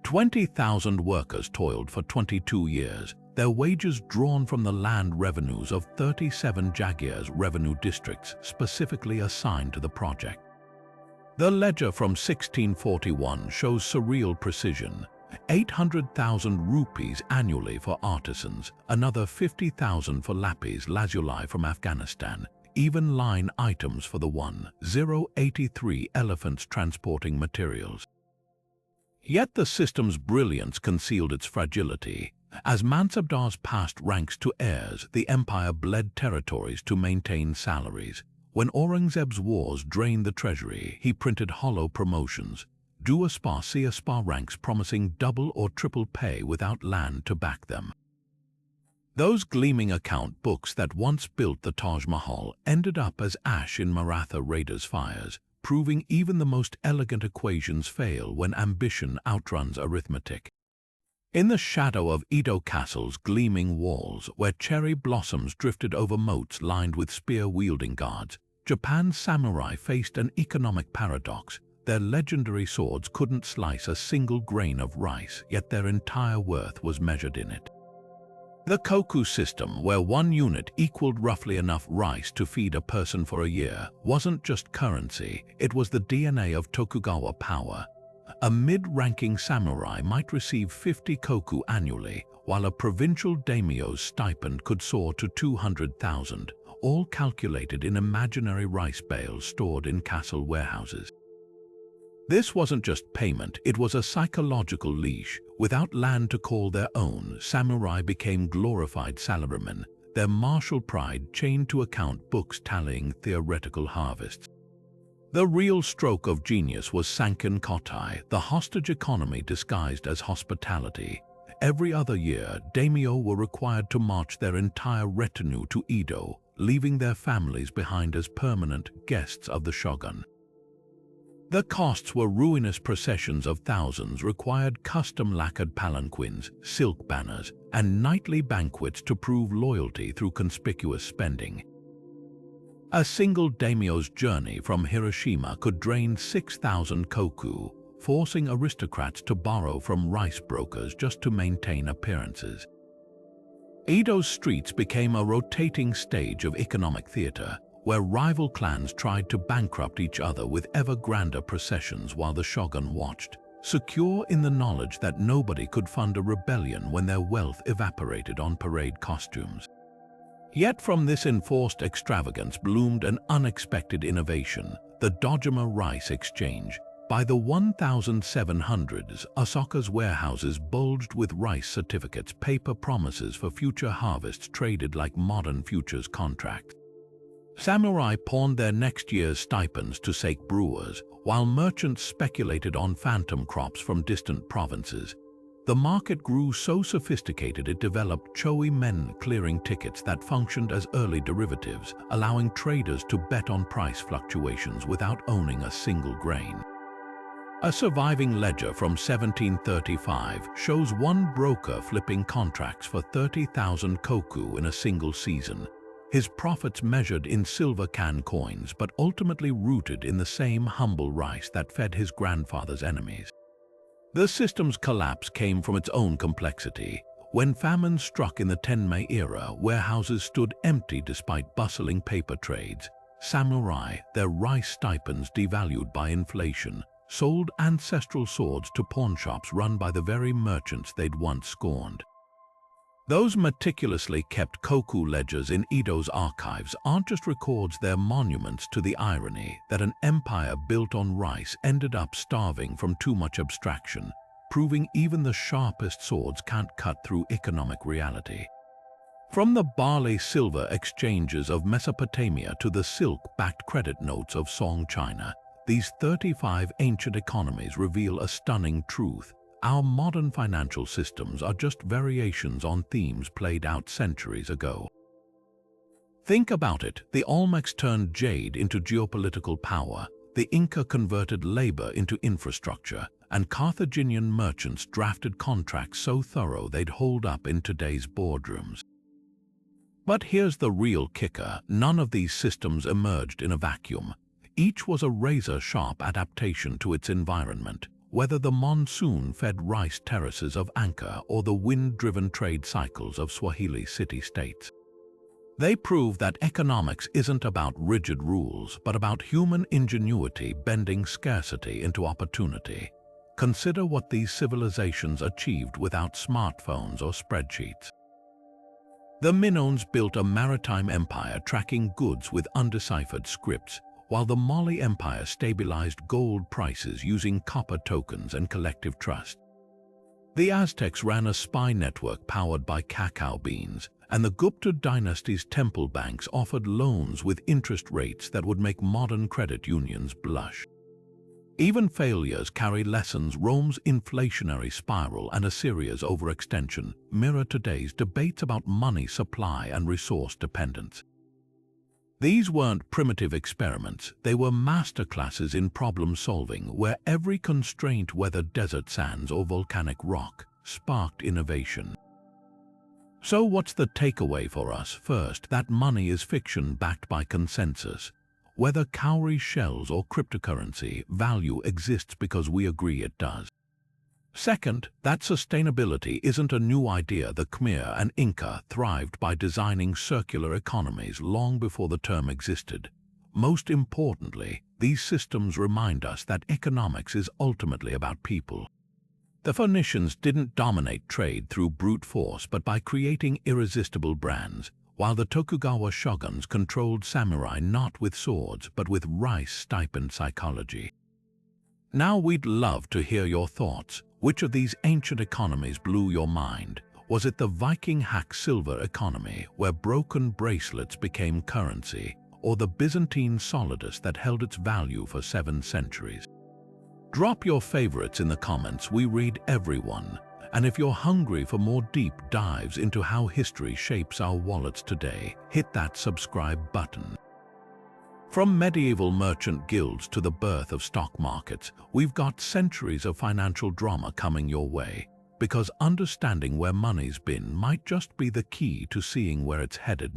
20,000 workers toiled for 22 years, their wages drawn from the land revenues of 37 Jagirs revenue districts specifically assigned to the project. The ledger from 1641 shows surreal precision: 800,000 rupees annually for artisans, another 50,000 for lapis lazuli from Afghanistan, even line items for the 1083 elephants transporting materials. Yet the system's brilliance concealed its fragility. As mansabdars passed ranks to heirs, the empire bled territories to maintain salaries. When Aurangzeb's wars drained the treasury, he printed hollow promotions, do a spa see a spa ranks promising double or triple pay without land to back them. Those gleaming account books that once built the Taj Mahal ended up as ash in Maratha raiders' fires, proving even the most elegant equations fail when ambition outruns arithmetic. In the shadow of Edo Castle's gleaming walls, where cherry blossoms drifted over moats lined with spear-wielding guards, Japan's samurai faced an economic paradox. Their legendary swords couldn't slice a single grain of rice, yet their entire worth was measured in it. The koku system, where 1 unit equaled roughly enough rice to feed a person for a year, wasn't just currency, it was the DNA of Tokugawa power. A mid-ranking samurai might receive 50 koku annually, while a provincial daimyo's stipend could soar to 200,000, all calculated in imaginary rice bales stored in castle warehouses. This wasn't just payment, it was a psychological leash. Without land to call their own, samurai became glorified salarymen, their martial pride chained to account books tallying theoretical harvests. The real stroke of genius was Sanken Kotai, the hostage economy disguised as hospitality. Every other year, daimyo were required to march their entire retinue to Edo, leaving their families behind as permanent guests of the shogun. The costs were ruinous. Processions of thousands required custom-lacquered palanquins, silk banners, and nightly banquets to prove loyalty through conspicuous spending. A single daimyo's journey from Hiroshima could drain 6,000 koku, forcing aristocrats to borrow from rice brokers just to maintain appearances. Edo's streets became a rotating stage of economic theater, where rival clans tried to bankrupt each other with ever grander processions while the shogun watched, secure in the knowledge that nobody could fund a rebellion when their wealth evaporated on parade costumes. Yet from this enforced extravagance bloomed an unexpected innovation, the Dojima Rice Exchange. By the 1700s, Osaka's warehouses bulged with rice certificates, paper promises for future harvests traded like modern futures contracts. Samurai pawned their next year's stipends to sake brewers, while merchants speculated on phantom crops from distant provinces. The market grew so sophisticated it developed choi men clearing tickets that functioned as early derivatives, allowing traders to bet on price fluctuations without owning a single grain. A surviving ledger from 1735 shows one broker flipping contracts for 30,000 koku in a single season. His profits measured in silver can coins, but ultimately rooted in the same humble rice that fed his grandfather's enemies. The system's collapse came from its own complexity. When famine struck in the Tenmei era, warehouses stood empty despite bustling paper trades. Samurai, their rice stipends devalued by inflation, sold ancestral swords to pawnshops run by the very merchants they'd once scorned. Those meticulously kept koku ledgers in Edo's archives aren't just records, they're monuments to the irony that an empire built on rice ended up starving from too much abstraction, proving even the sharpest swords can't cut through economic reality. From the barley-silver exchanges of Mesopotamia to the silk-backed credit notes of Song China, these 35 ancient economies reveal a stunning truth. Our modern financial systems are just variations on themes played out centuries ago. Think about it, the Olmecs turned jade into geopolitical power, the Inca converted labor into infrastructure, and Carthaginian merchants drafted contracts so thorough they'd hold up in today's boardrooms. But here's the real kicker, none of these systems emerged in a vacuum. Each was a razor-sharp adaptation to its environment. Whether the monsoon-fed rice terraces of Anka or the wind-driven trade cycles of Swahili city-states. They prove that economics isn't about rigid rules, but about human ingenuity bending scarcity into opportunity. Consider what these civilizations achieved without smartphones or spreadsheets. The Minoans built a maritime empire tracking goods with undeciphered scripts, while the Mali Empire stabilized gold prices using copper tokens and collective trust. The Aztecs ran a spy network powered by cacao beans, and the Gupta dynasty's temple banks offered loans with interest rates that would make modern credit unions blush. Even failures carry lessons. Rome's inflationary spiral and Assyria's overextension mirror today's debates about money supply and resource dependence. These weren't primitive experiments, they were masterclasses in problem-solving where every constraint, whether desert sands or volcanic rock, sparked innovation. So what's the takeaway for us? First, that money is fiction backed by consensus. Whether cowrie shells or cryptocurrency, value exists because we agree it does. Second, that sustainability isn't a new idea. The Khmer and Inca thrived by designing circular economies long before the term existed. Most importantly, these systems remind us that economics is ultimately about people. The Phoenicians didn't dominate trade through brute force but by creating irresistible brands, while the Tokugawa shoguns controlled samurai not with swords but with rice-stipend psychology. Now we'd love to hear your thoughts. Which of these ancient economies blew your mind? Was it the Viking hack silver economy, where broken bracelets became currency, or the Byzantine solidus that held its value for 7 centuries? Drop your favorites in the comments. We read every one. And if you're hungry for more deep dives into how history shapes our wallets today, hit that subscribe button. From medieval merchant guilds to the birth of stock markets, we've got centuries of financial drama coming your way, because understanding where money's been might just be the key to seeing where it's headed